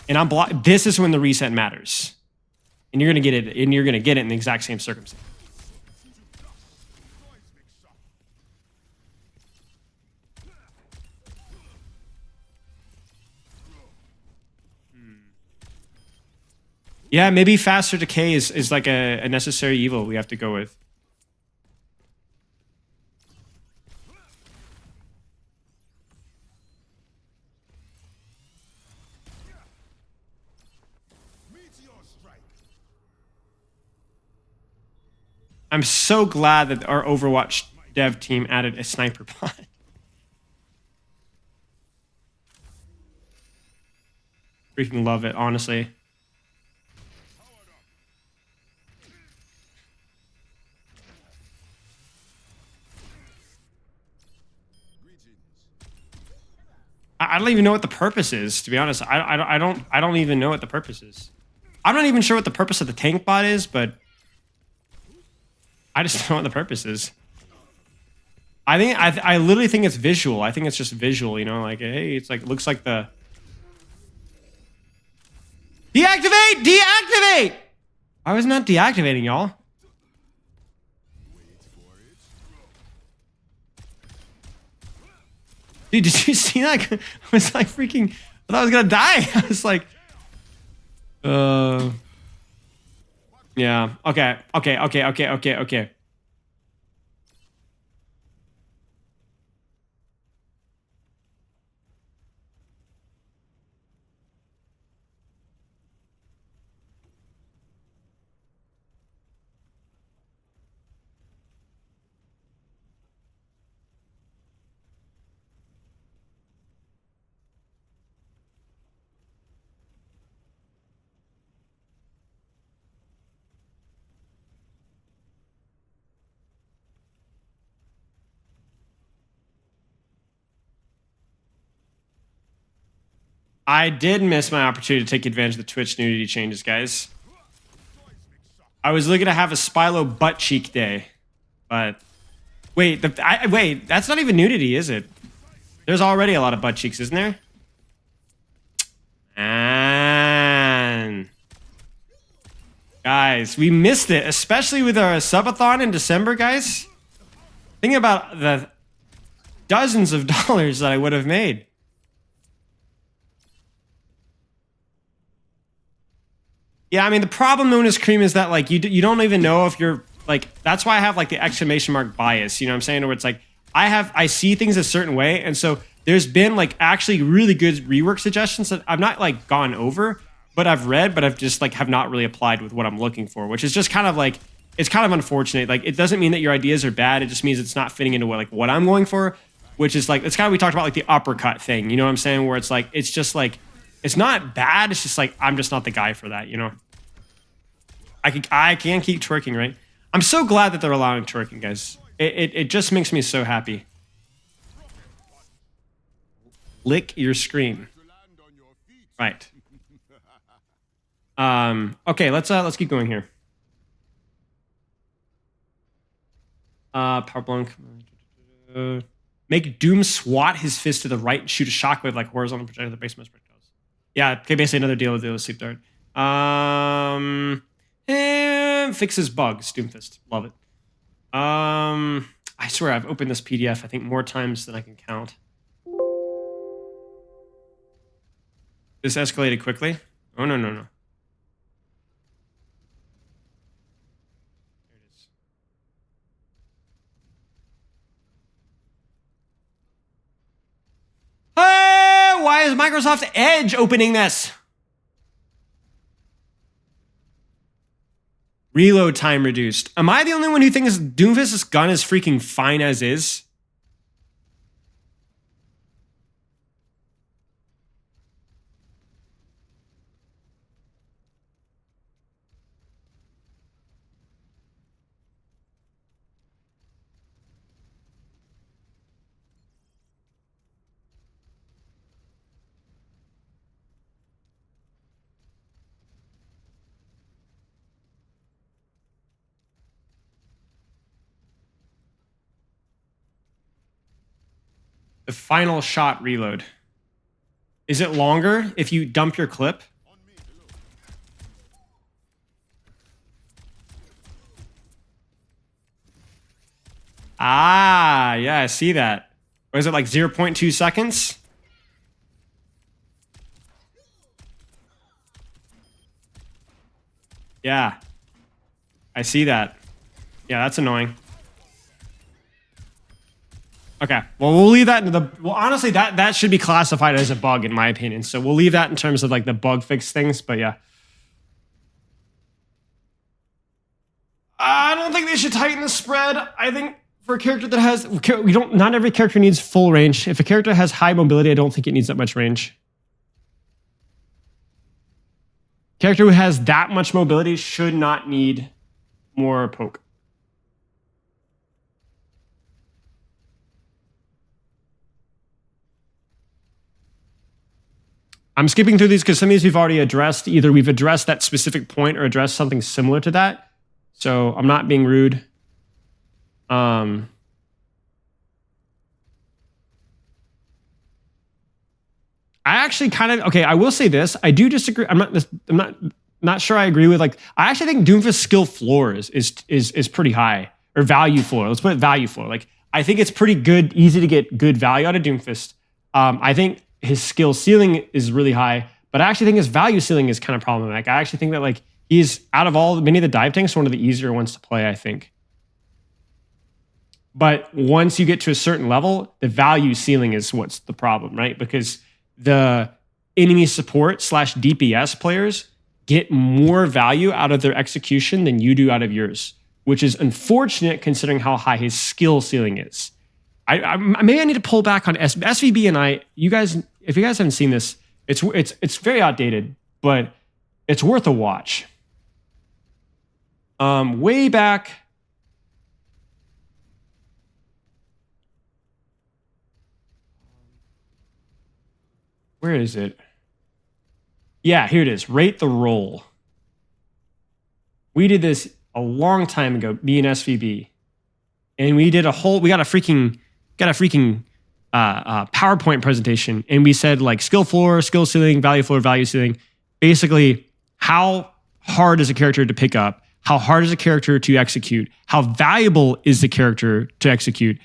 and I'm block. This is when the reset matters. And you're going to get it, and you're going to get it in the exact same circumstance. Yeah, maybe faster decay is like a necessary evil we have to go with. I'm so glad that our Overwatch dev team added a sniper bot. Freaking love it, honestly. I don't even know what the purpose is, to be honest. I don't even know what the purpose is. I'm not even sure what the purpose of the tank bot is, but I just don't know what the purpose is. I literally think it's visual. I think it's just visual, you know, like, hey, it's like, looks like the deactivate! Deactivate! I was not deactivating, y'all. Dude, did you see that? I was like freaking, I thought I was gonna die. I was like, yeah. Okay. I did miss my opportunity to take advantage of the Twitch nudity changes, guys. I was looking to have a Spilo butt cheek day, but wait, wait, that's not even nudity, is it? There's already a lot of butt cheeks, isn't there? Man. Guys, we missed it, especially with our subathon in December, guys. Think about the dozens of dollars that I would have made. Yeah, I mean, the problem known as cream is that, like, you don't even know if you're, like, that's why I have, like, the exclamation mark bias, you know what I'm saying? Where it's like, I see things a certain way, and so there's been, like, actually really good rework suggestions that I've not, like, gone over, but I've read, but I've just, like, have not really applied with what I'm looking for, which is just kind of, like, it's kind of unfortunate. Like, it doesn't mean that your ideas are bad, it just means it's not fitting into what, like, what I'm going for, which is, like, it's kind of, we talked about, like, the uppercut thing, you know what I'm saying? Where it's, like, it's just, like, it's not bad, it's just, like, I'm just not the guy for that, you know? I can't keep twerking, right? I'm so glad that they're allowing twerking, guys. It just makes me so happy. Lick your screen. Right. Okay, let's keep going here. Power Blanc. Make Doom swat his fist to the right and shoot a shockwave like horizontal projectile the base most projectiles. Yeah, okay, basically another deal with the sleep dart. And fixes bugs, Doomfist. Love it. I swear I've opened this PDF, I think, more times than I can count. This escalated quickly. Oh, no. There it is. Hey, why is Microsoft Edge opening this? Reload time reduced. Am I the only one who thinks Doomfist's gun is freaking fine as is? The final shot reload. Is it longer if you dump your clip? Ah, yeah, I see that. Or is it like 0.2 seconds? Yeah. I see that. Yeah, that's annoying. Okay, well, we'll leave that into the... Well, honestly, that should be classified as a bug, in my opinion. So we'll leave that in terms of, like, the bug fix things, but yeah. I don't think they should tighten the spread. I think for a character that has... Not every character needs full range. If a character has high mobility, I don't think it needs that much range. Character who has that much mobility should not need more poke. I'm skipping through these because some of these we've already addressed. Either we've addressed that specific point or addressed something similar to that. So I'm not being rude. I actually kind of... Okay, I will say this. I do disagree. I'm not sure I agree with... Like, I actually think Doomfist's skill floor is pretty high. Or value floor. Let's put it value floor. Like, I think it's pretty good, easy to get good value out of Doomfist. I think his skill ceiling is really high, but I actually think his value ceiling is kind of problematic. I actually think that like he's out of many of the dive tanks, one of the easier ones to play, I think. But once you get to a certain level, the value ceiling is what's the problem, right? Because the enemy support / DPS players get more value out of their execution than you do out of yours, which is unfortunate considering how high his skill ceiling is. Maybe I need to pull back on SVB and you guys, if you guys haven't seen this, it's very outdated, but it's worth a watch. Way back. Where is it? Yeah, here it is. Rate the roll. We did this a long time ago, me and SVB. And we got a freaking PowerPoint presentation. And we said like skill floor, skill ceiling, value ceiling. Basically, how hard is a character to pick up? How hard is a character to execute? How valuable is the character to execute?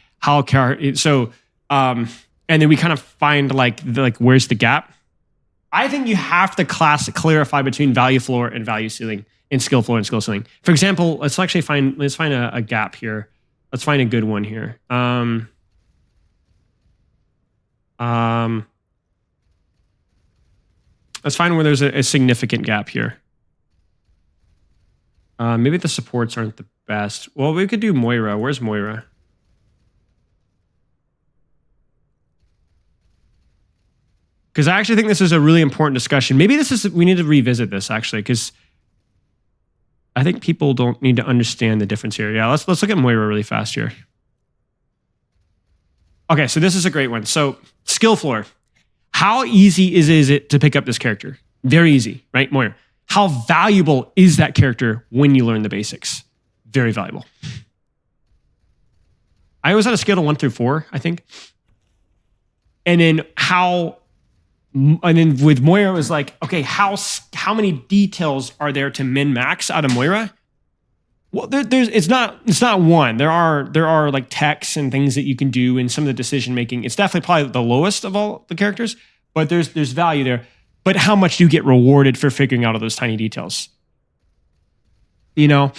And then we kind of find like where's the gap? I think you have to clarify between value floor and value ceiling and skill floor and skill ceiling. For example, let's find a gap here. Let's find a good one here. Let's find where there's a significant gap here. Maybe the supports aren't the best. Well, we could do Moira. Where's Moira? Because I actually think this is a really important discussion. Maybe we need to revisit this actually, because I think people don't need to understand the difference here. Yeah, let's look at Moira really fast here. Okay, so this is a great one. So skill floor. How easy is it to pick up this character? Very easy, right? Moira. How valuable is that character when you learn the basics? Very valuable. I always had a scale of 1 through 4, I think. And then with Moira, it was like, okay, how many details are there to min max out of Moira? Well, it's not one. There are like techs and things that you can do in some of the decision making. It's definitely probably the lowest of all the characters, but there's value there. But how much do you get rewarded for figuring out all those tiny details? You know,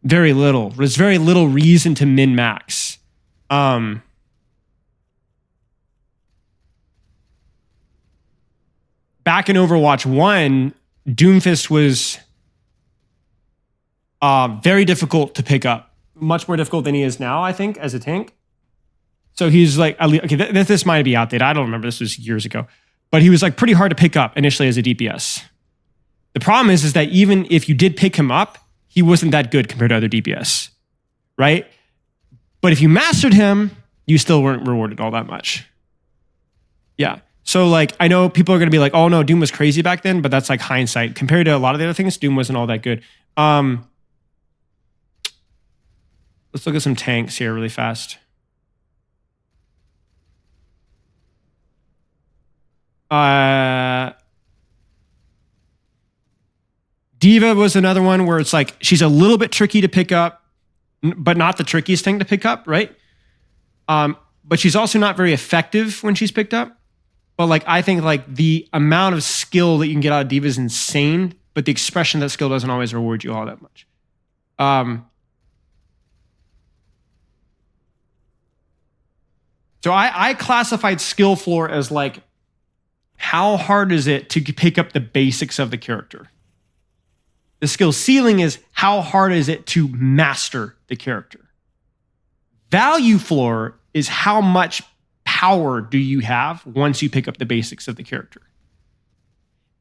very little. There's very little reason to min max. Back in Overwatch 1, Doomfist was very difficult to pick up. Much more difficult than he is now, I think, as a tank. So he's like, okay, this might be outdated. I don't remember. This was years ago. But he was like pretty hard to pick up initially as a DPS. The problem is that even if you did pick him up, he wasn't that good compared to other DPS, right? But if you mastered him, you still weren't rewarded all that much. Yeah. So like, I know people are going to be like, oh no, Doom was crazy back then, but that's like hindsight. Compared to a lot of the other things, Doom wasn't all that good. Let's look at some tanks here really fast. Diva was another one where it's like, she's a little bit tricky to pick up, but not the trickiest thing to pick up, right? But she's also not very effective when she's picked up. But like, I think like the amount of skill that you can get out of Diva is insane, but the expression of that skill doesn't always reward you all that much. So I classified skill floor as like, how hard is it to pick up the basics of the character? The skill ceiling is how hard is it to master the character? Value floor is how much power do you have once you pick up the basics of the character?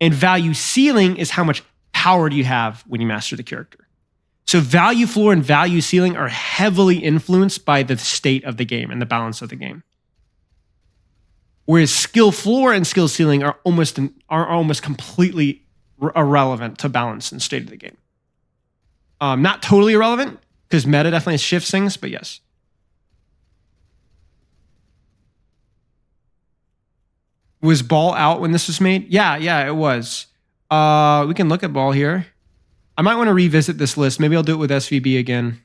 And value ceiling is how much power do you have when you master the character? So value floor and value ceiling are heavily influenced by the state of the game and the balance of the game. Whereas skill floor and skill ceiling are almost completely irrelevant to balance and state of the game. Not totally irrelevant, because meta definitely shifts things, but yes. Was Ball out when this was made? Yeah, it was. We can look at Ball here. I might want to revisit this list. Maybe I'll do it with SVB again.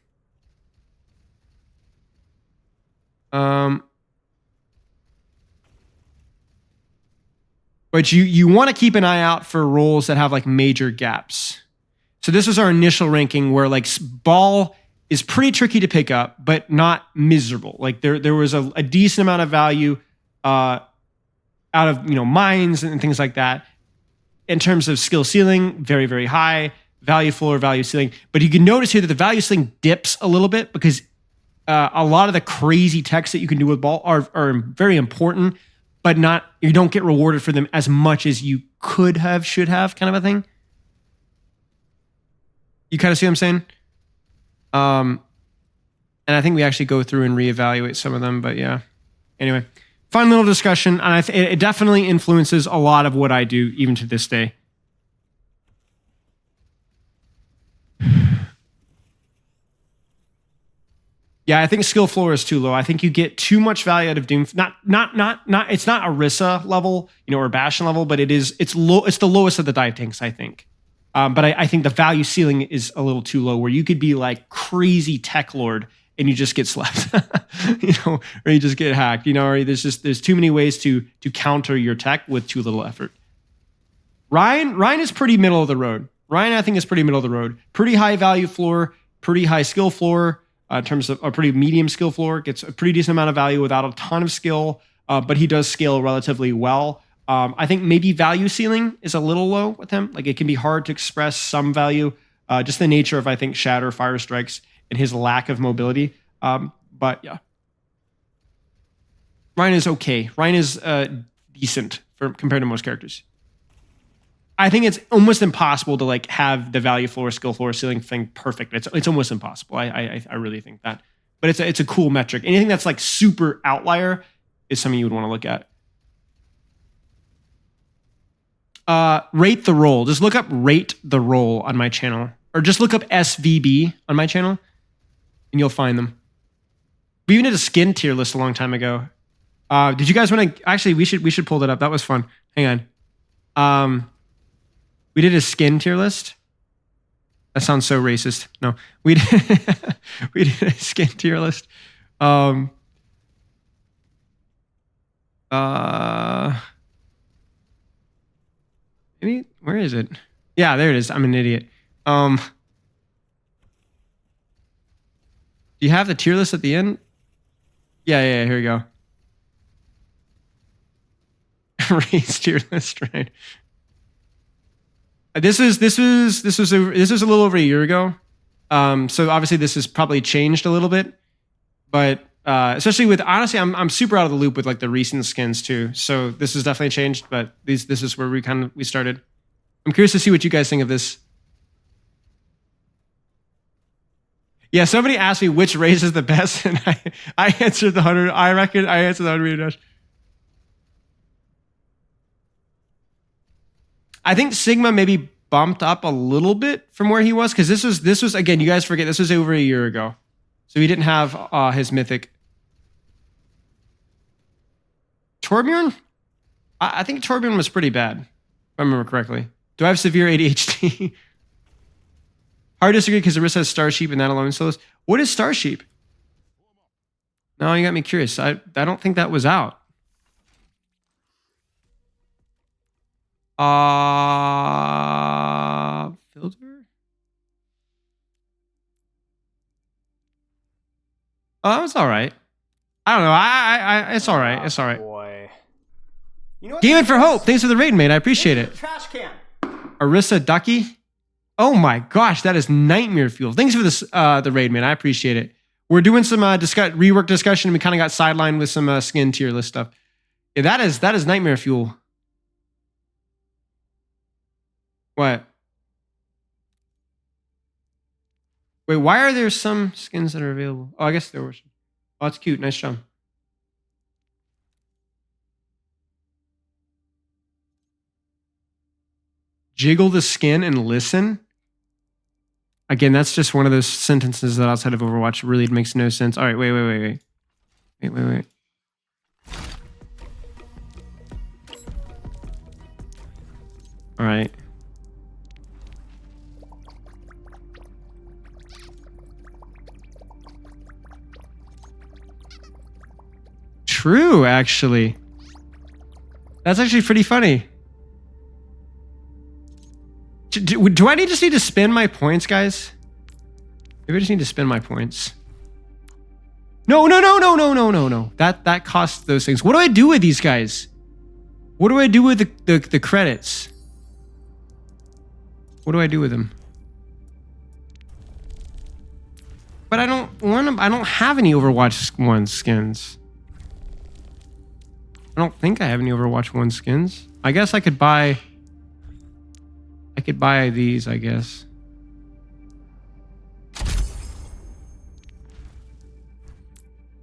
but you want to keep an eye out for roles that have like major gaps. So this was our initial ranking where like ball is pretty tricky to pick up, but not miserable. Like there was a decent amount of value out of mines and things like that. In terms of skill ceiling, very, very high. Value floor, value ceiling. But you can notice here that the value ceiling dips a little bit because a lot of the crazy techs that you can do with ball are very important, but you don't get rewarded for them as much as you could have, should have, kind of a thing. You kind of see what I'm saying? And I think we actually go through and reevaluate some of them, but yeah. Anyway, fun little discussion. And it definitely influences a lot of what I do, even to this day. Yeah, I think skill floor is too low. I think you get too much value out of Doom. Not. It's not Orisa level, or Bastion level, but it's low. It's the lowest of the dive tanks, I think. But I think the value ceiling is a little too low, where you could be like crazy tech lord and you just get slept, or you just get hacked, or there's too many ways to counter your tech with too little effort. Ryan is pretty middle of the road. Ryan, I think, is pretty middle of the road. Pretty high value floor, pretty high skill floor. In terms of a pretty medium skill floor, gets a pretty decent amount of value without a ton of skill, but he does scale relatively well. I think maybe value ceiling is a little low with him. Like it can be hard to express some value, just the nature of, I think, Shatter, Fire Strikes, and his lack of mobility. But yeah. Ryan is okay. Ryan is decent compared to most characters. I think it's almost impossible to like have the value floor, skill floor, ceiling thing perfect. It's almost impossible. I really think that. But it's a cool metric. Anything that's like super outlier is something you would want to look at. Rate the roll. Just look up rate the roll on my channel. Or just look up SVB on my channel and you'll find them. We even did a skin tier list a long time ago. Did you guys want to actually we should pull that up. That was fun. Hang on. We did a skin tier list. That sounds so racist. No, we did a skin tier list. Maybe where is it? Yeah, there it is. I'm an idiot. Do you have the tier list at the end? Yeah. Here we go. Race tier list, right? This was a little over a year ago. So obviously this has probably changed a little bit, but especially with, honestly, I'm super out of the loop with like the recent skins too. So this has definitely changed, but this is where we started. I'm curious to see what you guys think of this. Yeah, somebody asked me which race is the best, and I answered the 100. I reckon I answered the 100 meter dash. I think Sigma maybe bumped up a little bit from where he was, because this was again, you guys forget, this was over a year ago. So he didn't have his mythic. Torbjorn? I think Torbjorn was pretty bad, if I remember correctly. Do I have severe ADHD? Hard to disagree because Arissa has Starsheep and that alone solos. What is Starsheep? No, you got me curious. I don't think that was out. Filter? Oh, it's all right. I don't know. It's all right. It's all right. Boy. You know Gaming for Hope. Thanks for the raid, mate. I appreciate it. Trash can. Arissa Ducky. Oh my gosh, that is nightmare fuel. Thanks for this, the raid, man. I appreciate it. We're doing some rework discussion. We kind of got sidelined with some skin tier list stuff. Yeah, that is nightmare fuel. What? Wait, why are there some skins that are available? Oh, I guess there were some. Oh, that's cute. Nice job. Jiggle the skin and listen. Again, that's just one of those sentences that outside of Overwatch really makes no sense. All right, wait. All right. True, actually. That's actually pretty funny. do I just need to spend my points, guys? Maybe I just need to spend my points. No. That costs those things. What do I do with these guys? What do I do with the credits? What do I do with them? But I don't have any Overwatch 1 skins. I don't think I have any Overwatch 1 skins. I guess I could buy these, I guess.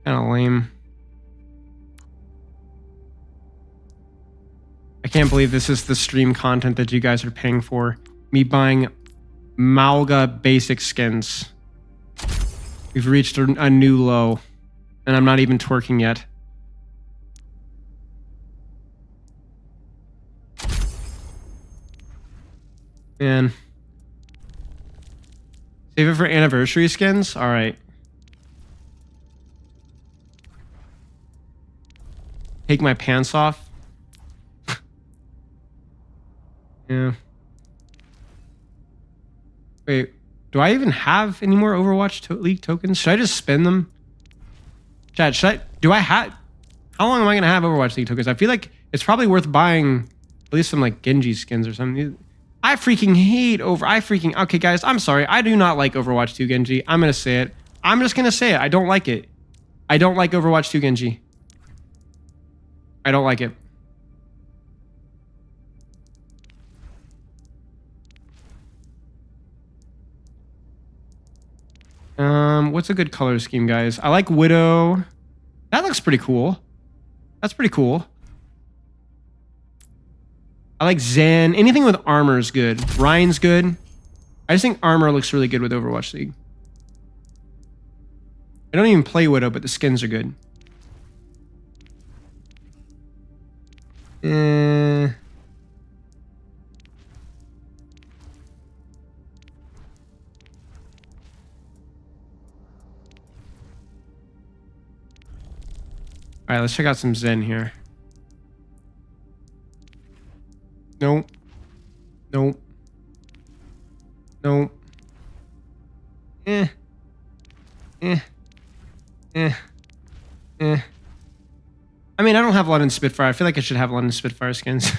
Kind of lame. I can't believe this is the stream content that you guys are paying for. Me buying Malga basic skins. We've reached a new low, and I'm not even twerking yet. Man. Save it for anniversary skins? All right. Take my pants off. Yeah. Wait, do I even have any more Overwatch League tokens? Should I just spend them? Chad, how long am I gonna have Overwatch League tokens? I feel like it's probably worth buying at least some like Genji skins or something. I freaking hate okay guys, I'm sorry. I do not like Overwatch 2 Genji. I'm gonna say it. I'm just gonna say it. I don't like it. I don't like Overwatch 2 Genji. I don't like it. What's a good color scheme, guys? I like Widow. That looks pretty cool. That's pretty cool. I like Zen. Anything with armor is good. Ryan's good. I just think armor looks really good with Overwatch League. I don't even play Widow, but the skins are good. All right, let's check out some Zen here. Nope. Nope. Nope. I mean, I don't have London Spitfire. I feel like I should have London Spitfire skins.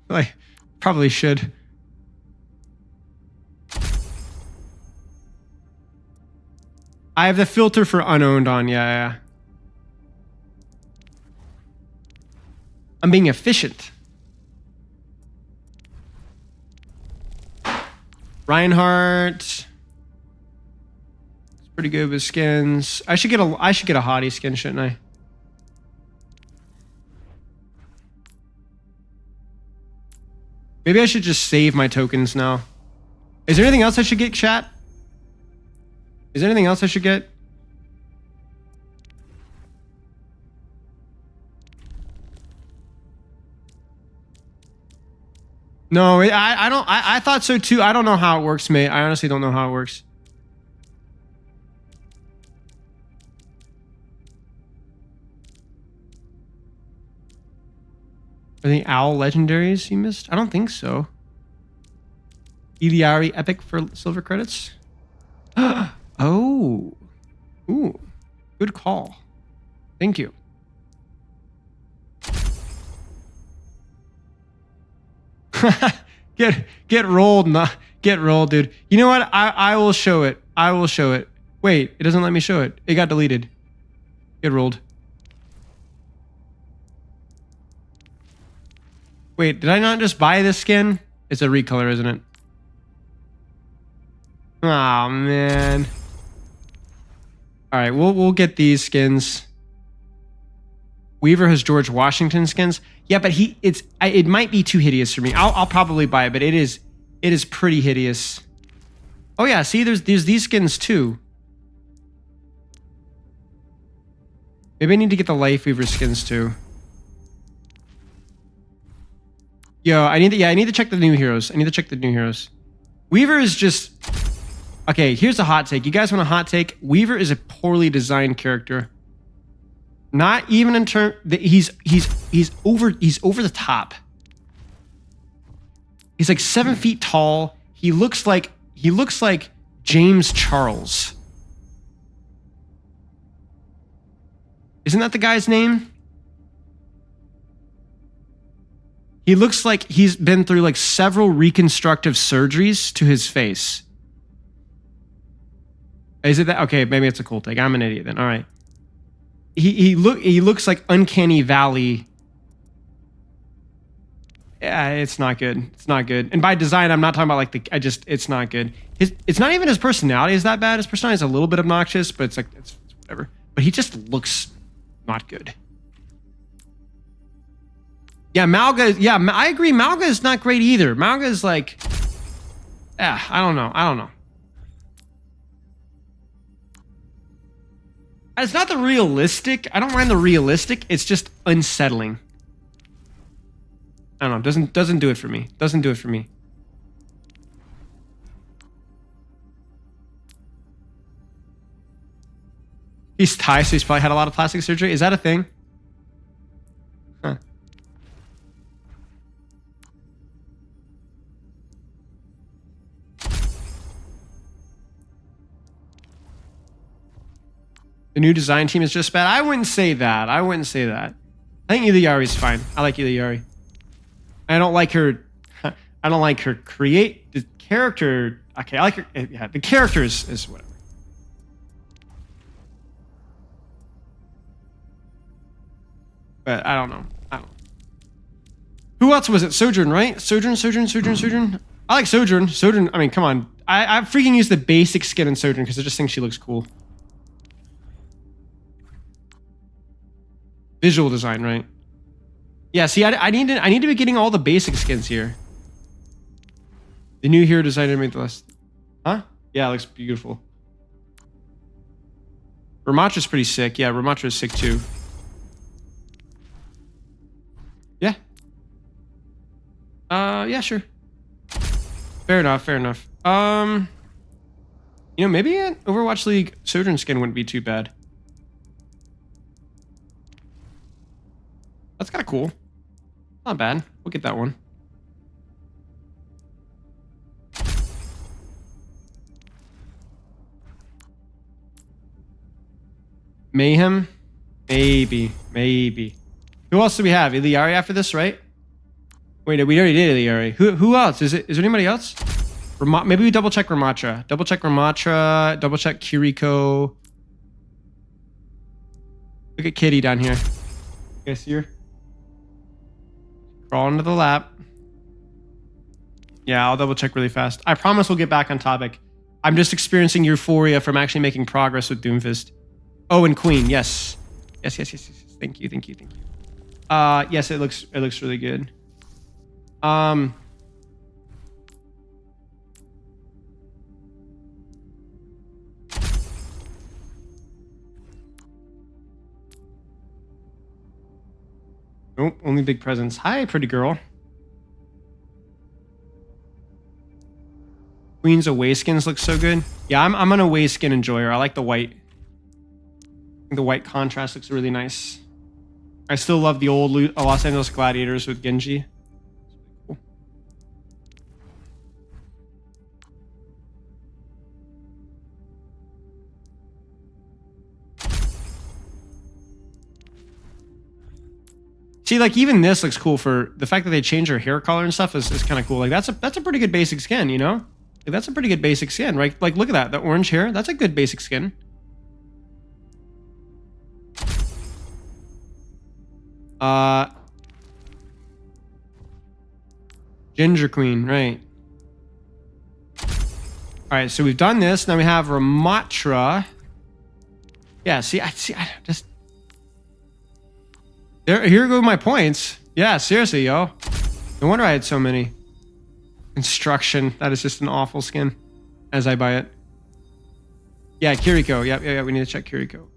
Like, probably should. I have the filter for unowned on, yeah. I'm being efficient. Reinhardt. It's pretty good with skins. I should get a hottie skin, shouldn't I? Maybe I should just save my tokens now. Is there anything else I should get, chat? Is there anything else I should get? No, I don't. I thought so too. I don't know how it works, mate. I honestly don't know how it works. Are the Owl legendaries you missed? I don't think so. Iliari Epic for silver credits? Oh. Ooh. Good call. Thank you. Get rolled, get rolled, dude. You know what? I will show it. I will show it. Wait, it doesn't let me show it. It got deleted. Get rolled. Wait, did I not just buy this skin? It's a recolor, isn't it? Oh man. All right, we'll get these skins. Weaver has George Washington skins. Yeah, but it might be too hideous for me. I'll probably buy it, but it is pretty hideous. Oh yeah, see, there's these skins too. Maybe I need to get the Life Weaver skins too. Yo, I need to check the new heroes. Weaver is just okay. Here's a hot take. You guys want a hot take? Weaver is a poorly designed character. Not even in terms that he's over the top. He's like 7 feet tall. he looks like James Charles. Isn't that the guy's name? He looks like he's been through like several reconstructive surgeries to his face. Is it that? Okay, maybe it's a cool take. I'm an idiot then. All right. He looks like Uncanny Valley. Yeah, it's not good. It's not good. And by design, I'm not talking about like it's not good. It's not even his personality is that bad. His personality is a little bit obnoxious, but it's whatever. But he just looks not good. Yeah, Malga. Yeah, I agree. Malga is not great either. Malga is like, I don't know. It's not the realistic. I don't mind the realistic. It's just unsettling. I don't know. Doesn't do it for me. Doesn't do it for me. He's Thai, so he's probably had a lot of plastic surgery. Is that a thing? Huh. The new design team is just bad. I wouldn't say that. I think Iliyari's fine. I like Iliyari. I don't like her. I don't like her create the character. Okay, I like her. Yeah, the character is whatever. But I don't know. Who else was it? Sojourn, right? Sojourn. I like Sojourn. Sojourn. I mean, come on. I freaking use the basic skin in Sojourn because I just think she looks cool. Visual design, right? Yeah, see, I need to be getting all the basic skins here. The new hero designer made the list. Huh? Yeah, it looks beautiful. Ramatra's pretty sick. Yeah, Ramatra is sick too. Yeah. Yeah, sure. Fair enough. You know, maybe an Overwatch League Sojourn skin wouldn't be too bad. That's kind of cool. Not bad. We'll get that one. Mayhem? Maybe. Who else do we have? Iliyari after this, right? Wait, we already did Iliyari. Who else? Is there anybody else? Maybe we double check Ramatra. Double check Kiriko. Look at Kitty down here. You guys see her? Crawl into the lap. Yeah, I'll double check really fast. I promise we'll get back on topic. I'm just experiencing euphoria from actually making progress with Doomfist. Oh, and Queen, yes. Yes. Thank you. Yes, it looks really good. Oh, only big presents. Hi, pretty girl. Queen's away skins look so good. Yeah, I'm an away skin enjoyer. I like the white. I think the white contrast looks really nice. I still love the old Los Angeles Gladiators with Genji. Cool. See, like even this looks cool for the fact that they change her hair color and stuff is kind of cool. Like that's a pretty good basic skin, you know? Like that's a pretty good basic skin, right? Like look at that, the orange hair. That's a good basic skin. Ginger Queen, right? All right, so we've done this. Now we have Ramatra. Yeah, see, I just there. Here go my points. Yeah, seriously, yo. No wonder I had so many. Construction. That is just an awful skin. As I buy it. Yeah, Kiriko. Yeah. We need to check Kiriko.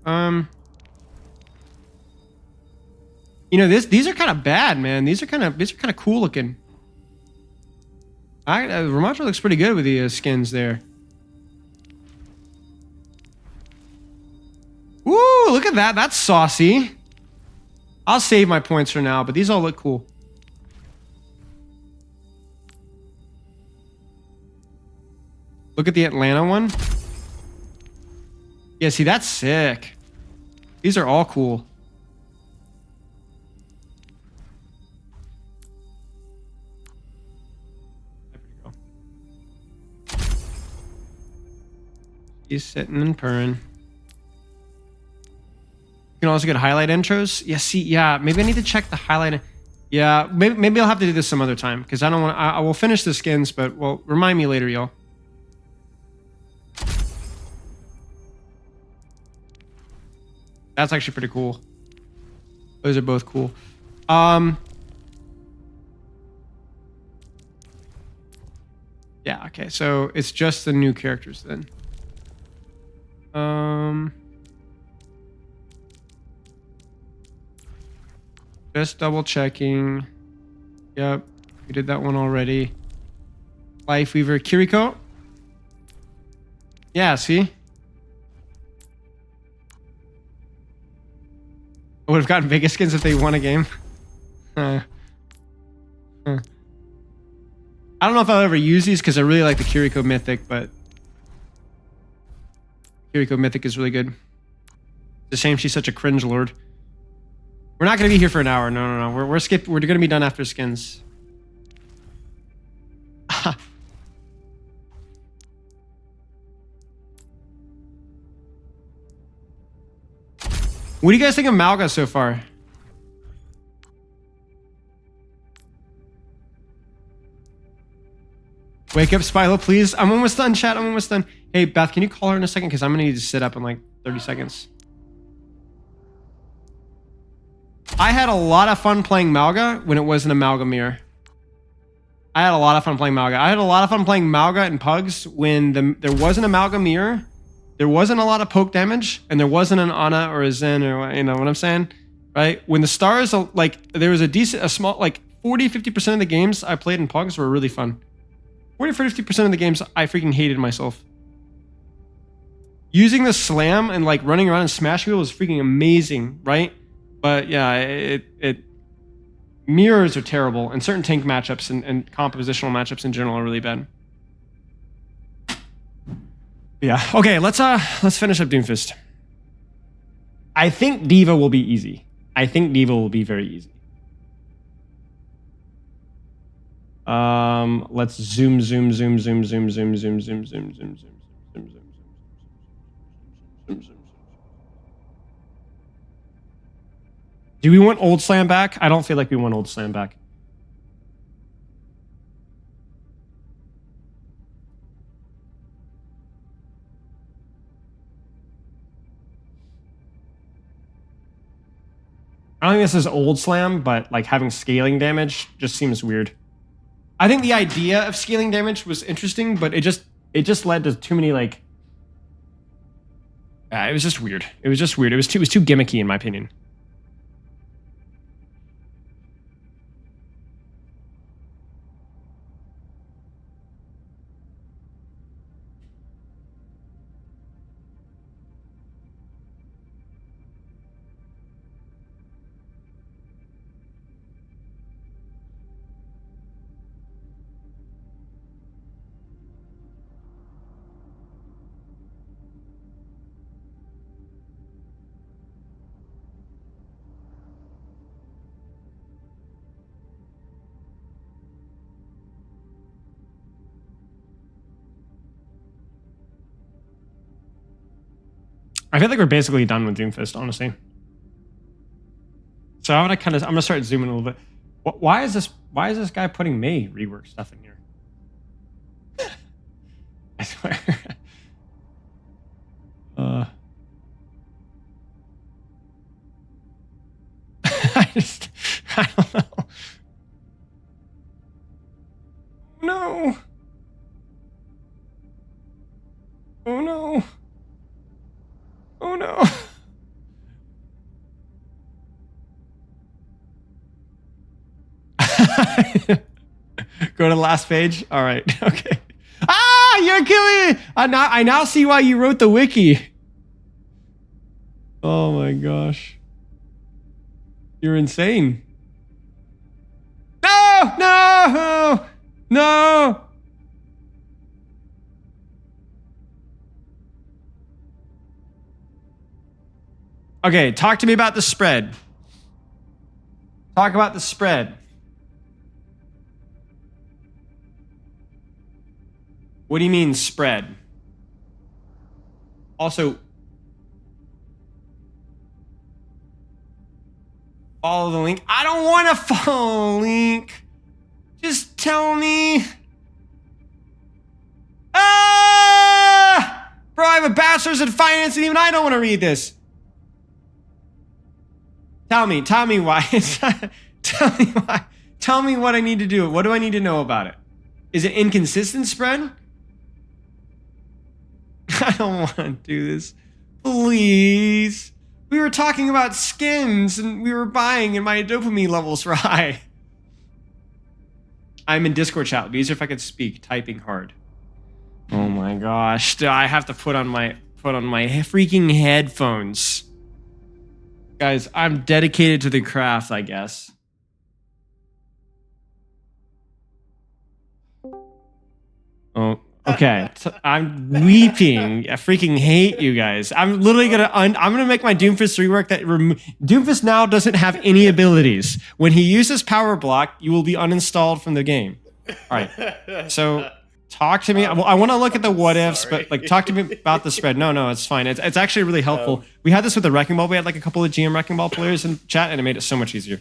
You know, these are kind of bad, man. These are kind of cool looking. Ramatra looks pretty good with the skins there. Woo! Look at that. That's saucy. I'll save my points for now, but these all look cool. Look at the Atlanta one. Yeah, see, that's sick. These are all cool. He's sitting and purring. You can also get highlight intros. Yeah, see, yeah, maybe I need to check the highlight. Yeah, maybe I'll have to do this some other time because I don't want. I will finish the skins, but well, remind me later, y'all. That's actually pretty cool. Those are both cool. Yeah, okay, so it's just the new characters then. Just double checking. Yep, we did that one already. Life Weaver Kiriko. Yeah, see? I would have gotten Vegas skins if they won a game. I don't know if I'll ever use these because I really like the Kiriko Mythic, but Kiriko Mythic is really good. It's a shame she's such a cringe lord. We're not going to be here for an hour. No. We're going to be done after skins. What do you guys think of Malga so far? Wake up, Spilo, please. I'm almost done, chat. I'm almost done. Hey, Beth, can you call her in a second? Because I'm going to need to sit up in like 30 seconds. I had a lot of fun playing Malga when it wasn't a Malga mirror. I had a lot of fun playing Malga. I had a lot of fun playing Malga and Pugs when there wasn't a Malga mirror. There wasn't a lot of poke damage, and there wasn't an Ana or a Zen, or you know what I'm saying, right? When the stars, like, there was a small, like 40-50% of the games I played in Pugs were really fun. 40-50% of the games I freaking hated myself. Using the slam and like running around and smashing people was freaking amazing, right? But yeah, mirrors are terrible, and certain tank matchups and compositional matchups in general are really bad. Yeah. Okay, let's finish up Doomfist. I think Diva will be easy. I think Diva will be very easy. Let's zoom. Do we want Old Slam back? I don't feel like we want Old Slam back. I don't think this is Old Slam, but like having scaling damage just seems weird. I think the idea of scaling damage was interesting, but it just led to too many like. It was just weird. It was just weird. It was too gimmicky in my opinion. I feel like we're basically done with Doomfist, honestly. So I'm gonna start zooming a little bit. Why is this guy putting May rework stuff in here? I swear. I don't know. No. Oh no. Oh no. Go to the last page. All right. Okay. Ah, you're killing me. I now see why you wrote the wiki. Oh my gosh. You're insane. No, no, no. Okay, talk to me about the spread. Talk about the spread. What do you mean spread? Also, follow the link. I don't want to follow the link. Just tell me. Ah! Bro, I have a bachelor's in finance and even I don't want to read this. Tell me why. Tell me why. Tell me what I need to do. What do I need to know about it? Is it inconsistent spread? I don't want to do this. Please. We were talking about skins and we were buying and my dopamine levels were high. I'm in Discord chat. It'd be easier if I could speak. Typing hard. Oh my gosh. I have to put on my freaking headphones. Guys, I'm dedicated to the craft, I guess. Oh, okay. I'm weeping. I freaking hate you guys. I'm literally gonna I'm gonna make my Doomfist rework that Doomfist now doesn't have any abilities. When he uses power block, you will be uninstalled from the game. All right. So talk to me. I want to look at the what ifs, but like talk to me about the spread. No, it's fine. It's actually really helpful. We had this with the Wrecking Ball. We had like a couple of GM Wrecking Ball players in chat, and it made it so much easier.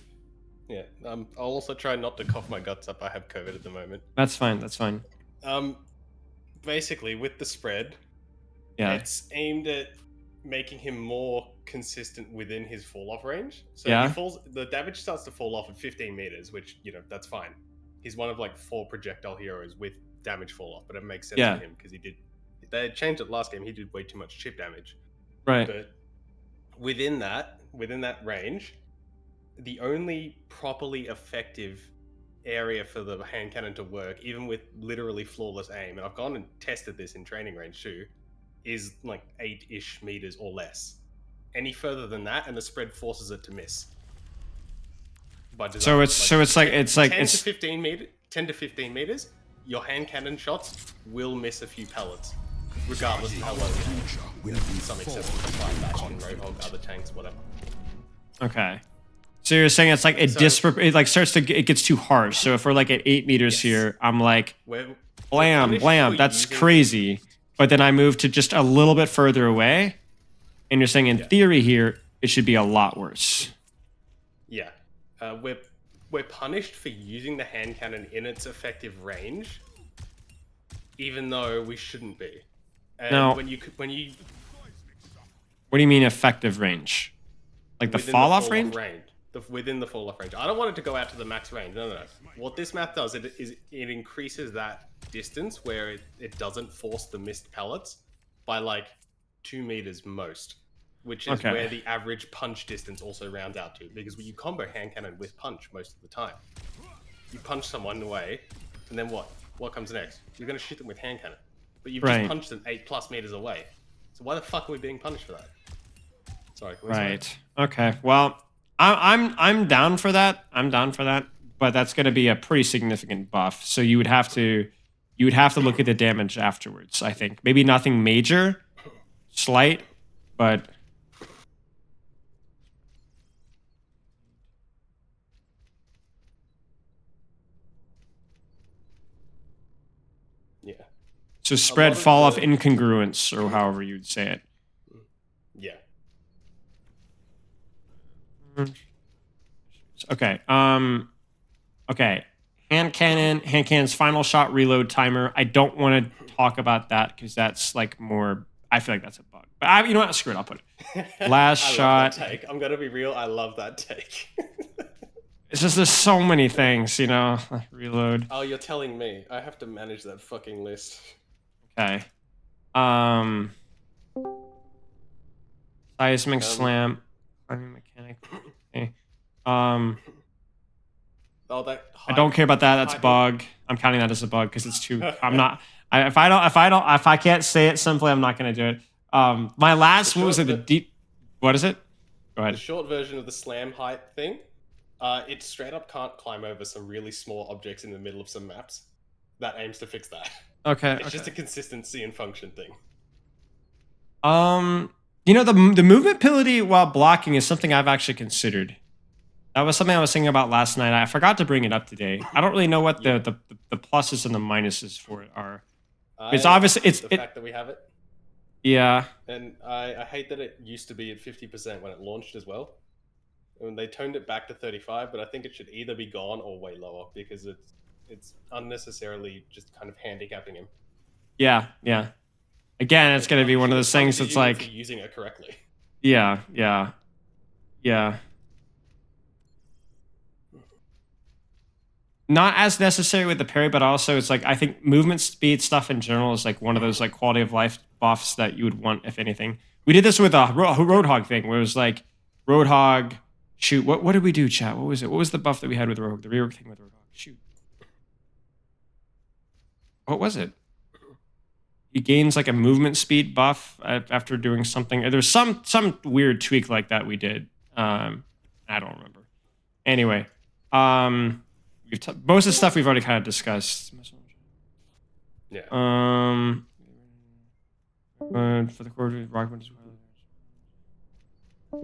Yeah. I'll also try not to cough my guts up. I have COVID at the moment. That's fine. That's fine. Basically, with the spread, Yeah. it's aimed at making him more consistent within his fall-off range. So Yeah. the damage starts to fall off at 15 meters, which, you know, that's fine. He's one of like 4 projectile heroes with damage fall-off, but it makes sense Yeah. for him because they changed it last game. He did way too much chip damage. Right. But within that range, the only properly effective area for the hand cannon to work, even with literally flawless aim, and I've gone and tested this in training range too, is like 8-ish meters or less. Any further than that, and the spread forces it to miss. By design. So it's like 10 to 15 meters. Your hand cannon shots will miss a few pellets, regardless of how well you aim. Some exceptions apply, Bastion, Roadhog, other tanks, whatever. Okay. So you're saying it's like it gets too harsh. So if we're like at 8 meters here, I'm like, blam, that's crazy. But then I move to just a little bit further away, and you're saying in theory here it should be a lot worse. Yeah, we're punished for using the hand cannon in its effective range, even though we shouldn't be. And No. when you What do you mean effective range? Like the fall off range? Within the fall off range. I don't want it to go out to the max range. No. What this math does is it increases that distance where it doesn't force the missed pellets by like 2 meters most, which is where the average punch distance also rounds out to. Because when you combo hand cannon with punch most of the time, you punch someone away, and then what? What comes next? You're going to shoot them with hand cannon, but you've just punched them 8+ meters away. So why the fuck are we being punished for that? Sorry. Right. Okay. Well, I'm down for that. But that's going to be a pretty significant buff. So you would have to look at the damage afterwards. I think maybe nothing major, slight, but yeah. So spread fall off incongruence, or however you'd say it. Yeah. Okay. Okay. Hand cannon's final shot reload timer. I don't want to talk about that because that's like more. I feel like that's a bug. But you know what? Screw it. I'll put it. Last shot. Love that take. I'm gonna be real. I love that take. It's just there's so many things, you know. Reload. Oh, you're telling me. I have to manage that fucking list. Okay. Seismic slam. Climbing mechanic. Okay. Oh, that. I don't care about that. That's a bug. I'm counting that as a bug because it's too. I'm not. If I can't say it simply, I'm not gonna do it. My last what was it? The deep. What is it? Go ahead. The short version of the slam height thing. It straight up can't climb over some really small objects in the middle of some maps. That aims to fix that. Okay. It's just a consistency and function thing. You know, the movement ability while blocking is something I've actually considered. That was something I was thinking about last night. I forgot to bring it up today. I don't really know what the pluses and the minuses for it are. It's obviously the fact that we have it, yeah. and I hate that it used to be at 50% when it launched as well. And they toned it back to 35, but I think it should either be gone or way lower because it's unnecessarily just kind of handicapping him. Yeah, yeah. Again, it's going to be one of those things that's like using it correctly. Yeah, yeah. Yeah. Not as necessary with the parry, but also it's like I think movement speed stuff in general is like one of those like quality of life buffs that you would want if anything. We did this with a Roadhog thing where it was like Roadhog shoot. What did we do, chat? What was it? What was the buff that we had with Roadhog? The rework thing with Roadhog. Shoot. What was it? He gains like a movement speed buff after doing something. There's some weird tweak like that we did. I don't remember. Anyway, most of the stuff we've already kind of discussed. Yeah. For the core rock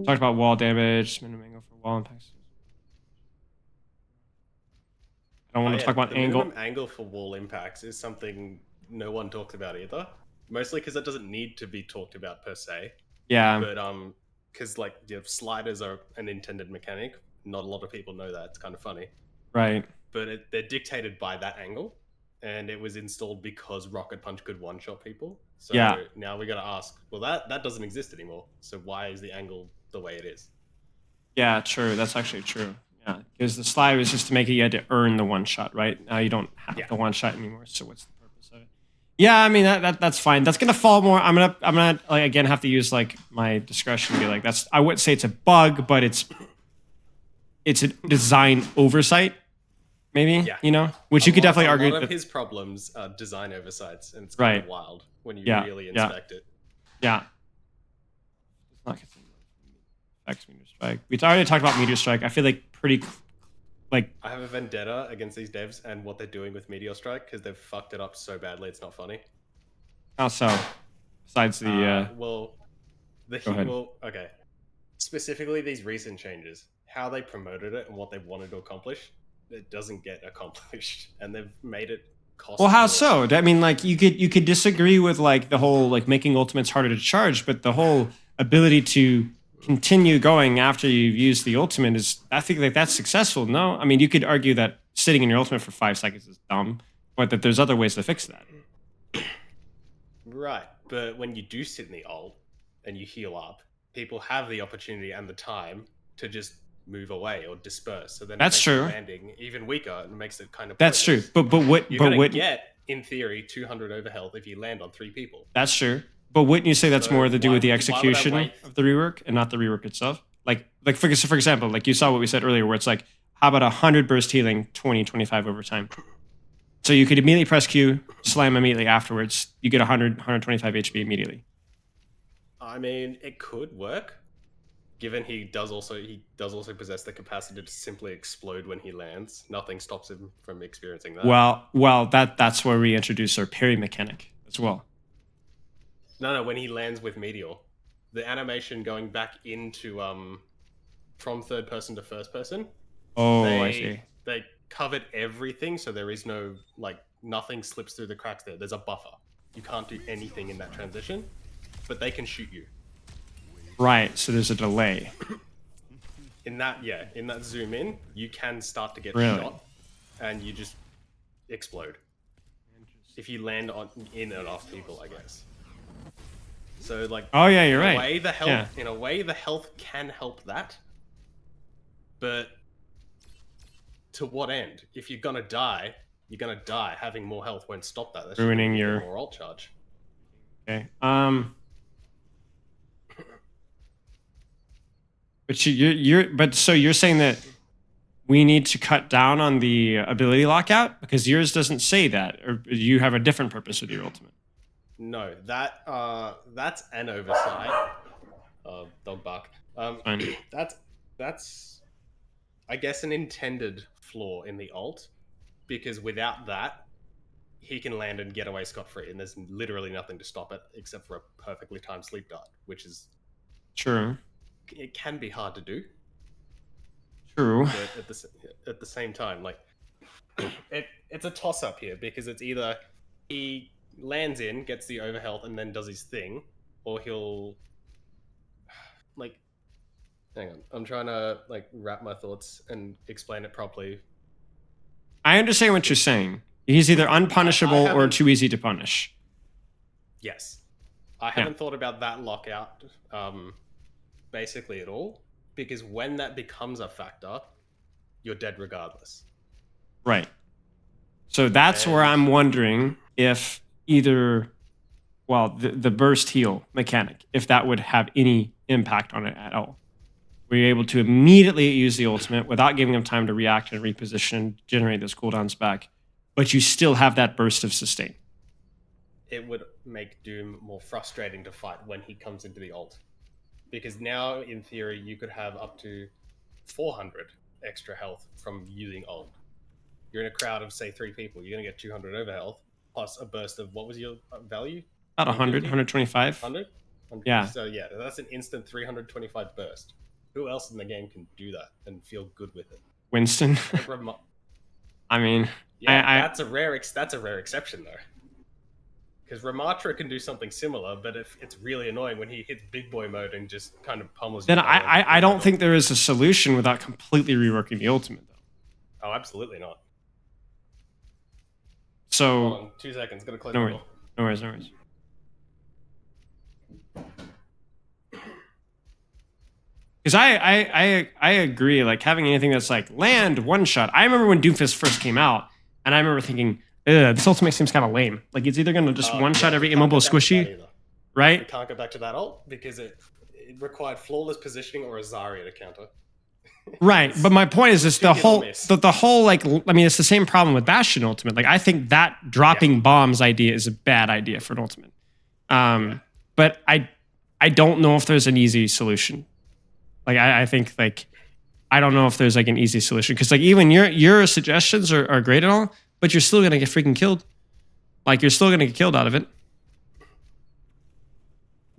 talked about wall damage, minimum angle for wall impacts. I don't want to talk about angle. Minimum angle for wall impacts is something no one talks about either. Mostly because it doesn't need to be talked about per se. Yeah. But because like sliders are an intended mechanic. Not a lot of people know that. It's kind of funny. Right. But they're dictated by that angle, and it was installed because Rocket Punch could one-shot people. So now we got to ask, well, that doesn't exist anymore. So why is the angle the way it is? Yeah, true. That's actually true. Yeah, because the slide was just to make it you had to earn the one shot, right? Now you don't have the one shot anymore. So what's the purpose of it? Yeah, I mean that's fine. That's gonna fall more. I'm gonna like again have to use like my discretion to be like that's. I wouldn't say it's a bug, but it's a design oversight. Maybe, which you could definitely argue. A lot of his problems are design oversights, and it's kind of wild when you really inspect it. Yeah. It's not affects Meteor Strike. We already talked about Meteor Strike. I feel like I have a vendetta against these devs and what they're doing with Meteor Strike because they've fucked it up so badly it's not funny. How so? Besides the okay. Specifically, these recent changes, how they promoted it and what they wanted to accomplish. It doesn't get accomplished, and they've made it cost. Well, how so? I mean, like you could disagree with like the whole like making ultimates harder to charge, but the whole ability to continue going after you've used the ultimate is, I think like that's successful. No, I mean you could argue that sitting in your ultimate for 5 seconds is dumb, but that there's other ways to fix that. Right, but when you do sit in the ult and you heal up, people have the opportunity and the time to just move away or disperse. So then that's true. Landing even weaker and makes it kind of that's pointless. True. But what you're gonna get in theory 200 overhealth if you land on 3 people. That's true. But wouldn't you say that's more to do with the execution of the rework and not the rework itself? Like for example, like you saw what we said earlier, where it's like, how about 100 burst healing, 20, 25 over time? So you could immediately press Q, slam immediately afterwards. You get 100, 125 HP immediately. I mean, it could work. Given he does also possess the capacity to simply explode when he lands. Nothing stops him from experiencing that. Well, that's where we introduce our parry mechanic as well. No, when he lands with Meteor, the animation going back into from third person to first person. Oh, I see. They covered everything, so there is no nothing slips through the cracks there. There's a buffer. You can't do anything in that transition, but they can shoot you. Right, so there's a delay. In that zoom in, you can start to get shot, and you just explode. If you land in and off people, I guess. So oh yeah, you're right. In a way, the health can help that, but to what end? If you're gonna die, you're gonna die. Having more health won't stop that. That's ruining your more ult charge. Okay. But so you're saying that we need to cut down on the ability lockout because yours doesn't say that, or you have a different purpose with your ultimate. No, that's an oversight. Dog bark. That's I guess an intended flaw in the ult, because without that, he can land and get away scot-free, and there's literally nothing to stop it except for a perfectly timed sleep dart, which is True. It can be hard to do, True. but at the same time, like it's a toss up here because it's either he lands in, gets the overhealth, and then does his thing, or he'll like. Hang on, I'm trying to like wrap my thoughts and explain it properly. I understand what you're saying. He's either unpunishable or haven't- too easy to punish. Yes, I haven't thought about that lockout basically at all, because when that becomes a factor, you're dead regardless. Right. So that's where I'm wondering if either, well, the burst heal mechanic, if that would have any impact on it at all. Were you able to immediately use the ultimate without giving them time to react and reposition and generate those cooldowns back, but you still have that burst of sustain? It would make Doom more frustrating to fight when he comes into the ult. Because now, in theory, you could have up to 400 extra health from using ult. You're in a crowd of, say, 3 people. You're going to get 200 overhealth, plus a burst of, what was your value? About 100, 125. 100? Yeah. So, yeah, that's an instant 325 burst. Who else in the game can do that and feel good with it? Winston. I mean, yeah, that's a rare exception, though. Because Ramatra can do something similar, but if it's really annoying when he hits big boy mode and just kind of pummels you. Then I don't think there is a solution without completely reworking the ultimate, though. Oh, absolutely not. So, Hold on, 2 seconds. Gonna close no the door. worries, no worries. Because I agree, like having anything that's like land one shot. I remember when Doomfist first came out, and I remember thinking, this ultimate seems kind of lame. Like it's either gonna just one shot every immobile squishy, right? We can't go back to that ult because it required flawless positioning or a Zarya to counter. Right, but my point is the whole miss. the whole like I mean it's the same problem with Bastion ultimate. Like I think that dropping bombs idea is a bad idea for an ultimate. But I don't know if there's an easy solution. Like I think like I don't know if there's like an easy solution because like even your suggestions are great and all, but you're still gonna get freaking killed. Like you're still gonna get killed out of it.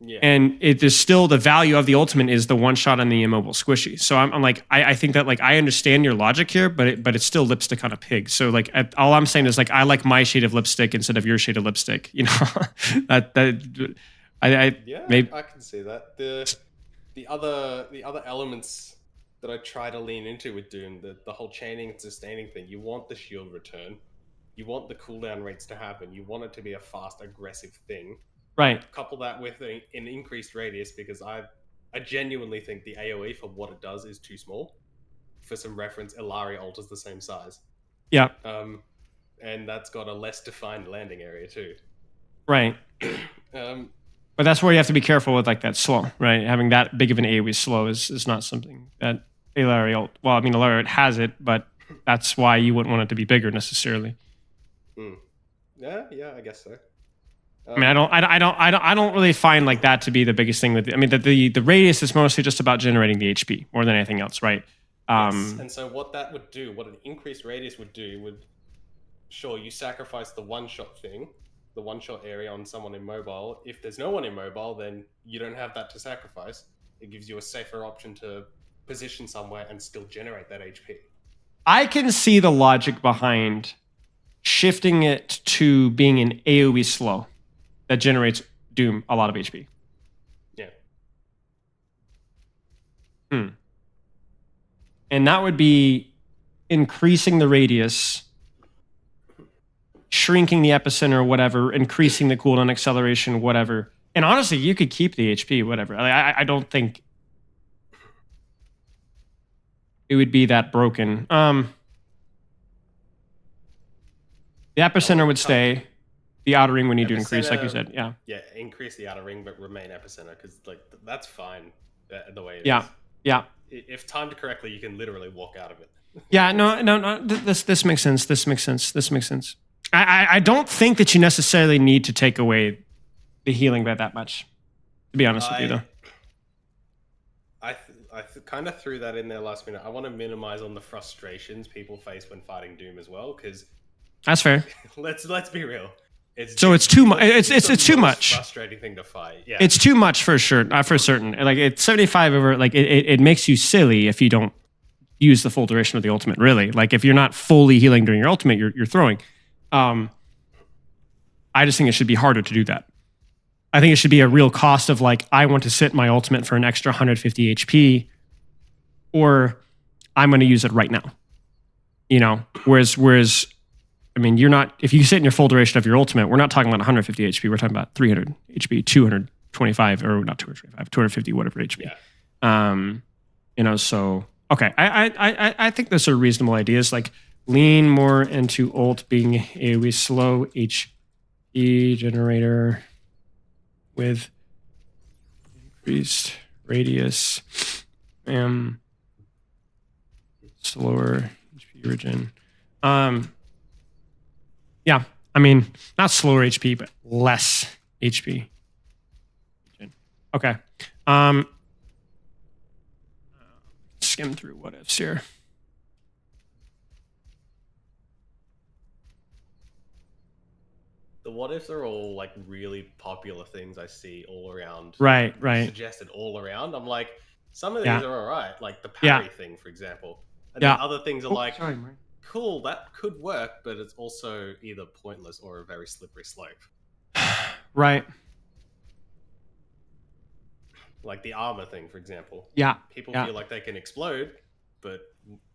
Yeah. And it is still the value of the ultimate is the one shot on the immobile squishy. So I'm like I think that like I understand your logic here, but it's still lipstick on a pig. So like all I'm saying is like I like my shade of lipstick instead of your shade of lipstick. You know maybe I can see that. The other elements that I try to lean into with Doom, the whole chaining and sustaining thing. You want the shield return, you want the cooldown rates to happen, you want it to be a fast, aggressive thing. Right. Couple that with an increased radius because I genuinely think the AoE for what it does is too small. For some reference, Ilaria ult is the same size. Yeah. And that's got a less defined landing area too. Right. But that's where you have to be careful with like that slow, right? Having that big of an AoE slow is not something that Ilaria ult. Well, I mean Ilaria has it, but that's why you wouldn't want it to be bigger necessarily. Yeah, I guess so. I mean, I don't really find like that to be the biggest thing with it. I mean, the radius is mostly just about generating the HP more than anything else, right? Yes. And so what that would do, what an increased radius would do, would sure you sacrifice the one shot thing, the one shot area on someone immobile. If there's no one immobile, then you don't have that to sacrifice. It gives you a safer option to position somewhere and still generate that HP. I can see the logic behind shifting it to being an AoE slow that generates Doom a lot of HP. Yeah. And that would be increasing the radius, shrinking the epicenter, whatever, increasing the cooldown acceleration, whatever. And honestly, you could keep the HP, whatever. I don't think it would be that broken. The epicenter would stay. The outer ring would need to increase, like you said. Yeah. Yeah, increase the outer ring, but remain epicenter because like that's fine the way it is. Yeah. If timed correctly, you can literally walk out of it. Yeah. No. This makes sense. This makes sense. I don't think that you necessarily need to take away the healing by that much. To be honest with you, though. I kind of threw that in there last minute. I want to minimize on the frustrations people face when fighting Doom as well, because that's fair. let's be real. So it's too much. It's the too most much. Frustrating thing to fight. Yeah. It's too much for sure. For certain. Like it's 75 over. Like it makes you silly if you don't use the full duration of the ultimate. Really, like if you're not fully healing during your ultimate, you're throwing. I just think it should be harder to do that. I think it should be a real cost of like I want to sit my ultimate for an extra 150 HP, or I'm going to use it right now. You know, whereas I mean, you're not, if you sit in your full duration of your ultimate, we're not talking about 150 HP. We're talking about 300 HP, 225, or not 225, 250, whatever HP. Yeah. You know, so, okay. I think those are reasonable ideas. Like lean more into ult being a slow HP generator with increased radius, slower HP regen. Yeah, I mean, not slower HP, but less HP. Okay. Skim through what ifs here. The what ifs are all like really popular things I see all around. Right. Suggested all around. I'm like, some of these Yeah. are all right. Like the parry thing, for example. And Yeah. then other things are like, sorry, Mike. cool, that could work, but it's also either pointless or a very slippery slope. Right. Like the armor thing, for example. Yeah. People Yeah. feel like they can explode, but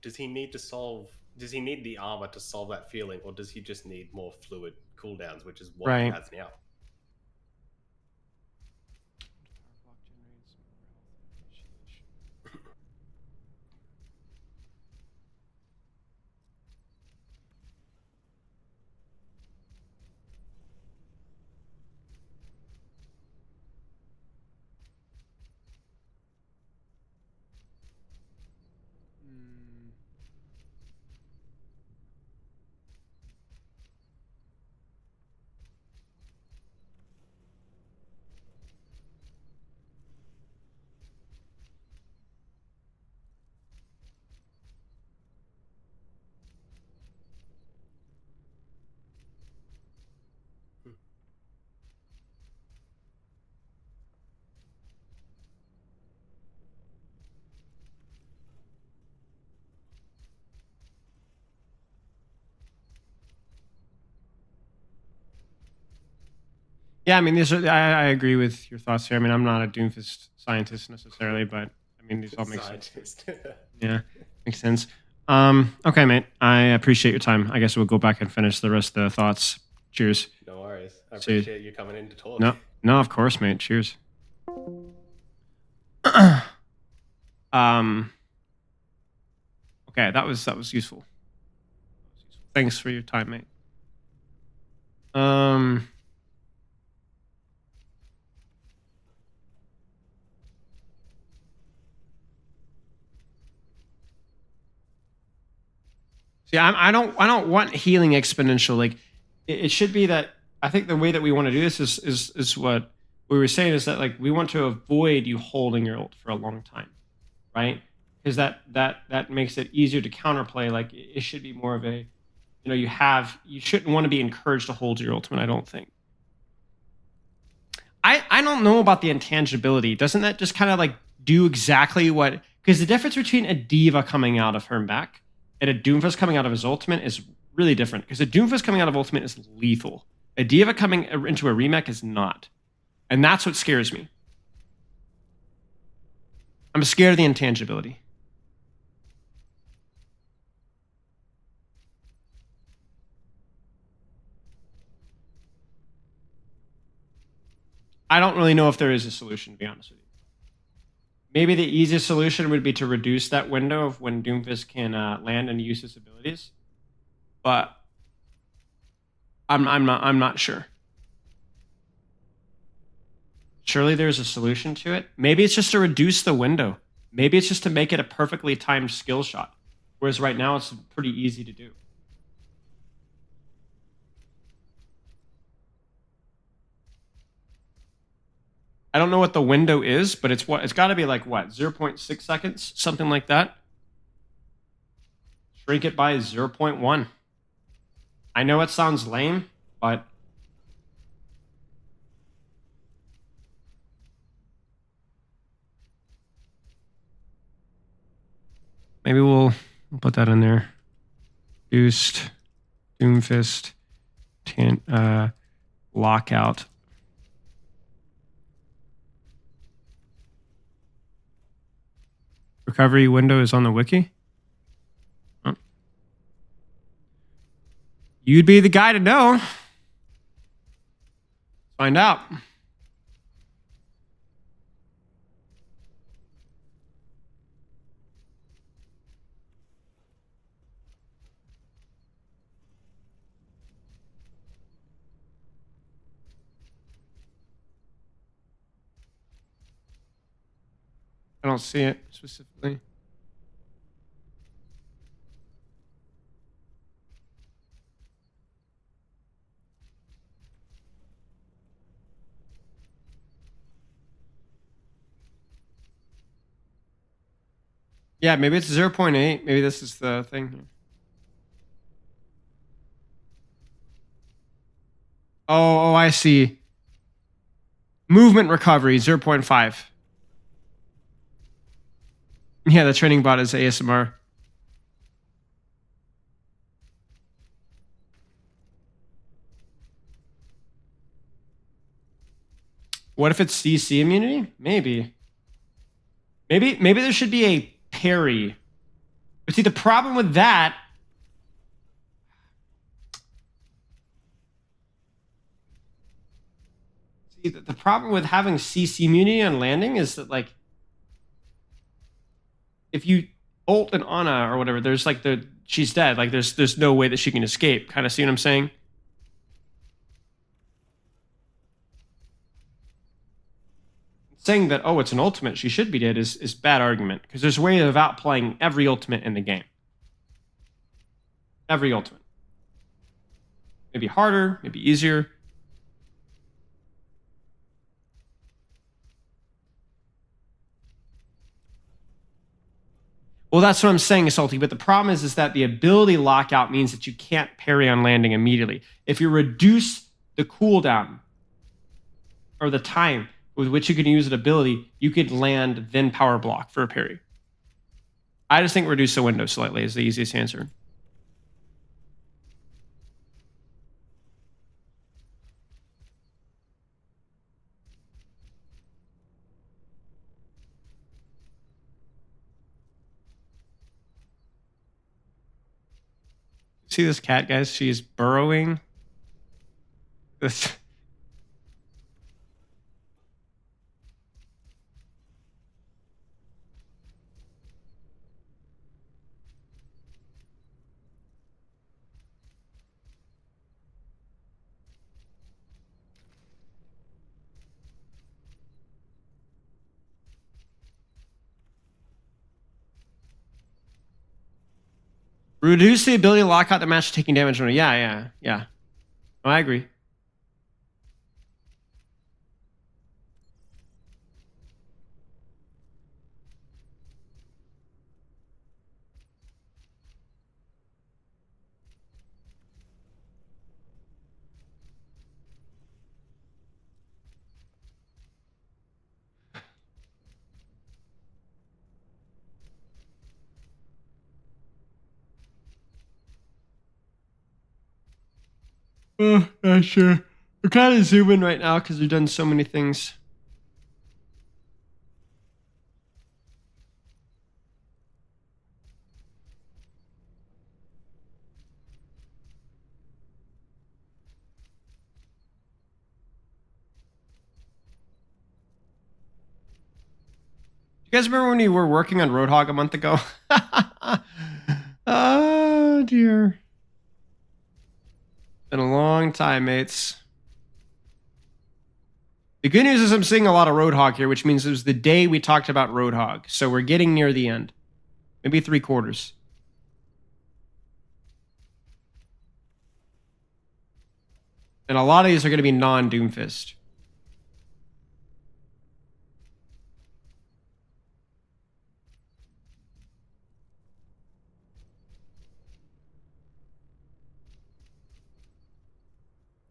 does he need the armor to solve that feeling, or does he just need more fluid cooldowns, which is what he Right. has now? Yeah, I mean, I agree with your thoughts here. I mean, I'm not a Doomfist scientist necessarily, but I mean, these all make sense. Scientist. Yeah, makes sense. Okay, mate. I appreciate your time. I guess we'll go back and finish the rest of the thoughts. Cheers. No worries. I See you. appreciate you coming in to talk. No, of course, mate. Cheers. Okay, that was useful. Thanks for your time, mate. See, I don't want healing exponential. Like it should be that. I think the way that we want to do this is what we were saying is that like we want to avoid you holding your ult for a long time, right? Because that makes it easier to counterplay. Like it should be more of a, you shouldn't want to be encouraged to hold your ultimate. I don't think. I don't know about the intangibility. Doesn't that just kind of like do exactly what? Because the difference between a diva coming out of her back and a Doomfist coming out of his ultimate is really different. Because a Doomfist coming out of ultimate is lethal. A diva coming into a remake is not. And that's what scares me. I'm scared of the intangibility. I don't really know if there is a solution, to be honest with you. Maybe the easiest solution would be to reduce that window of when Doomfist can land and use his abilities. But I'm not sure. Surely there's a solution to it. Maybe it's just to reduce the window. Maybe it's just to make it a perfectly timed skill shot. Whereas right now it's pretty easy to do. I don't know what the window is, but it's got to be like what, 0.6 seconds, something like that. Shrink it by 0.1. I know it sounds lame, but maybe we'll put that in there. Reduced Doomfist lockout. Recovery window is on the wiki. Oh. You'd be the guy to know. Find out. I don't see it specifically. Yeah, maybe it's 0.8. Maybe this is the thing here. Oh, I see. Movement recovery, 0.5. Yeah, the training bot is ASMR. What if it's CC immunity? Maybe. Maybe there should be a parry. But see, the problem with that... See, the problem with having CC immunity on landing is that, like, if you ult an Ana or whatever, there's like she's dead. Like there's no way that she can escape. Kind of see what I'm saying? Saying that, oh, it's an ultimate, she should be dead is bad argument, because there's a way of outplaying every ultimate in the game. Every ultimate. Maybe harder, maybe easier. Well, that's what I'm saying, Salty, but the problem is that the ability lockout means that you can't parry on landing immediately. If you reduce the cooldown or the time with which you can use an ability, you could land, then power block for a parry. I just think reduce the window slightly is the easiest answer. See this cat, guys? She's burrowing. This... Reduce the ability to lock out the match taking damage. Yeah. No, I agree. Yeah, sure. We're kind of zooming right now because we've done so many things. You guys remember when you were working on Roadhog a month ago? Oh, dear. Been a long time, mates. The good news is I'm seeing a lot of Roadhog here, which means it was the day we talked about Roadhog. So we're getting near the end. Maybe 3/4. And a lot of these are going to be non-Doomfist.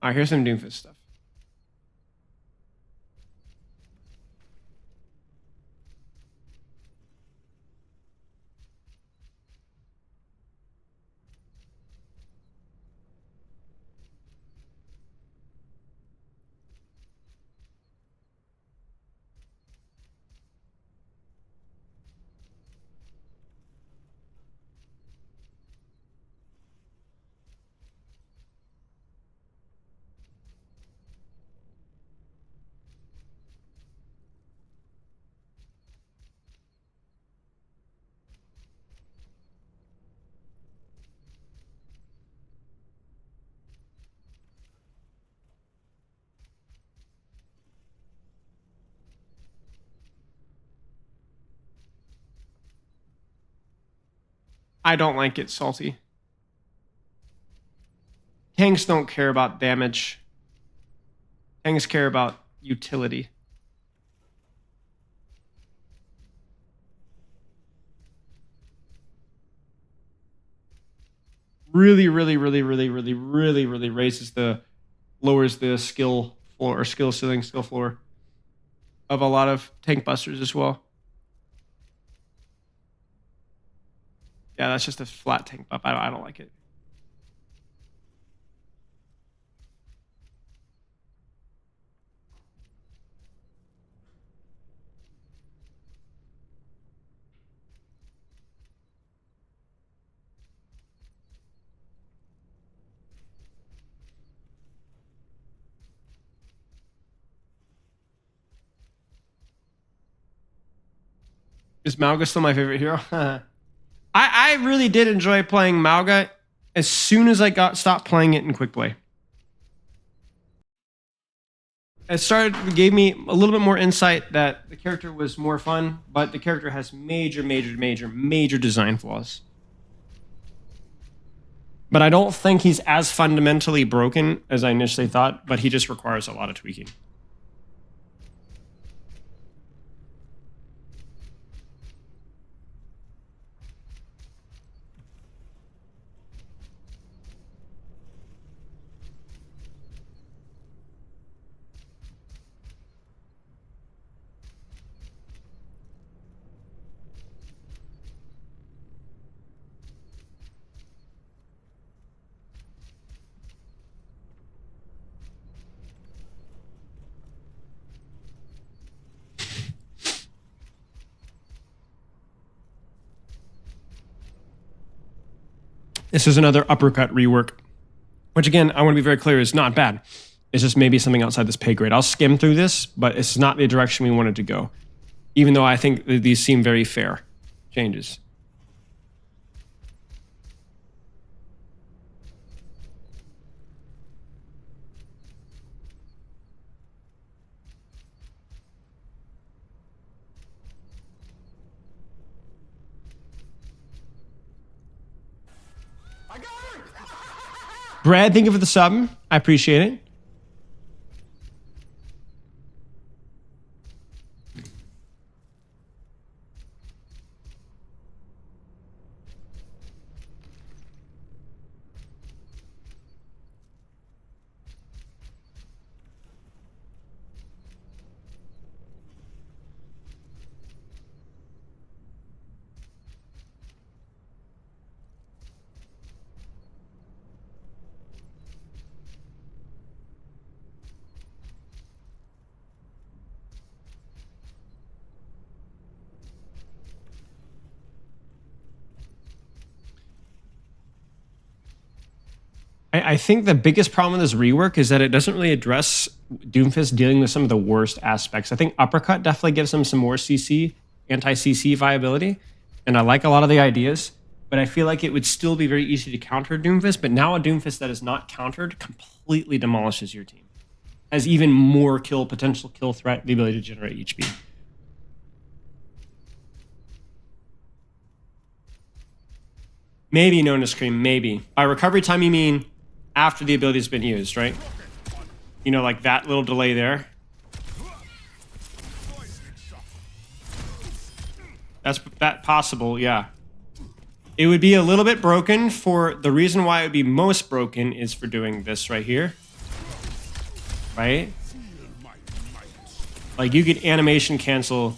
All right, here's some Doomfist stuff. I don't like it, Salty. Tanks don't care about damage. Tanks care about utility. Really lowers the skill floor or skill ceiling, skill floor of a lot of tank busters as well. Yeah, that's just a flat tank buff. I don't like it. Is Mauga still my favorite hero? I really did enjoy playing Mauga as soon as I stopped playing it in quick play. It gave me a little bit more insight that the character was more fun, but the character has major design flaws. But I don't think he's as fundamentally broken as I initially thought, but he just requires a lot of tweaking. This is another uppercut rework, which again, I want to be very clear, is not bad. It's just maybe something outside this pay grade. I'll skim through this, but it's not the direction we wanted to go, even though I think these seem very fair changes. Brad, thank you for the sub. I appreciate it. I think the biggest problem with this rework is that it doesn't really address Doomfist dealing with some of the worst aspects. I think Uppercut definitely gives him some more CC, anti-CC viability, and I like a lot of the ideas, but I feel like it would still be very easy to counter Doomfist, but now a Doomfist that is not countered completely demolishes your team. Has even more potential kill threat, the ability to generate HP. Maybe known as Scream, maybe. By recovery time, you mean after the ability's been used, right? You know, like that little delay there. That's possible, yeah. It would be a little bit broken for the reason why it would be most broken is for doing this right here. Right? Like you could animation cancel.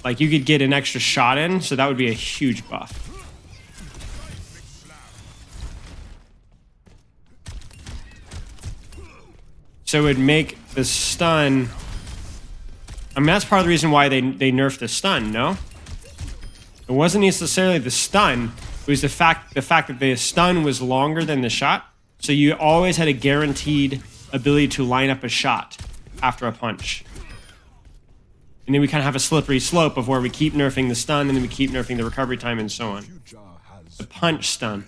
Like you could get an extra shot in, so that would be a huge buff. So it would make the stun. I mean, that's part of the reason why they nerfed the stun, no? It wasn't necessarily the stun. It was the fact that the stun was longer than the shot. So you always had a guaranteed ability to line up a shot after a punch. And then we kind of have a slippery slope of where we keep nerfing the stun and then we keep nerfing the recovery time and so on. The punch stun.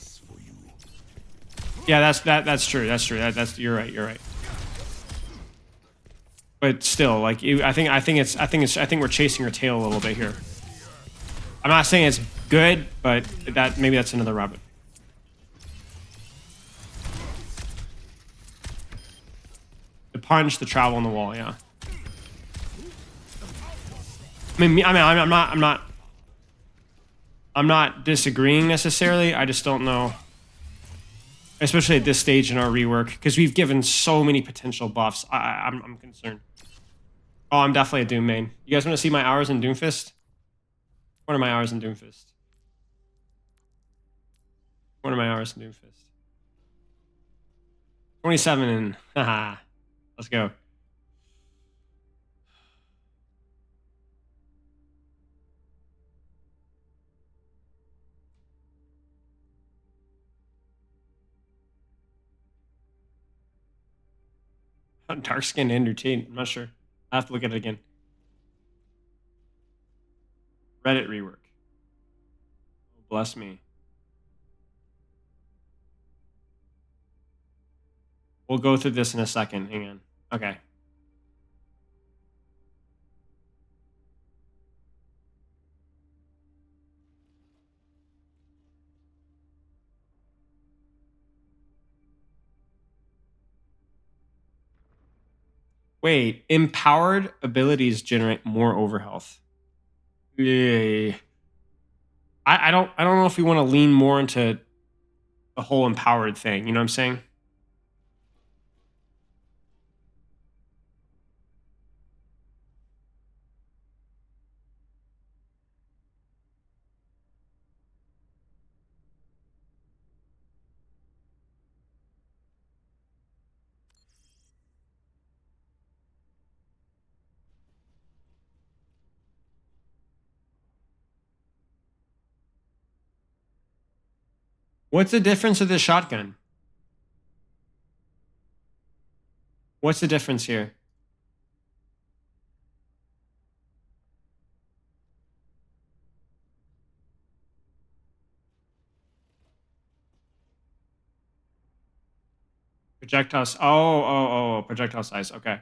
Yeah, that's true. That's true. You're right. You're right. But still, like I think we're chasing our tail a little bit here. I'm not saying it's good, but maybe that's another rabbit. The punch, the travel on the wall, yeah. I'm not disagreeing necessarily. I just don't know, especially at this stage in our rework, because we've given so many potential buffs. I'm concerned. Oh, I'm definitely a Doom main. You guys want to see my hours in Doomfist? What are my hours in Doomfist? What are my hours in Doomfist? 27 and haha. Let's go. Dark skin Andrew Tate. I'm not sure. I have to look at it again. Reddit rework. Oh, bless me. We'll go through this in a second. Hang on. Okay. Wait, empowered abilities generate more overhealth. Yeah. I don't know if we want to lean more into the whole empowered thing. You know what I'm saying? What's the difference with the shotgun? What's the difference here? Projectiles. Oh, projectile size. Okay.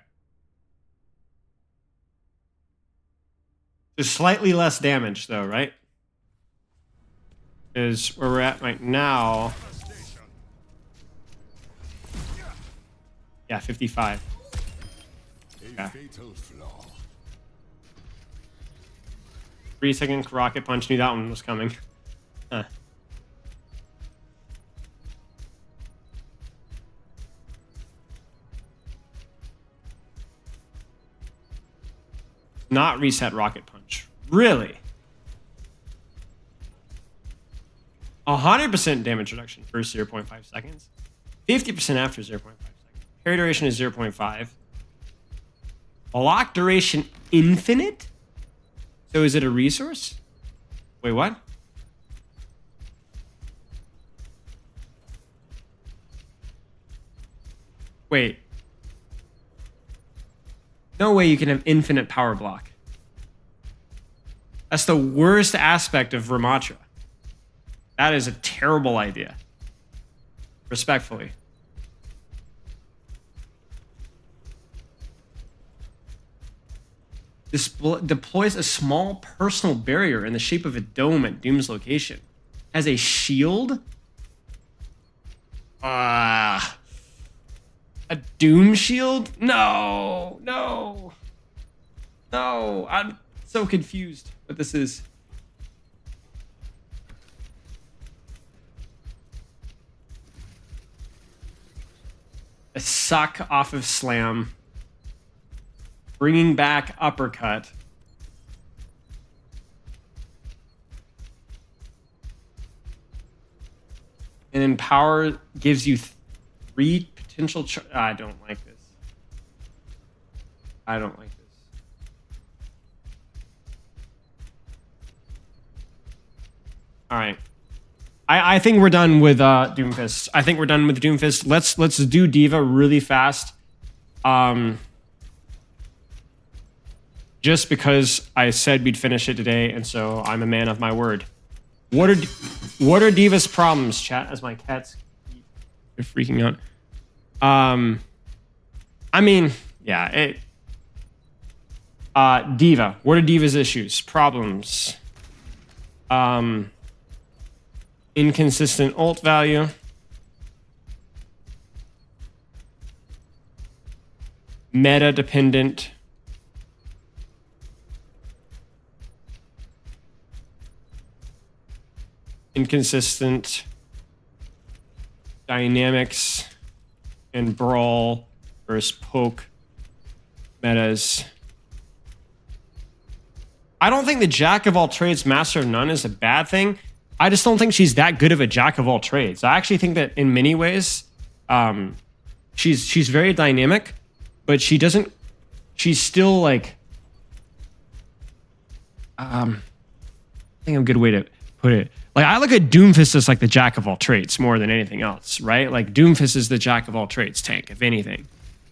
There's slightly less damage, though, right? Is where we're at right now. Yeah, 55. Okay. 3-second rocket punch. Knew that one was coming. Huh. Not reset rocket punch. Really? 100% damage reduction first 0.5 seconds. 50% after 0.5 seconds. Parry duration is 0.5. Block duration infinite? So is it a resource? Wait, what? Wait. No way you can have infinite power block. That's the worst aspect of Ramatra. That is a terrible idea. Respectfully. This deploys a small personal barrier in the shape of a dome at Doom's location. As a shield? A Doom shield? No, no. No, I'm so confused what this is. A suck off of slam. Bringing back uppercut. And then power gives you 3 potential. I don't like this. I don't like this. All right. I think we're done with Doomfist. I think we're done with Doomfist. Let's do Diva really fast. Just because I said we'd finish it today, and so I'm a man of my word. What are Diva's problems, chat? As my cats are freaking out. I mean, yeah. Diva. What are Diva's issues? Problems. Inconsistent ult value. Meta dependent. Inconsistent dynamics and brawl versus poke metas. I don't think the jack of all trades, master of none is a bad thing. I just don't think she's that good of a jack of all trades. I actually think that in many ways, she's very dynamic, but she doesn't. She's still like. I think a good way to put it. Like I look at Doomfist as like the jack of all trades more than anything else, right? Like Doomfist is the jack of all trades tank, if anything.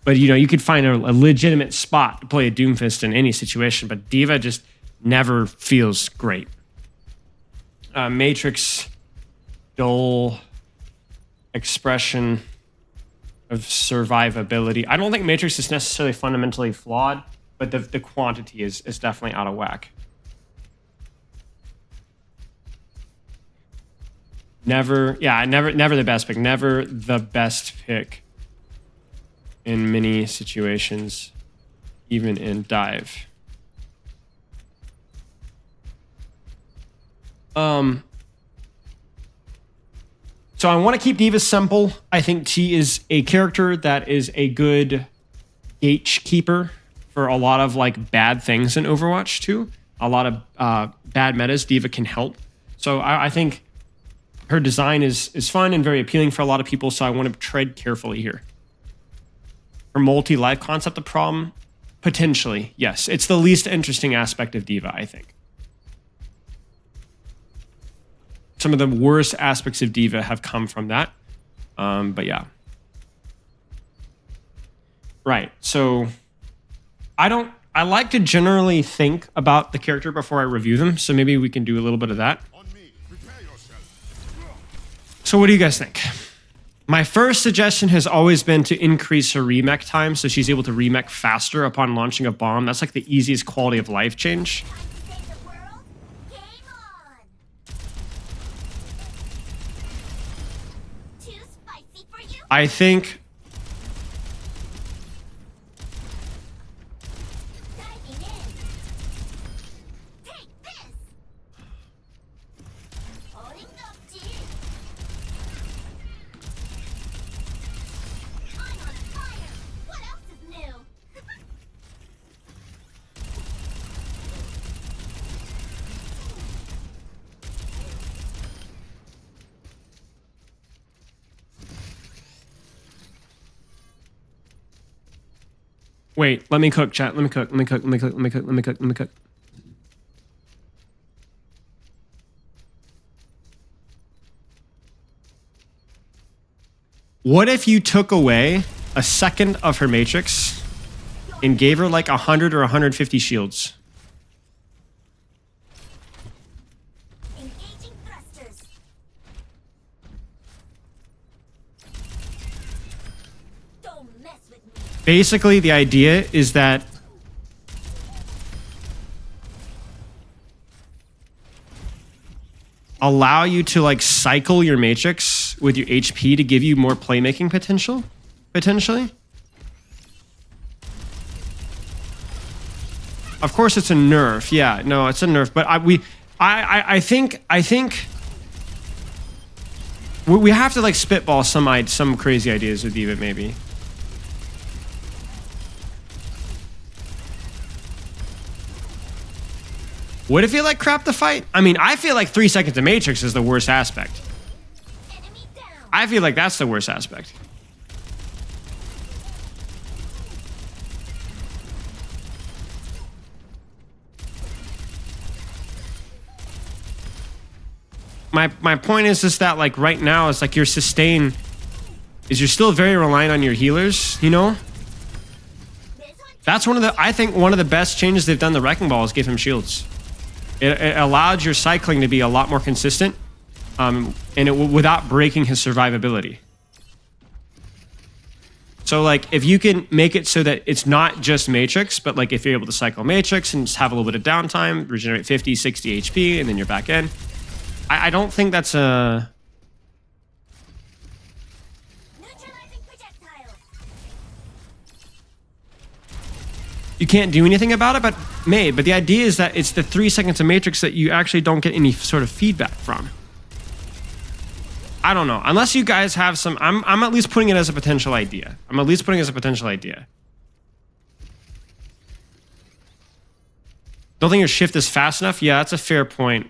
But you know, you could find a legitimate spot to play a Doomfist in any situation, but D.Va just never feels great. Matrix, dull expression of survivability. I don't think Matrix is necessarily fundamentally flawed, but the quantity is definitely out of whack. Never the best pick. Never the best pick in many situations, even in dive. So I want to keep D.Va simple. I think she is a character that is a good gatekeeper for a lot of like bad things in Overwatch too. A lot of bad metas D.Va can help. So I think her design is fun and very appealing for a lot of people. So I want to tread carefully here. Her multi-life concept, a problem? Potentially, yes. It's the least interesting aspect of D.Va, I think. Some of the worst aspects of D.Va have come from that. But yeah. Right. So I like to generally think about the character before I review them. So maybe we can do a little bit of that. So what do you guys think? My first suggestion has always been to increase her remech time so she's able to remech faster upon launching a bomb. That's like the easiest quality of life change. I think wait, let me cook, chat. Let me cook. What if you took away a second of her matrix and gave her like 100 or 150 shields? Basically, the idea is that allow you to like cycle your matrix with your HP to give you more playmaking potential, potentially. Of course, it's a nerf. Yeah, no, it's a nerf. But I think we have to like spitball some crazy ideas with D.Va maybe. What if you like crap the fight? I mean, I feel like 3 seconds of Matrix is the worst aspect. I feel like that's the worst aspect. My point is just that like right now it's like your sustain is you're still very reliant on your healers, you know? That's I think one of the best changes they've done to Wrecking Ball is give him shields. It allowed your cycling to be a lot more consistent, without breaking his survivability. So like if you can make it so that it's not just Matrix, but like if you're able to cycle Matrix and just have a little bit of downtime, regenerate 50, 60 HP, and then you're back in. I don't think that's a... You can't do anything about it, but but the idea is that it's the 3 seconds of Matrix that you actually don't get any sort of feedback from. I don't know. Unless you guys have some... I'm at least putting it as a potential idea. Don't think your shift is fast enough? Yeah, that's a fair point.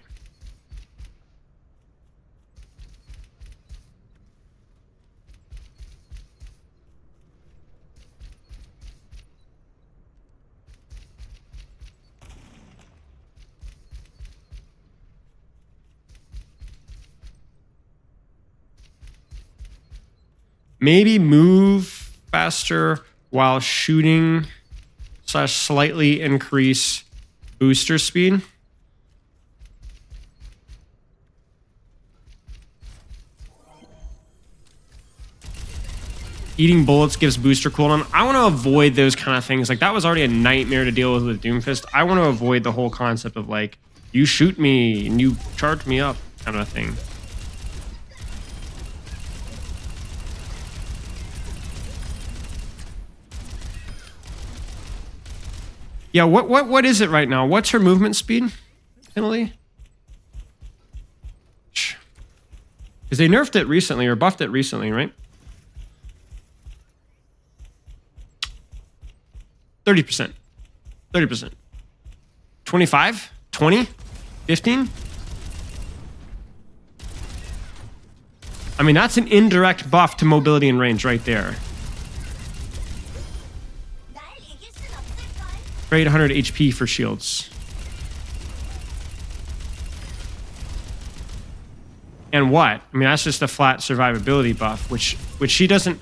Maybe move faster while shooting / slightly increase booster speed. Eating bullets gives booster cooldown. I want to avoid those kind of things. Like, that was already a nightmare to deal with Doomfist. I want to avoid the whole concept of, like, you shoot me and you charge me up kind of thing. Yeah, what is it right now? What's her movement speed penalty? Because they nerfed it recently or buffed it recently, right? 30%. 30%. 25? 20? 15? I mean, that's an indirect buff to mobility and range right there. 800 HP for shields. And what? I mean, that's just a flat survivability buff, which she doesn't...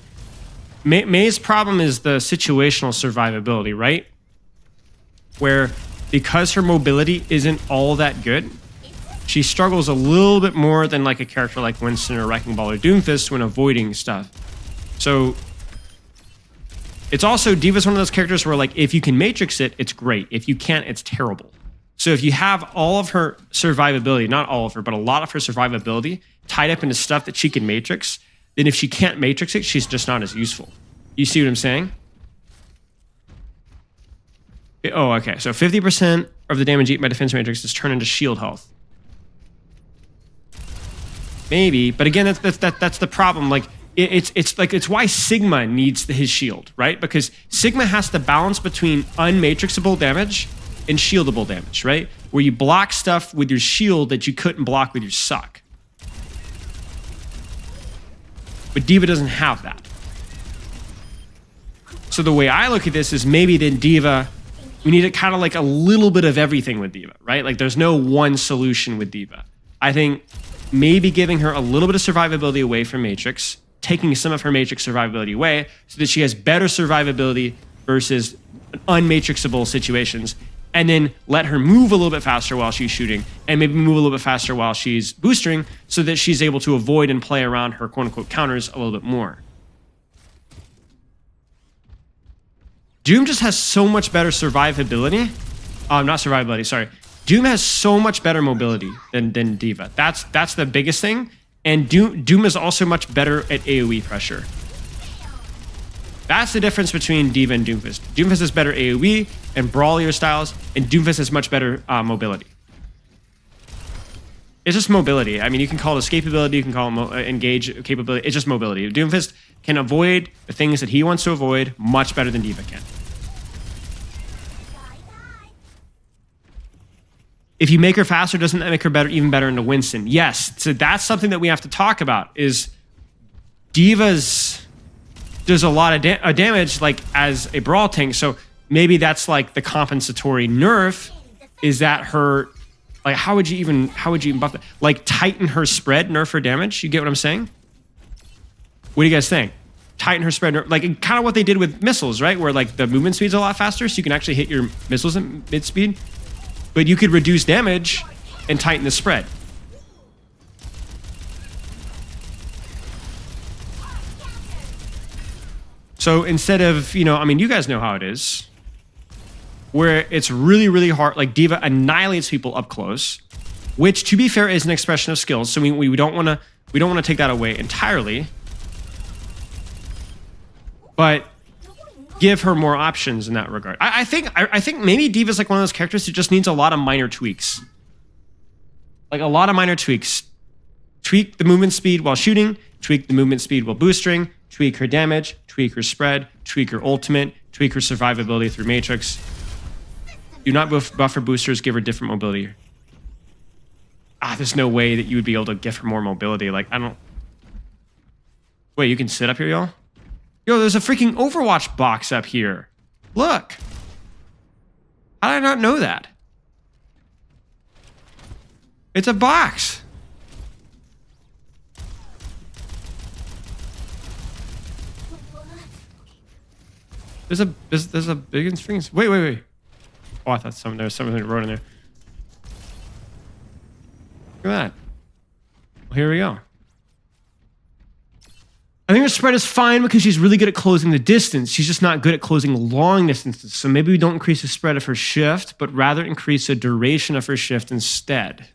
May's problem is the situational survivability, right? Where, because her mobility isn't all that good, she struggles a little bit more than like a character like Winston or Wrecking Ball or Doomfist when avoiding stuff. So... It's also, D.Va's one of those characters where, like, if you can Matrix it, it's great. If you can't, it's terrible. So if you have all of her survivability, not all of her, but a lot of her survivability tied up into stuff that she can Matrix, then if she can't Matrix it, she's just not as useful. You see what I'm saying? Oh, okay. So 50% of the damage eaten by Defense Matrix is turned into shield health. Maybe, but again, that's the problem. Like, it's why Sigma needs his shield, right? Because Sigma has to balance between unmatrixable damage and shieldable damage, right? Where you block stuff with your shield that you couldn't block with your suck. But D.Va doesn't have that. So the way I look at this is maybe then D.Va, we need kind of like a little bit of everything with D.Va, right? Like, there's no one solution with D.Va. I think maybe giving her a little bit of survivability away from Matrix, taking some of her Matrix survivability away so that she has better survivability versus unmatrixable situations, and then let her move a little bit faster while she's shooting, and maybe move a little bit faster while she's boostering so that she's able to avoid and play around her quote-unquote counters a little bit more. Doom just has so much better survivability. Not survivability, sorry. Doom has so much better mobility than D.Va. That's the biggest thing. And Doom is also much better at AoE pressure. That's the difference between D.Va and Doomfist. Doomfist has better AoE and brawlier styles, and Doomfist has much better mobility. It's just mobility. I mean, you can call it escapability, you can call it engage capability. It's just mobility. Doomfist can avoid the things that he wants to avoid much better than D.Va can. If you make her faster, doesn't that make her better, even better into Winston? Yes. So that's something that we have to talk about. Is D.Va's does a lot of damage, like as a brawl tank. So maybe that's like the compensatory nerf. Is that her? Like, how would you even buff that? Like, tighten her spread, nerf her damage. You get what I'm saying? What do you guys think? Tighten her spread, like kind of what they did with missiles, right? Where like the movement speed's a lot faster, so you can actually hit your missiles at mid speed. But you could reduce damage and tighten the spread. So instead of, I mean, you guys know how it is. Where it's really, really hard, like D.Va annihilates people up close. which, to be fair, is an expression of skills. So we don't want to take that away entirely, but give her more options in that regard. I think maybe D.Va's like one of those characters who just needs a lot of minor tweaks. Like a lot of minor tweaks. Tweak the movement speed while shooting, tweak the movement speed while boosting, tweak her damage, tweak her spread, tweak her ultimate, tweak her survivability through Matrix. Do not buff her boosters, give her different mobility. There's no way that you would be able to give her more mobility. Like, I don't... Wait, you can sit up here, y'all? Yo, there's a freaking Overwatch box up here. Look. How did I not know that? It's a box. There's a big string. Wait. Oh, I thought there was something wrote in there. Look at that. Well, here we go. I think her spread is fine because she's really good at closing the distance. She's just not good at closing long distances. So maybe we don't increase the spread of her shift, but rather increase the duration of her shift instead.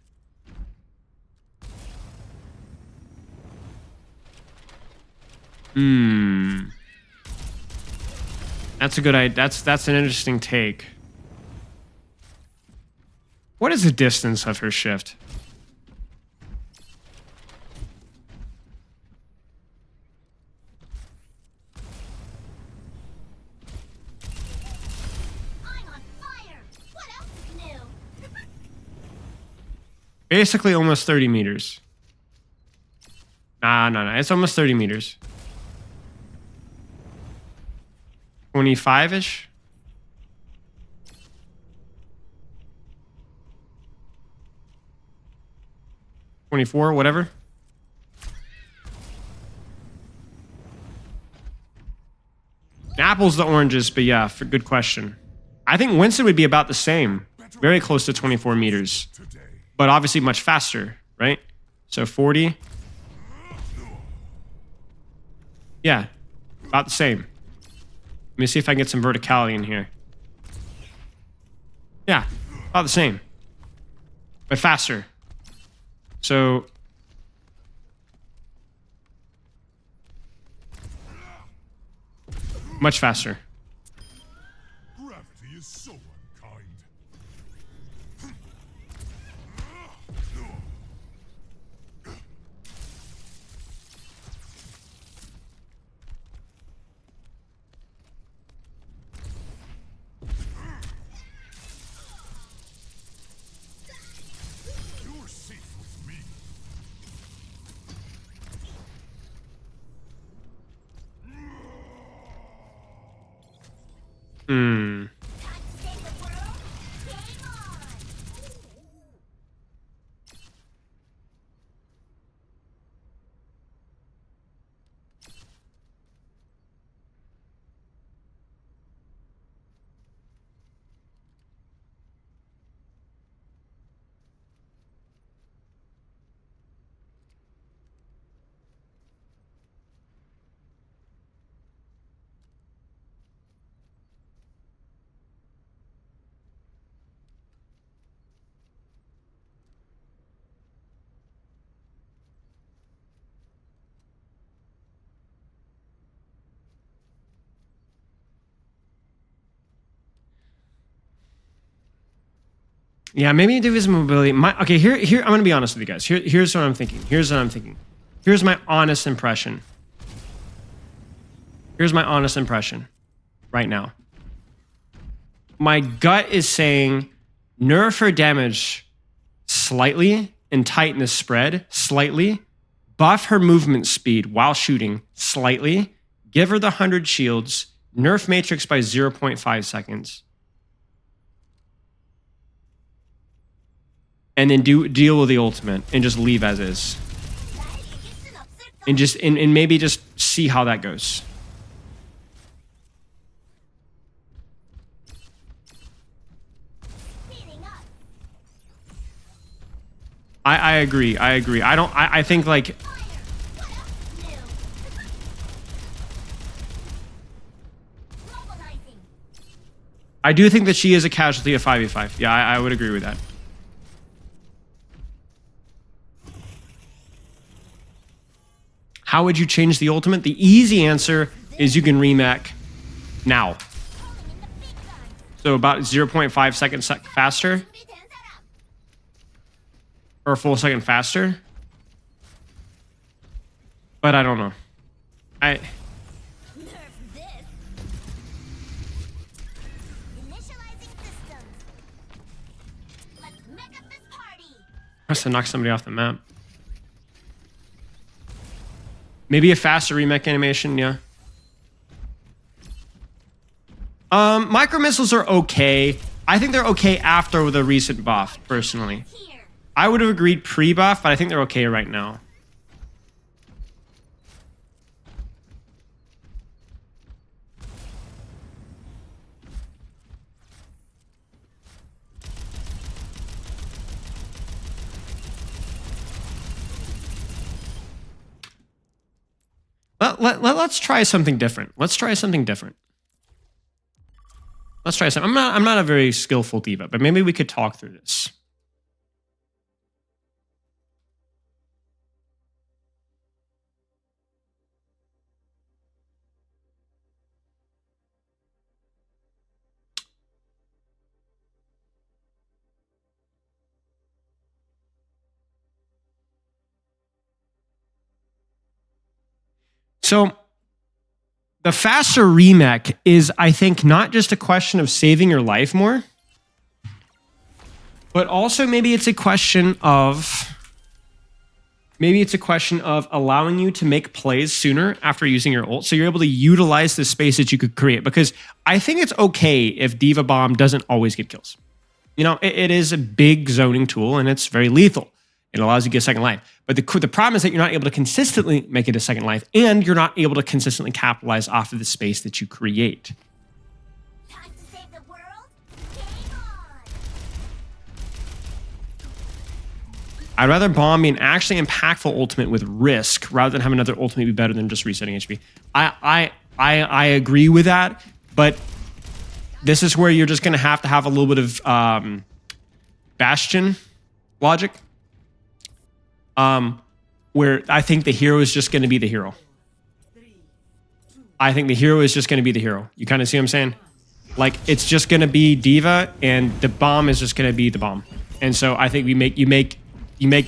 That's a good idea. That's an interesting take. What is the distance of her shift? Basically almost 30 meters. No. It's almost 30 meters. 25-ish? 24, whatever. Apples to oranges, but yeah, good question. I think Winston would be about the same. Very close to 24 meters. But obviously much faster, right? So 40. Yeah, about the same. Let me see if I can get some verticality in here. Yeah, about the same. But faster. So... much faster. Gravity is so unkind. You're safe with me. Yeah, maybe divisible mobility. Okay, here. I'm gonna be honest with you guys. Here's what I'm thinking. Here's my honest impression. Here's my honest impression right now. My gut is saying nerf her damage slightly and tighten the spread slightly. Buff her movement speed while shooting slightly. Give her the 100 shields. Nerf Matrix by 0.5 seconds. And then deal with the ultimate and just leave as is. And maybe just see how that goes. I agree. I think like I do think that she is a casualty of 5v5. Yeah, I would agree with that. How would you change the ultimate? The easy answer is you can remake now. So about 0.5 seconds faster. Or a full second faster. But I don't know. Must have knocked somebody off the map. Maybe a faster remake animation, yeah. Micro missiles are okay. I think they're okay after the recent buff, personally. I would have agreed pre-buff, but I think they're okay right now. Let's try something different. Let's try something different. Let's try something. I'm not a very skillful diva, but maybe we could talk through this. So the faster remake is, I think, not just a question of saving your life more, but also maybe it's a question of allowing you to make plays sooner after using your ult, so you're able to utilize the space that you could create. Because I think it's okay if Diva Bomb doesn't always get kills. You know, it is a big zoning tool and it's very lethal. It allows you to get a second life. But the problem is that you're not able to consistently make it a second life, and you're not able to consistently capitalize off of the space that you create. Time to save the world? Game on! I'd rather Bomb be an actually impactful ultimate with risk rather than have another ultimate be better than just resetting HP. I agree with that, but this is where you're just going to have a little bit of Bastion logic. Where I think the hero is just going to be the hero. I think the hero is just going to be the hero. You kind of see what I'm saying? Like, it's just going to be Diva, and the bomb is just going to be the bomb. And so I think you make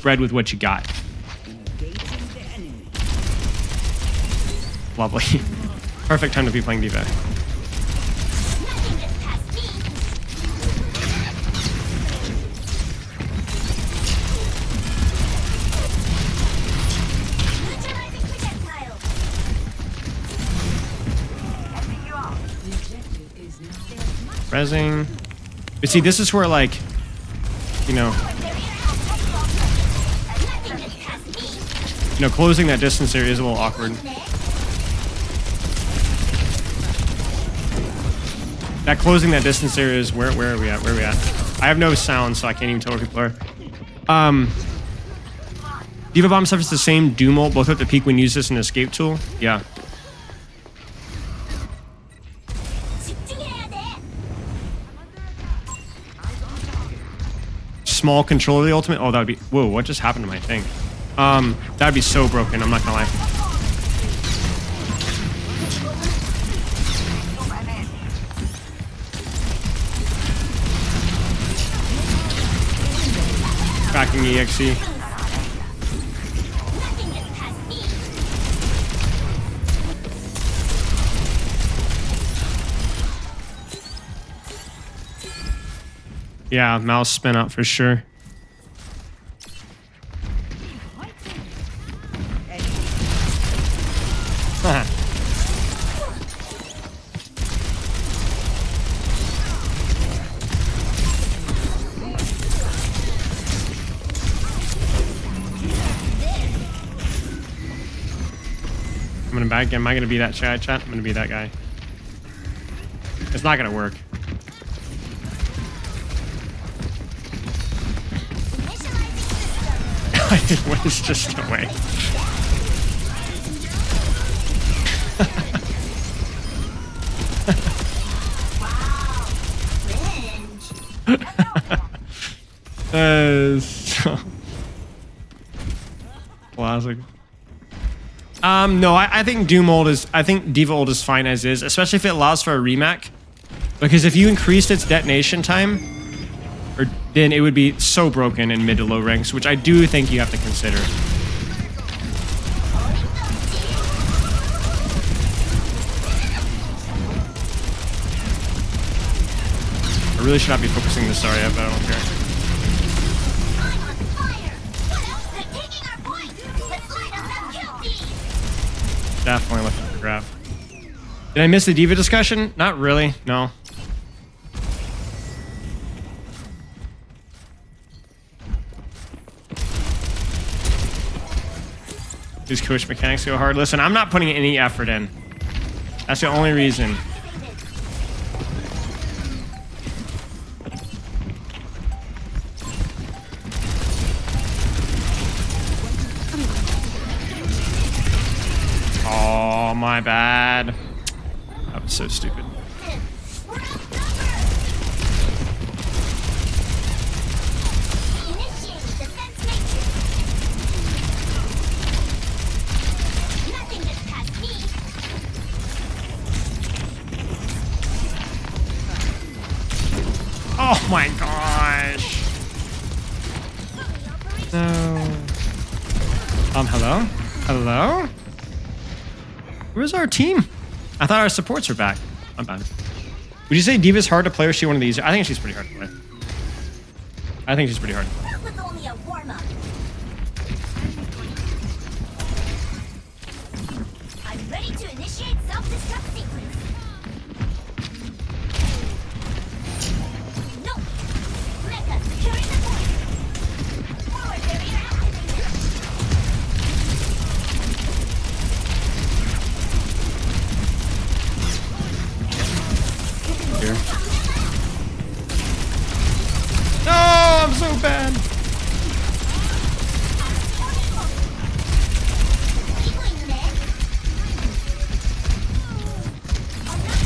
bread with what you got. Lovely. Perfect time to be playing Diva. Rezzing. But see, this is where, like, you know, closing that distance there is a little awkward. That closing that distance there is where are we at? Where are we at? I have no sound, so I can't even tell where people are. Diva Bomb suffers the same Doom ult, both at the peak when you use this as an escape tool. Yeah. Small control of the ultimate. Oh, that would be. Whoa, what just happened to my thing? That'd be so broken. I'm not gonna lie. Cracking EXE. Yeah, mouse spin out for sure. I'm gonna back. Am I gonna be that chat? I'm gonna be that guy. It's not gonna work. It was just away. So classic. No, I think Doom ult is. I think Diva ult is fine as is, especially if it allows for a remake. Because if you increased its detonation time, then it would be so broken in mid to low ranks, which I do think you have to consider. I really should not be focusing this Zarya, but I don't care. I'm on fire! What else? They're taking our point! Let's light up that kill feed! Definitely looking for grab. Did I miss the Diva discussion? Not really, no. These coach mechanics go hard. Listen, I'm not putting any effort in. That's the only reason. Oh, my bad. That was so stupid. We're outnumbered! Initiating defense matrix! Nothing gets past me! Oh my gosh. No. Hello? Hello? Where's our team? I thought our supports were back. I'm bad. Would you say Diva's hard to play or is she one of these? I think she's pretty hard to play. I think she's pretty hard to play. That was only a warm-up. I'm ready to initiate self-destruct sequence. Nope. Mecha securing the point. Forward barrier activated. Here. No, I'm so bad. Healing net.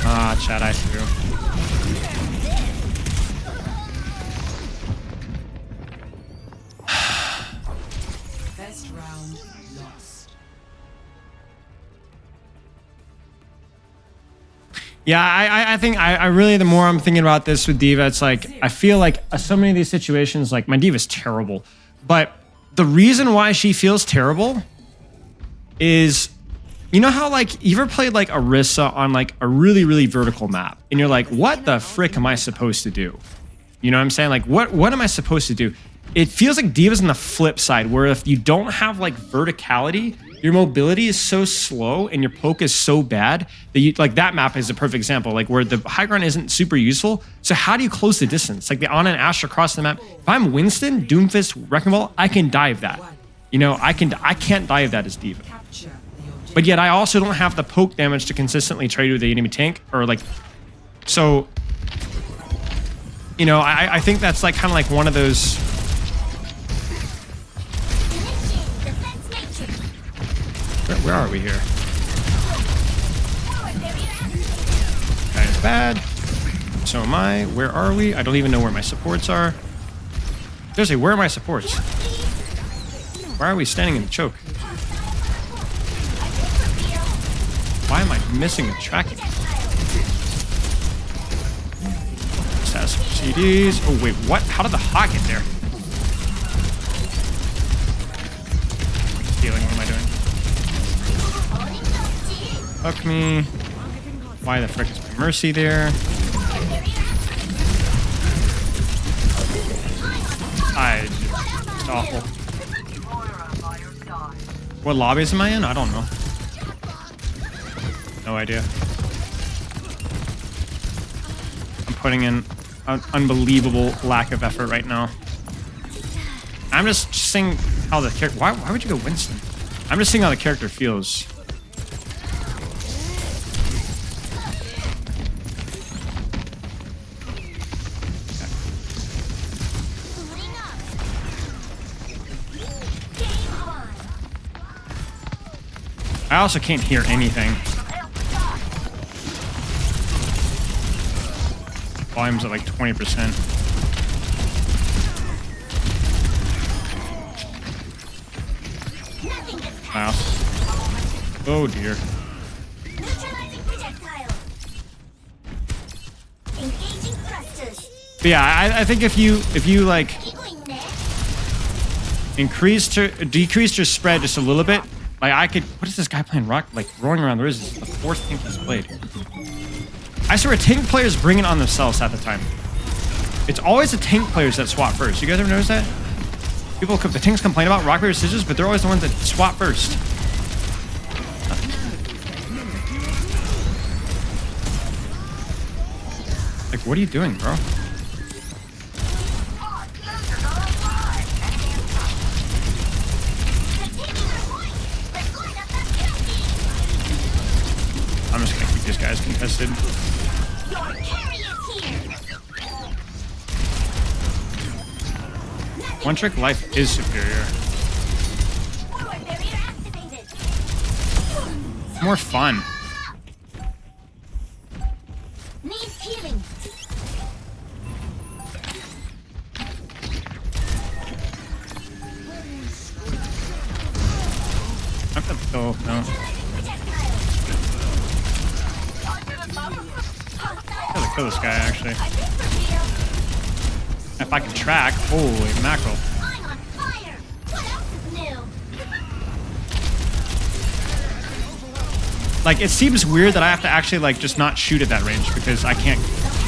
Ah, chat, I threw. Best round lost. Yeah, I think I really, the more I'm thinking about this with Diva, it's like, I feel like so many of these situations, like my Diva's terrible. But the reason why she feels terrible is, you know how like, you ever played like Orisa on like a really, really vertical map? And you're like, what the frick am I supposed to do? You know what I'm saying? Like, what am I supposed to do? It feels like Diva's on the flip side, where if you don't have like verticality, your mobility is so slow and your poke is so bad that you, like that map is a perfect example, like where the high ground isn't super useful. So how do you close the distance? Like the Ana and Ashe across the map. If I'm Winston, Doomfist, Wrecking Ball, I can dive that. You know, I can't dive that as Diva. Capture the objective. But yet I also don't have the poke damage to consistently trade with the enemy tank or like, so, you know, I think that's like kind of like one of those. Initiating defense matrix. Where are we here? Forward barrier activated. That is bad. So am I. Where are we? I don't even know where my supports are. Seriously, where are my supports? Why are we standing in the choke? Why am I missing the tracking? Just has some CDs. Oh wait, what? How did the hawk get there? Healing, what am I doing? Fuck me. Why the frick is my mercy there? It's awful. What lobbies am I in? I don't know. No idea. I'm putting in an unbelievable lack of effort right now. I'm just seeing how the character. Why would you go Winston? I'm just seeing how the character feels. Booting up. Game on. I also can't hear anything. Volume's at like 20%. Wow. Oh dear. Neutralizing projectile. Engaging thrusters. But yeah, I think if you like Eagling net. decreased your spread just a little bit, like I could. What is this guy playing rock? Like roaring around the roost? This is the fourth tank he's played. I swear, tank players bring it on themselves half the time. It's always the tank players that swap first. You guys ever notice that? The tanks complain about rock paper scissors, but they're always the ones that swap first. Like, what are you doing, bro? I'm just gonna keep these guys contested. Your carry is here. One trick life is superior. Forward barrier activated. More fun. Needs healing. Oh, no. I'm gonna kill this guy, actually. If I can track, holy mackerel. I'm on fire. What else is new? Like, it seems weird that I have to actually, like, just not shoot at that range because I can't.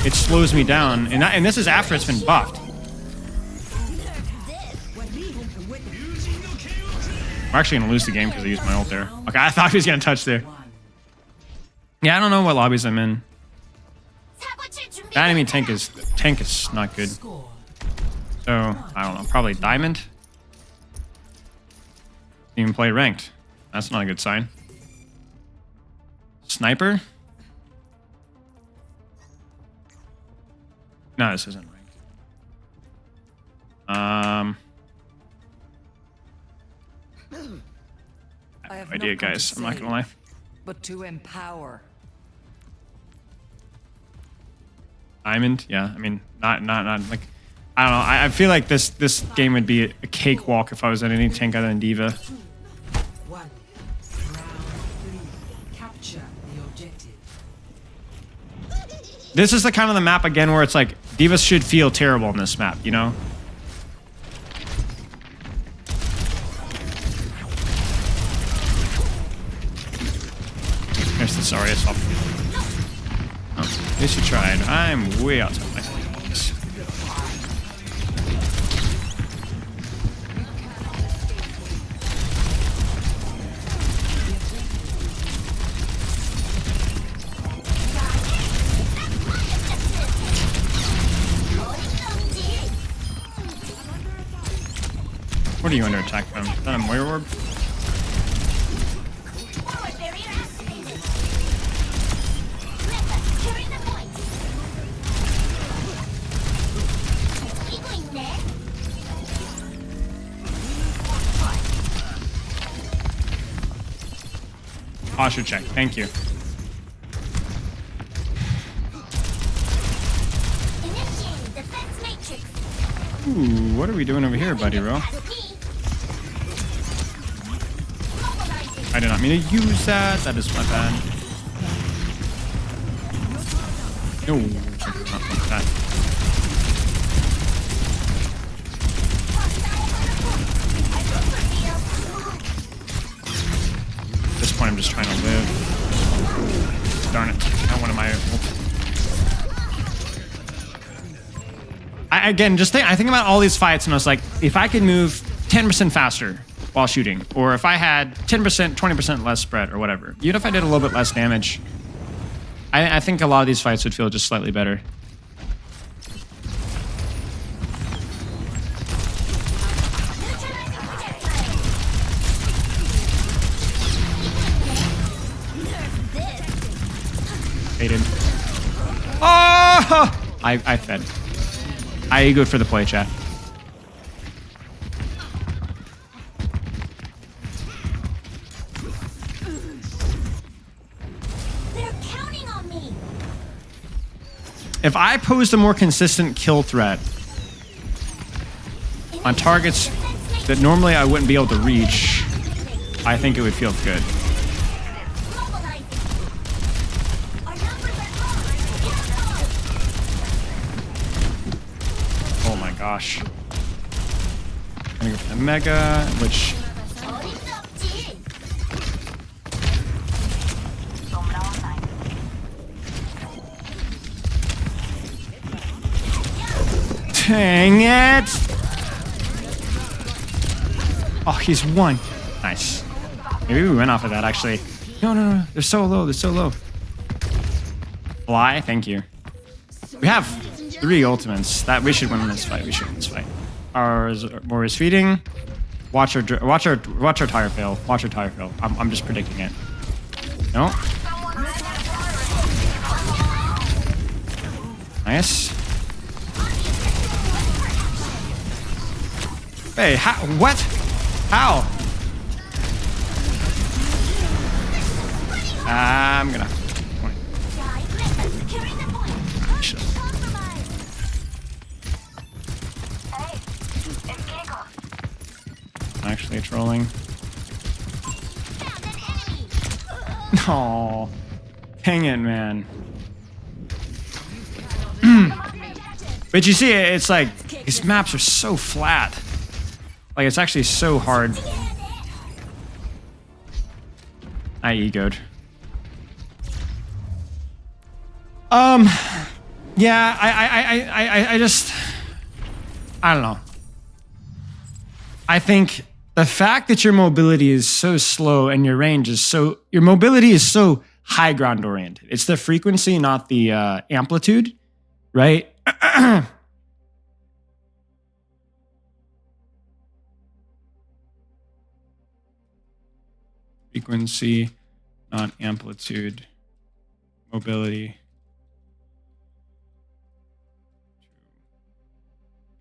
It slows me down. And this is after it's been buffed. We're actually gonna lose the game because I used my ult there. Okay, I thought he was gonna touch there. Yeah, I don't know what lobbies I'm in. That enemy tank is not good. Score. So I don't know, probably diamond. Even play ranked. That's not a good sign. Sniper. No, this isn't ranked. I have no idea, guys. I'm not gonna lie. But to empower. Diamond, yeah. I mean, not like. I don't know. I feel like this game would be a cakewalk if I was in any tank other than Diva. 1. Round 3. Capture the objective. This is the kind of the map again where it's like Diva should feel terrible in this map, you know? There's the Sarius off. Oh, at least you tried. I'm way outside my skills. What are you under attack from? Is that a Moira Orb? Forward barrier activated. Lepa, carry the point. Eagling net. Posture check. Thank you. Initiating defense matrix. Ooh, what are we doing over here, buddy, bro? I did not mean to use that. That is my bad. No, not like that. At this point, I'm just trying to live. Darn it. Not one of my... I think about all these fights and I was like, if I could move 10% faster while shooting, or if I had 10%, 20% less spread or whatever, even if I did a little bit less damage, I think a lot of these fights would feel just slightly better. Hated. Oh! I fed. I egoed for the play, chat. They're counting on me. If I posed a more consistent kill threat on targets that normally I wouldn't be able to reach, I think it would feel good. gosh. Gonna go for the Mega, which... Dang it! Oh, he's one. Nice. Maybe we went off of that, actually. No. They're so low. They're so low. Fly, thank you. We have 3 ultimates. That we should win this fight. We should win this fight. Our Warrior's feeding. Watch her tire fail. Watch her tire fail. I'm just predicting it. No. Nice. Hey, how? What? How? I'm gonna. Actually trolling. Oh, dang it, man. But you see, it's like these maps are so flat. Like it's actually so hard. I egoed. Yeah, I just, I don't know. I think the fact that your mobility is so slow and your range is so, your mobility is so high ground oriented. It's the frequency, not the amplitude, right? Frequency, not amplitude, mobility.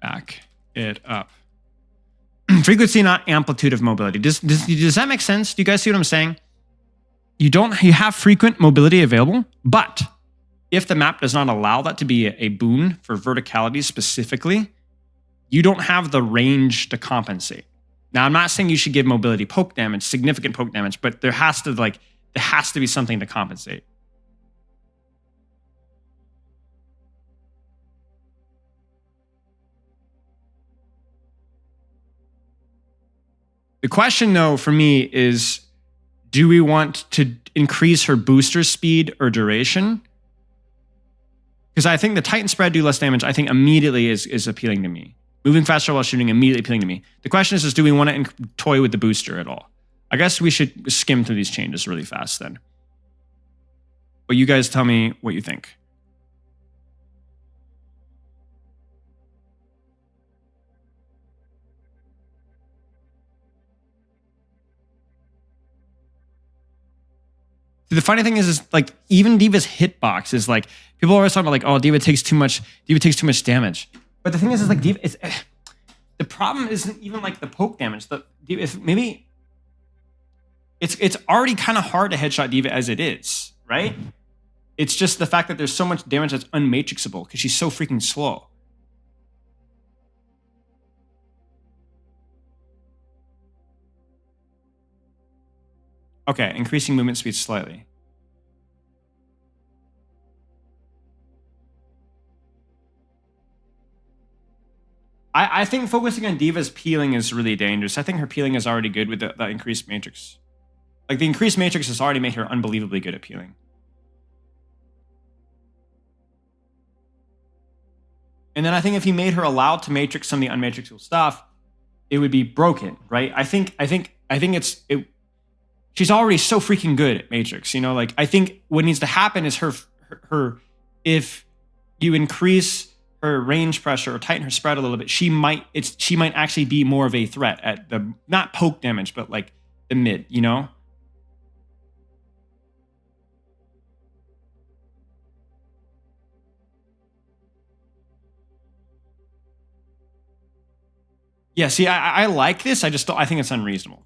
Back it up. Frequency, not amplitude of mobility. Does that make sense? Do you guys see what I'm saying? You have frequent mobility available, but if the map does not allow that to be a boon for verticality specifically, you don't have the range to compensate. Now, I'm not saying you should give mobility poke damage, significant poke damage, but there has to be something to compensate. The question, though, for me is, do we want to increase her booster speed or duration? Because I think the Titan spread do less damage, I think immediately is appealing to me. Moving faster while shooting, immediately appealing to me. The question is do we want to toy with the booster at all? I guess we should skim through these changes really fast then. But you guys tell me what you think. The funny thing is like even D.Va's hitbox is like people are always talking about like, oh, D.Va takes too much damage. But the thing is like D.Va is the problem isn't even like the poke damage. Maybe it's already kind of hard to headshot D.Va as it is, right? It's just the fact that there's so much damage that's unmatrixable because she's so freaking slow. Okay, increasing movement speed slightly. I think focusing on D.Va's peeling is really dangerous. I think her peeling is already good with the increased matrix. Like the increased matrix has already made her unbelievably good at peeling. And then I think if you made her allowed to matrix some of the unmatrixable stuff, it would be broken, right? I think she's already so freaking good at matrix, you know. Like I think what needs to happen is her if you increase her range pressure or tighten her spread a little bit, she might actually be more of a threat at the not poke damage, but like the mid, you know. Yeah, see, I like this. I think it's unreasonable.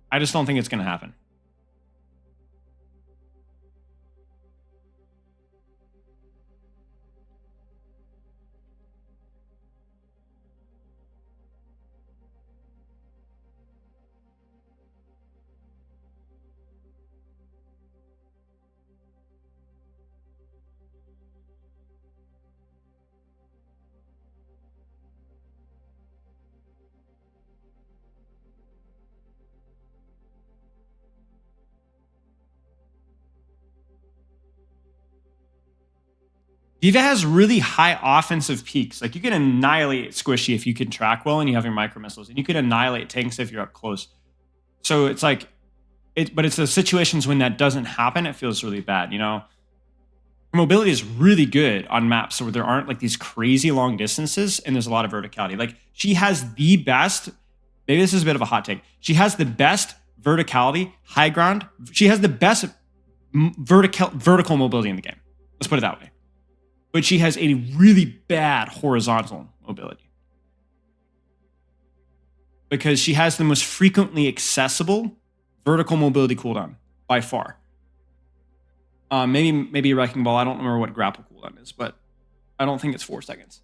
I just don't think it's going to happen. D.Va has really high offensive peaks. Like you can annihilate Squishy if you can track well and you have your micro missiles, and you can annihilate tanks if you're up close. So it's like, but it's the situations when that doesn't happen, it feels really bad. You know, her mobility is really good on maps where there aren't like these crazy long distances and there's a lot of verticality. Like she has the best. Maybe this is a bit of a hot take. She has the best verticality, high ground. She has the best vertical mobility in the game. Let's put it that way. But she has a really bad horizontal mobility because she has the most frequently accessible vertical mobility cooldown by far. Maybe Wrecking Ball. I don't remember what grapple cooldown is, but I don't think it's 4 seconds.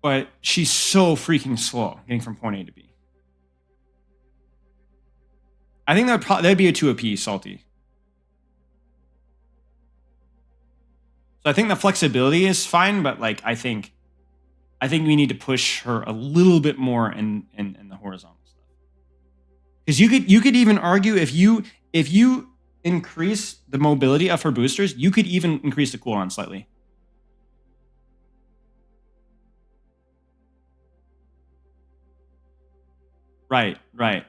But she's so freaking slow getting from point A to B. I think that'd be a 2 AP Salty. So I think the flexibility is fine, but like I think we need to push her a little bit more in the horizontal stuff. Because you could even argue if you increase the mobility of her boosters, you could even increase the cooldown slightly. Right.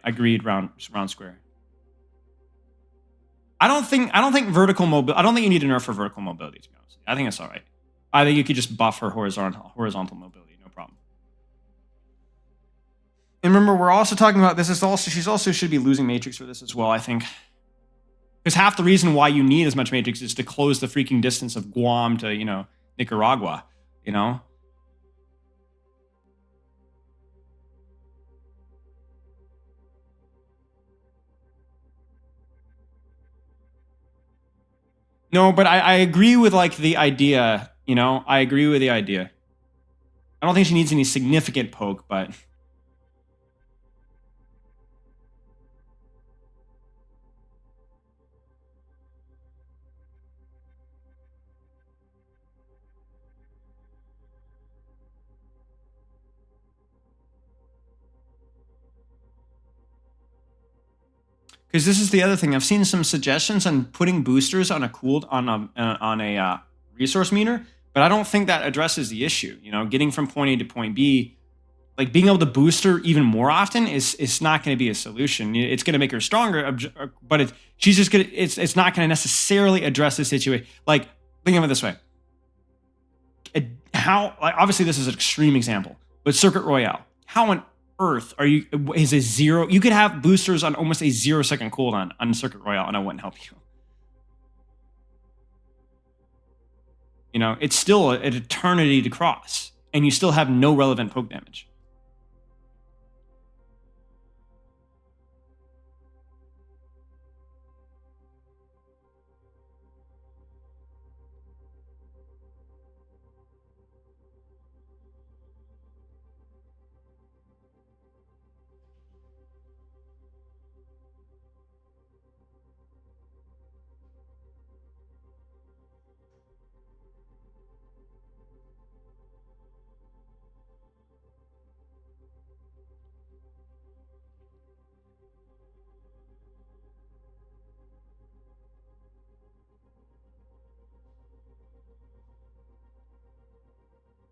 Agreed. Round square. I don't think vertical mobility. I don't think you need to nerf for vertical mobility. To be honest, I think it's all right. I think you could just buff her horizontal mobility, no problem. And remember, we're also talking about this. She's also should be losing matrix for this as well. I think because half the reason why you need as much matrix is to close the freaking distance of Guam to Nicaragua. You know. No, but I agree with like the idea, I agree with the idea. I don't think she needs any significant poke, but because this is the other thing. I've seen some suggestions on putting boosters on a resource meter, but I don't think that addresses the issue. Getting from point A to point B, like being able to booster even more often is not going to be a solution. It's going to make her stronger, but it's not going to necessarily address the situation. Like think of it this way: obviously this is an extreme example, but Circuit Royale, how on earth is a zero? You could have boosters on almost a 0-second cooldown on Circuit Royale, and I wouldn't help you. It's still an eternity to cross, and you still have no relevant poke damage.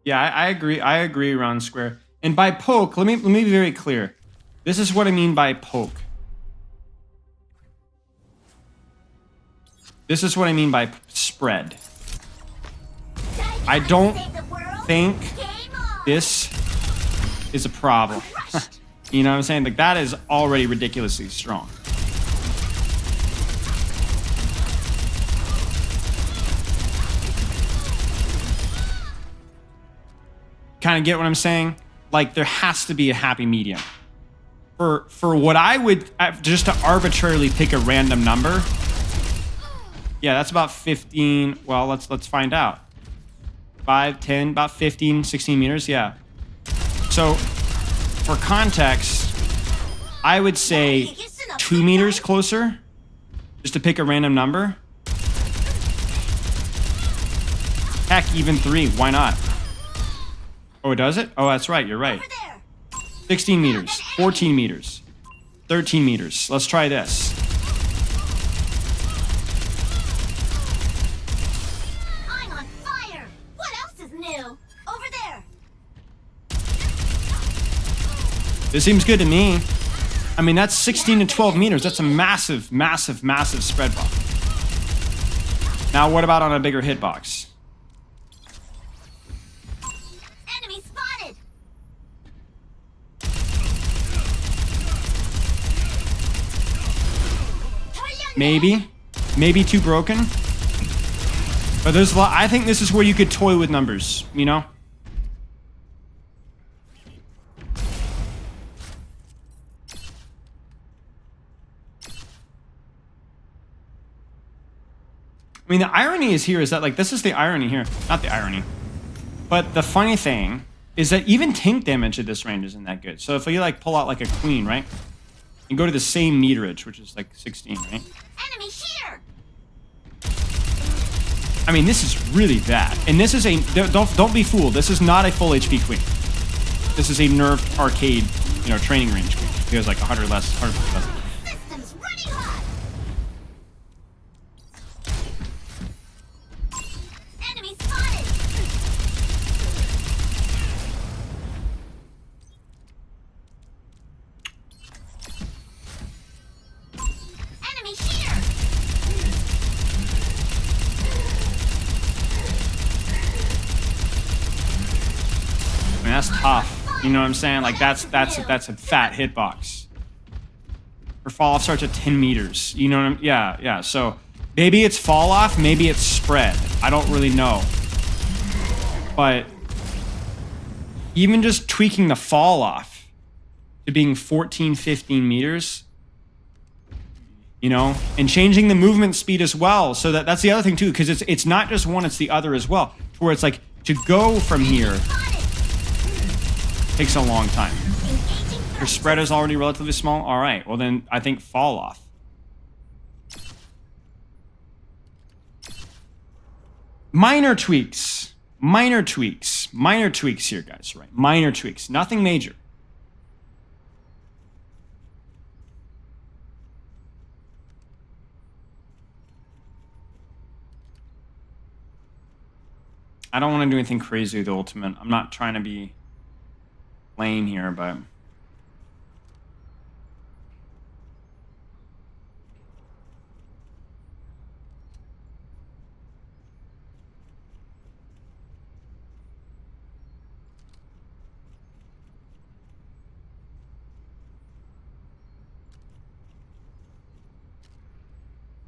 Yeah, I agree. I agree, round square. And by poke, let me be very clear. This is what I mean by poke. This is what I mean by spread. I don't think this is a problem. You know what I'm saying? Like that is already ridiculously strong. Kind of get what I'm saying? Like there has to be a happy medium. For what I would, just to arbitrarily pick a random number, yeah, that's about 15. Well, let's find out. 5, 10, about 15, 16 meters, yeah. So for context, I would say 2 meters closer, just to pick a random number. Heck, even 3, why not? Oh, does it? Oh, that's right, you're right. 16 meters, 14 meters, 13 meters. Let's try this. I'm on fire. This seems good to me. I mean, that's 16 to 12 meters. That's a massive, massive, massive spread buff. Now, what about on a bigger hitbox? Enemy spotted. Maybe too broken. But there's a lot. I think this is where you could toy with numbers, you know? I mean, the irony is that, like, this is the irony here. Not the irony. But the funny thing is that even tank damage at this range isn't that good. So if you, like, pull out, like, a queen, right? And go to the same meterage, which is, like, 16, right? Enemy here. I mean, this is really bad. And this is a... Don't be fooled. This is not a full HP queen. This is a nerfed arcade, you know, training range queen. He has, like, 100 less, 100 less. Systems running hot. Enemy spotted. Enemy here. I mean, that's tough. You know what I'm saying? Like, that's a fat hitbox. Her fall off starts at 10 meters. You know what I'm... Yeah. So, maybe it's fall off, maybe it's spread. I don't really know. But even just tweaking the fall off to being 14, 15 meters, you know, and changing the movement speed as well. So that's the other thing too, because it's not just one, it's the other as well. Where it's like to go from here takes a long time. Your spread is already relatively small. All right, well then I think fall off. Minor tweaks here, guys, right? Minor tweaks, nothing major. I don't want to do anything crazy with the ultimate. I'm not trying to be lame here, but...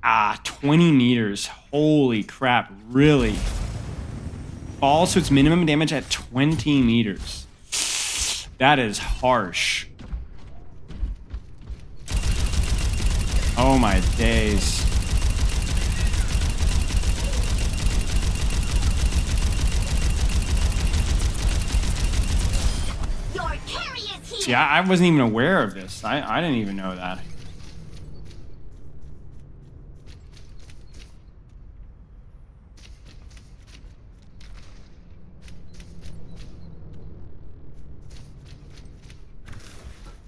Ah, 20 meters. Holy crap, really? Falls to its minimum damage at 20 meters. That is harsh. Oh my days. Your carry is here. See, I wasn't even aware of this. I didn't even know that.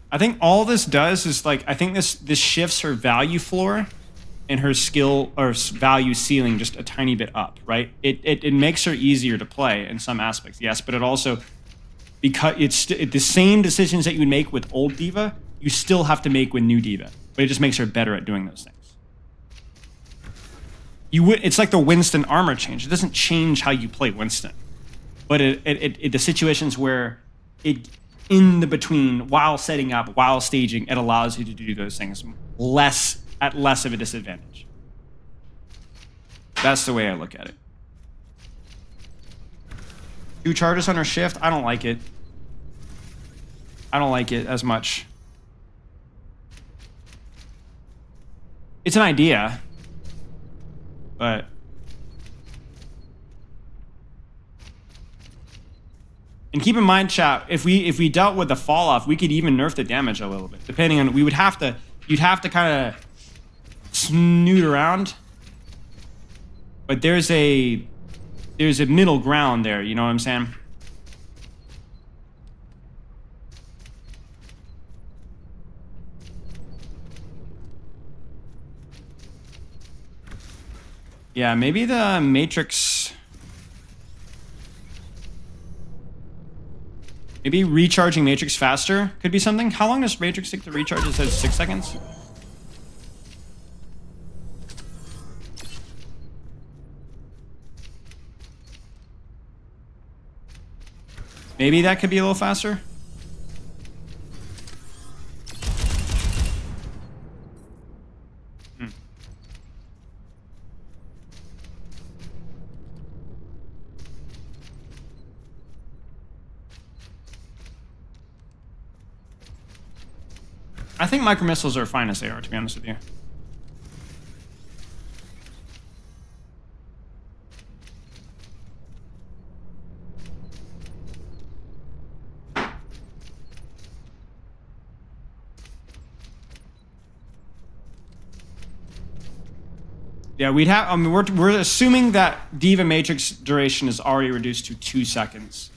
I think all this does is, like, I think this shifts her value floor and her skill or value ceiling just a tiny bit up, right? It makes her easier to play in some aspects, yes, but it also, because it's the same decisions that you would make with old Diva, you still have to make with new Diva, but it just makes her better at doing those things. It's like the Winston armor change. It doesn't change how you play Winston, but the situations where it in the between, while setting up, while staging, it allows you to do those things at less of a disadvantage. That's the way I look at it. 2 charges on her shift, I don't like it. I don't like it as much. It's an idea, but... And keep in mind, chat, if we dealt with the fall off, we could even nerf the damage a little bit. Depending on, you'd have to kind of snoot around. But there's a middle ground there, you know what I'm saying? Yeah, maybe the Matrix... Maybe recharging Matrix faster could be something. How long does Matrix take to recharge? It says 6 seconds. Maybe that could be a little faster. I think micro missiles are fine as they are, to be honest with you. Yeah, we'd have. I mean, we're assuming that Diva Matrix duration is already reduced to 2 seconds.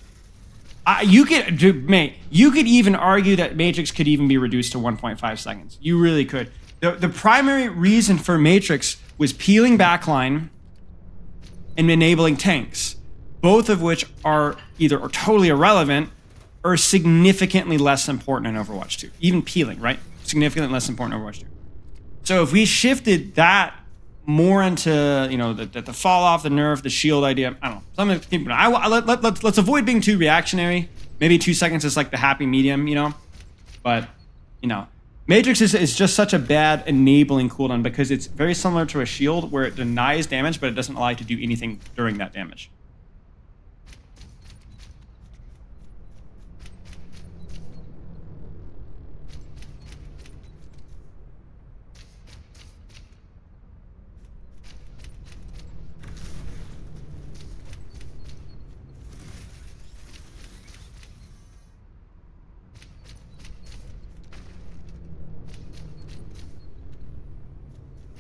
You could, mate. You could even argue that Matrix could even be reduced to 1.5 seconds. You really could. The primary reason for Matrix was peeling backline and enabling tanks, both of which are either totally irrelevant or significantly less important in Overwatch 2. Even peeling, right? Significantly less important in Overwatch 2. So if we shifted that more into, you know, the fall off, the nerf, the shield idea. I don't know. Something to keep an eye. Let's avoid being too reactionary. Maybe 2 seconds is like the happy medium, you know. But, you know, Matrix is just such a bad enabling cooldown because it's very similar to a shield where it denies damage, but it doesn't allow you to do anything during that damage.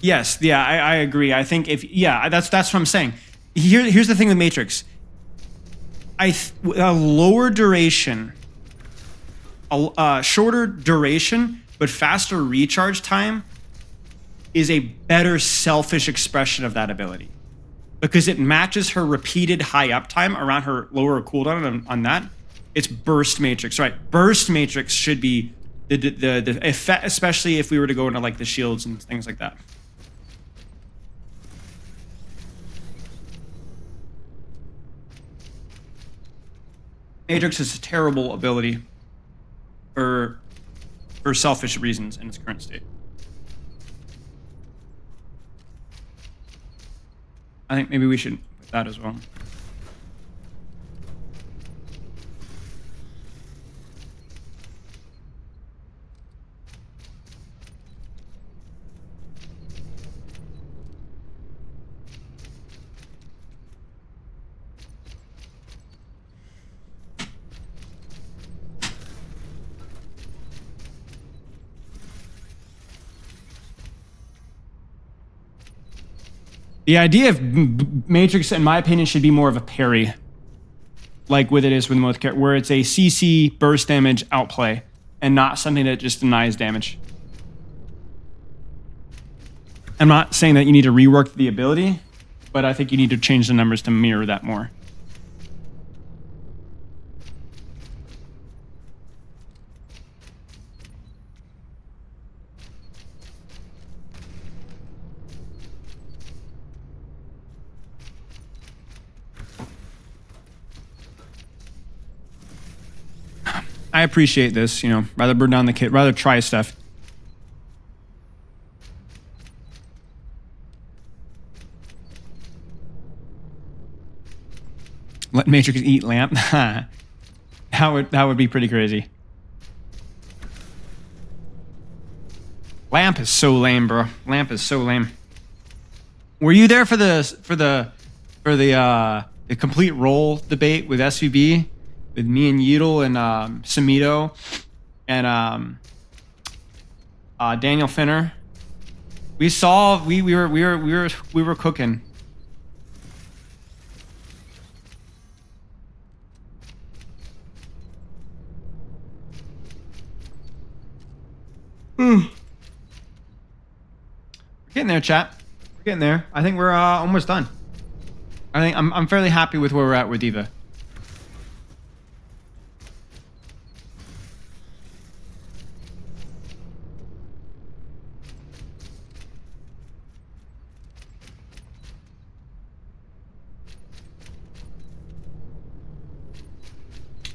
Yes, yeah, I agree. I think that's what I'm saying. Here's the thing with Matrix. A lower duration, a shorter duration, but faster recharge time is a better selfish expression of that ability. Because it matches her repeated high uptime around her lower cooldown on that. It's Burst Matrix, right? Burst Matrix should be the effect, especially if we were to go into like the shields and things like that. Matrix is a terrible ability for selfish reasons in its current state. I think maybe we should put that as well. The idea of Matrix, in my opinion, should be more of a parry, like with it is with most characters, where it's a CC burst damage outplay and not something that just denies damage. I'm not saying that you need to rework the ability, but I think you need to change the numbers to mirror that more. I appreciate this, you know, rather burn down the kit, rather try stuff. Let Matrix eat lamp. that would be pretty crazy. Lamp is so lame, bro. Lamp is so lame. Were you there for the complete role debate with SVB? With me and Yeatle and Samito and Daniel Finner, we were cooking. We're getting there, chat. We're getting there. I think we're almost done. I think I'm fairly happy with where we're at with Diva.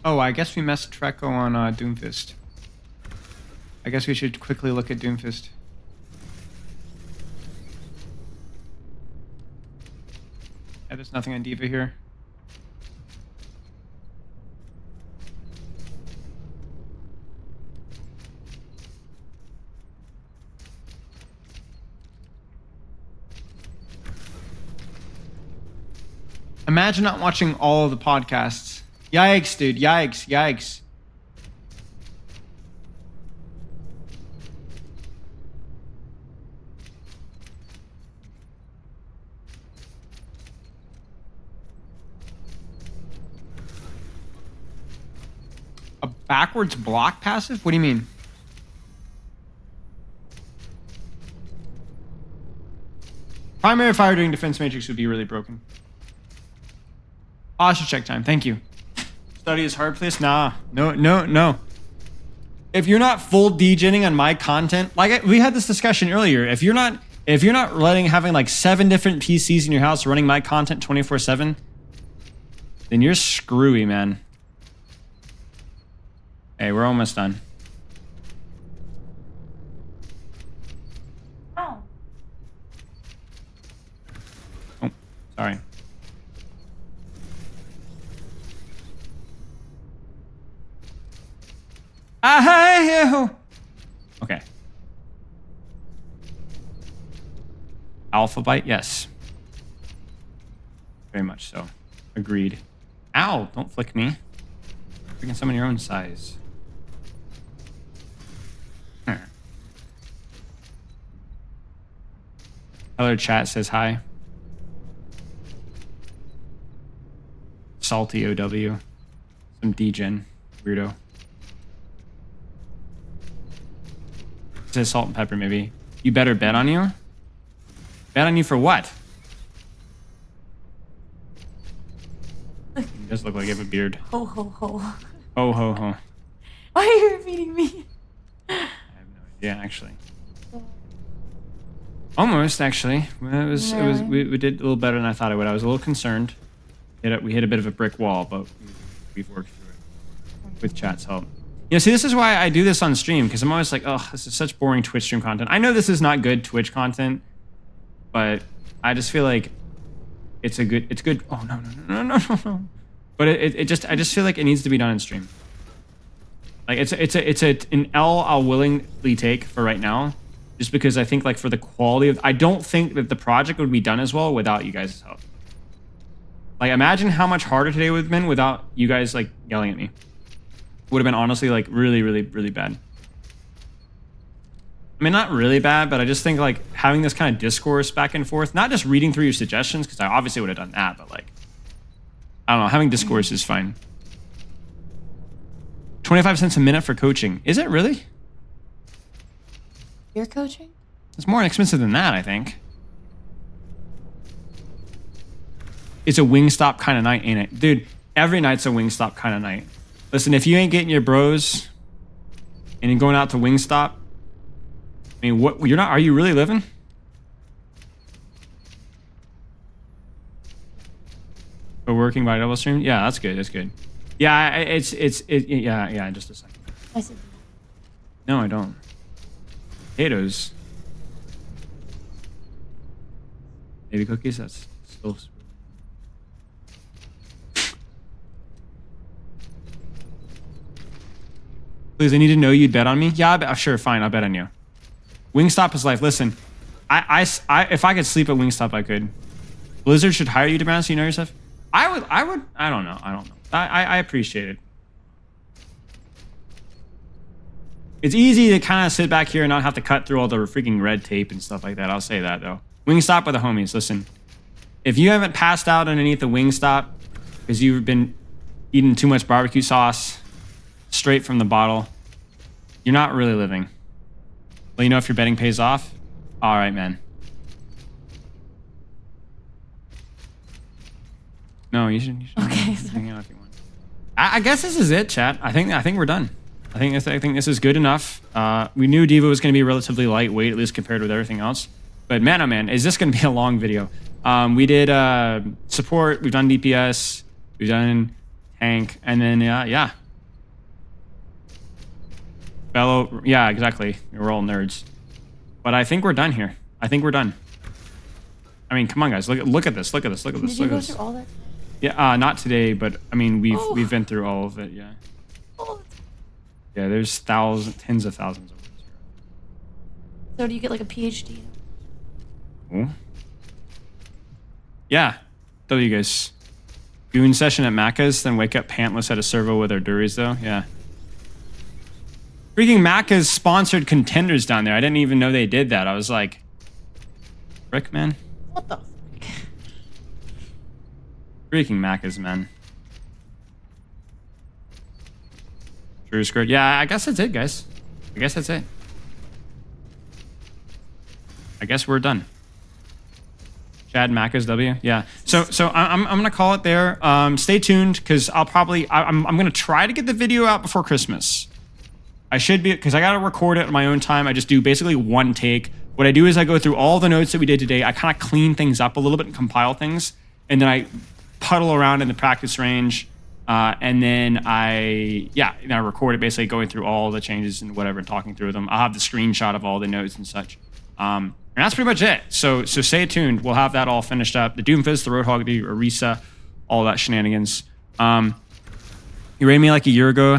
Oh, I guess we messed Treco on Doomfist. I guess we should quickly look at Doomfist. Yeah, there's nothing on Diva here. Imagine not watching all of the podcasts. Yikes, dude. Yikes. Yikes. A backwards block passive? What do you mean? Primary fire during defense matrix would be really broken. Posture check time. Thank you. Study is hard, please. Nah. No. If you're not full degenning on my content, like we had this discussion earlier, if you're not having like 7 different PCs in your house running my content 24/7, then you're screwy, man. Hey, we're almost done. Oh. Oh, sorry. Okay. Alpha bite, yes. Very much so. Agreed. Ow, don't flick me. Freaking someone your own size. Other chat says hi. Salty OW. Some degen. Weirdo. Says salt and pepper, maybe. You better bet on you? Bet on you for what? He does look like you have a beard. Ho ho ho. Oh ho ho. Why are you repeating me? I have no idea, actually. Almost, actually. We did a little better than I thought I would. I was a little concerned. We hit a bit of a brick wall, but we've worked through it with chat's help. You know, see, this is why I do this on stream, because I'm always like, oh, this is such boring Twitch stream content. I know this is not good Twitch content, but I just feel like it's good. Oh, no. But I just feel like it needs to be done in stream. Like, it's an L I'll willingly take for right now, just because I think, like, for the quality of, I don't think that the project would be done as well without you guys' help. Like, imagine how much harder today would have been without you guys, like, yelling at me. Would have been honestly like really bad. I mean, not really bad, but I just think like having this kind of discourse back and forth, not just reading through your suggestions, because I obviously would have done that, but like, I don't know, having discourse is fine. 25 cents a minute for coaching. Is it really? You're coaching? It's more expensive than that, I think. It's a Wingstop kind of night, ain't it? Dude, every night's a Wingstop kind of night. Listen, if you ain't getting your bros and you're going out to Wingstop, I mean, what, you're not, are you really living? A working by double stream? Yeah, that's good. That's good. Yeah, yeah, just a second. I said No, I don't. Potatoes. Baby cookies, that's still... Please, I need to know you'd bet on me. Yeah, sure, fine, I'll bet on you. Wingstop is life. Listen, if I could sleep at Wingstop, I could. Blizzard should hire you to be honest. You know yourself. I would. I don't know. I appreciate it. It's easy to kind of sit back here and not have to cut through all the freaking red tape and stuff like that. I'll say that though. Wingstop with the homies. Listen, if you haven't passed out underneath the Wingstop because you've been eating too much barbecue sauce straight from the bottle, you're not really living. Well, you know, if your betting pays off, all right, man. No, you should Okay, hang out if you want. I guess this is it, chat. I think we're done. I think this is good enough. We knew Diva was going to be relatively lightweight, at least compared with everything else. But man, oh man, is this going to be a long video? We did support. We've done DPS. We've done tank, and then yeah. Bellow, yeah, exactly. We're all nerds. But I think we're done here. I think we're done. I mean, come on, guys. Look at this. Look at this. Look at this. Did you Look go at this. through all that? Yeah, not today, but I mean, we've been through all of it. Yeah. Oh. Yeah, there's tens of thousands of words So do you get like a PhD? here. Oh. Yeah. Tell you guys. Goon session at Macca's, then wake up pantless at a servo with our duries, though. Yeah. Freaking Macca's sponsored contenders down there. I didn't even know they did that. I was like, frick, man. What the? Freaking Macca's, man. True squirt. Yeah, I guess that's it, guys. I guess that's it. I guess we're done. Chad Macca's W. Yeah. So I'm gonna call it there. Stay tuned because I'm gonna try to get the video out before Christmas. I should be, because I gotta record it on my own time. I just do basically one take. What I do is I go through all the notes that we did today. I kind of clean things up a little bit and compile things, and then I puddle around in the practice range, and then I record it, basically going through all the changes and whatever, and talking through them. I'll have the screenshot of all the notes and such. And that's pretty much it. So stay tuned. We'll have that all finished up. The Doomfist, the Roadhog, the Orisa, all that shenanigans. You rated me like a year ago.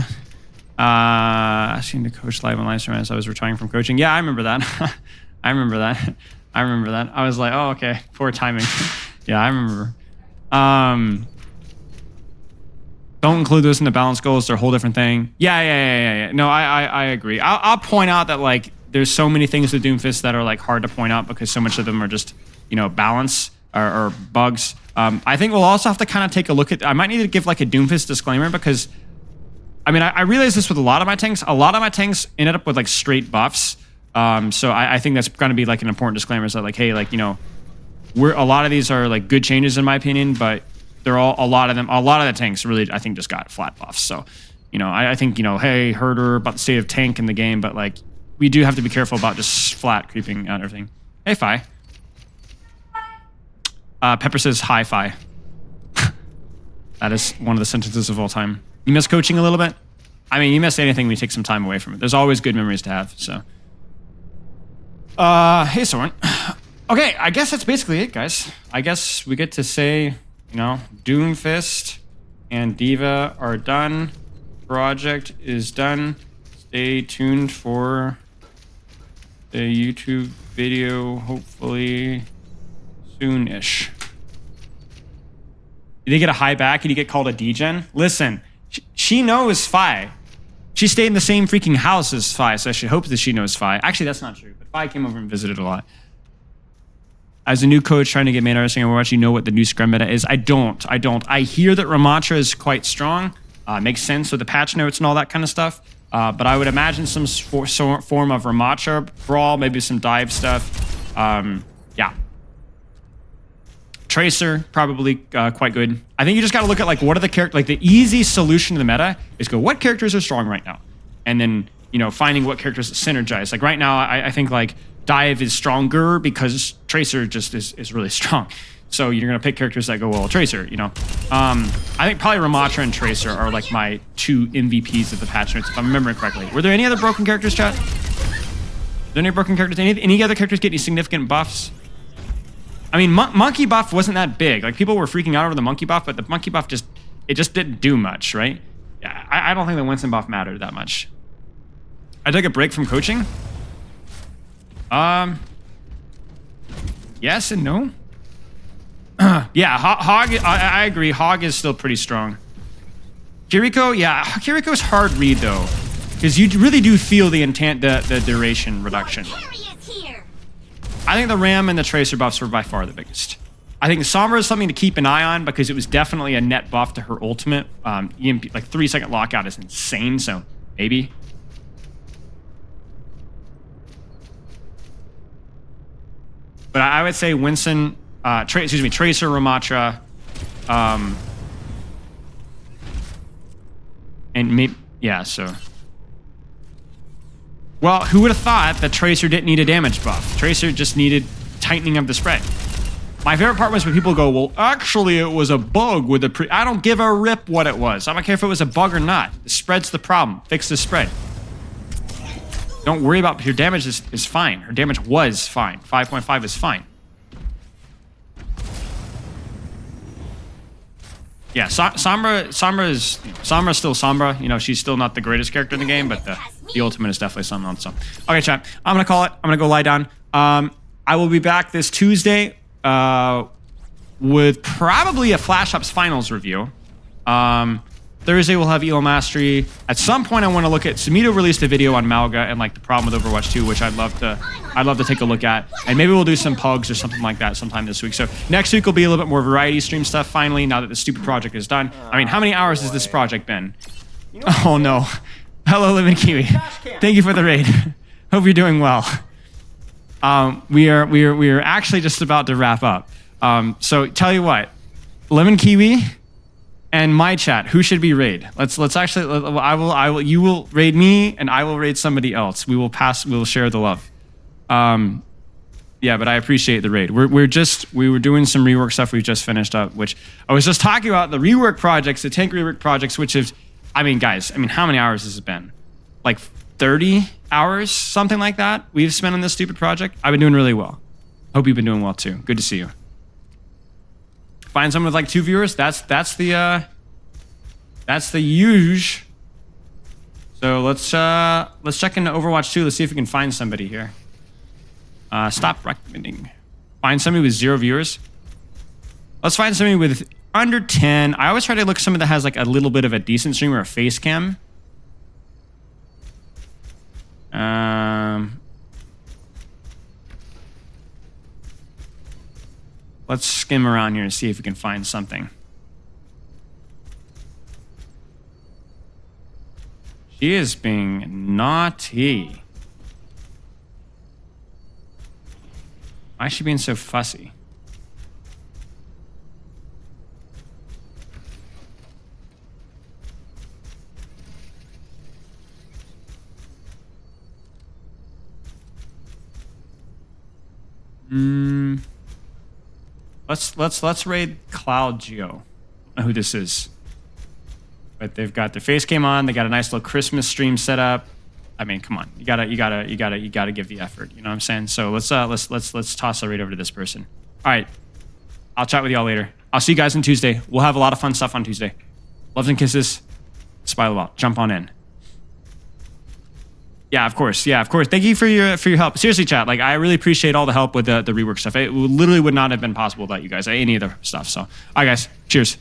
Asking to coach live on live stream as I was retiring from coaching. Yeah, I remember that. I remember that. I was like, oh, okay. Poor timing. Yeah, I remember. Don't include those in the balance goals. They're a whole different thing. Yeah. No, I agree. I'll point out that, like, there's so many things with Doomfist that are, like, hard to point out because so much of them are just, balance or bugs. I think we'll also have to kind of take a look at... I might need to give, like, a Doomfist disclaimer because... I mean, I realized this with a lot of my tanks. A lot of my tanks ended up with, like, straight buffs. So I think that's going to be, like, an important disclaimer. So, like, hey, like, a lot of these are, like, good changes in my opinion, but they're all, a lot of the tanks really, I think, just got flat buffs. So, I think, hey, herder about the state of tank in the game, but, like, we do have to be careful about just flat creeping out everything. Hey, Fi. Pepper says, hi, Fi. That is one of the sentences of all time. You miss coaching a little bit? I mean, you miss anything when you take some time away from it. There's always good memories to have, so. Hey, Soren. Okay, I guess that's basically it, guys. I guess we get to say, Doomfist and Diva are done. Project is done. Stay tuned for the YouTube video, hopefully soon-ish. Did he get a high back? Did he get called a degen? Listen, she knows Fi. She stayed in the same freaking house as Fi, so I should hope that she knows Fi. Actually, that's not true, but Fi came over and visited a lot. As a new coach trying to get main artist in Overwatch, you know what the new scrum meta is? I don't. I hear that Ramatra is quite strong. Makes sense with the patch notes and all that kind of stuff. But I would imagine some form of Ramatra brawl, maybe some dive stuff. Yeah. Tracer, probably quite good. I think you just got to look at, like, what are the characters, like, the easy solution to the meta is go, what characters are strong right now? And then, finding what characters synergize. Like, right now, I think, like, Dive is stronger because Tracer just is really strong. So you're going to pick characters that go well with Tracer, I think probably Ramatra and Tracer are, like, my two MVPs of the patch notes, if I'm remembering correctly. Were there any other broken characters, chat? Are there any broken characters? Any other characters get any significant buffs? I mean, monkey buff wasn't that big. Like, people were freaking out over the monkey buff, but the monkey buff just didn't do much, right? Yeah, I don't think the Winston buff mattered that much. I took a break from coaching. Yes and no. Yeah, Hog. I agree. Hog is still pretty strong. Kiriko, yeah, Kiriko's hard read though, because you really do feel the duration reduction. I think the Ram and the Tracer buffs were by far the biggest. I think Sombra is something to keep an eye on because it was definitely a net buff to her ultimate. EMP, like 3-second lockout is insane, so maybe. But I would say Winston, Tracer, Ramatra, and maybe, yeah, so. Well, who would have thought that Tracer didn't need a damage buff? Tracer just needed tightening of the spread. My favorite part was when people go, well, actually, it was a bug with the I don't give a rip what it was. I don't care if it was a bug or not. The spread's the problem. Fix the spread. Don't worry about your damage is fine. Her damage was fine. 5.5 is fine. Yeah, Sombra is Sombra's still Sombra. You know, she's still not the greatest character in the game, but the ultimate is definitely something else. So, okay, chat. I'm gonna call it. I'm gonna go lie down. I will be back this Tuesday with probably a Flash Ops Finals review. Thursday we'll have Elo Mastery. At some point I want to look at Sumito released a video on Malga and like the problem with Overwatch 2, which I'd love to take a look at. And maybe we'll do some pugs or something like that sometime this week. So next week will be a little bit more variety stream stuff finally, now that the stupid project is done. I mean, how many hours has this project been? Oh no. Hello, Lemon Kiwi. Thank you for the raid. Hope you're doing well. We are actually just about to wrap up. So tell you what, Lemon Kiwi and my chat, who should be raid? Let's actually. I will. You will raid me, and I will raid somebody else. We will share the love. Yeah, but I appreciate the raid. We were doing some rework stuff. We just finished up, which I was just talking about the rework projects, the tank rework projects, which have. I mean, guys. I mean, how many hours has it been? Like 30 hours, something like that. We've spent on this stupid project. I've been doing really well. Hope you've been doing well too. Good to see you. Find someone with like 2 viewers. That's the huge. So let's check into Overwatch 2. Let's see if we can find somebody here. Stop recommending. Find somebody with 0 viewers. Let's find somebody with under 10. I always try to look somebody that has like a little bit of a decent stream or a face cam. Let's skim around here and see if we can find something. She is being naughty. Why is she being so fussy? Let's raid Cloud Geo. I don't know who this is. But they've got their face cam on. They got a nice little Christmas stream set up. I mean, come on. You gotta give the effort. You know what I'm saying? So let's toss a raid over to this person. All right. I'll chat with y'all later. I'll see you guys on Tuesday. We'll have a lot of fun stuff on Tuesday. Loves and kisses. Spiral out. Jump on in. Yeah, of course. Yeah, of course. Thank you for your help. Seriously, chat. Like, I really appreciate all the help with the rework stuff. It literally would not have been possible without you guys. Any of the stuff. So, all right, guys. Cheers.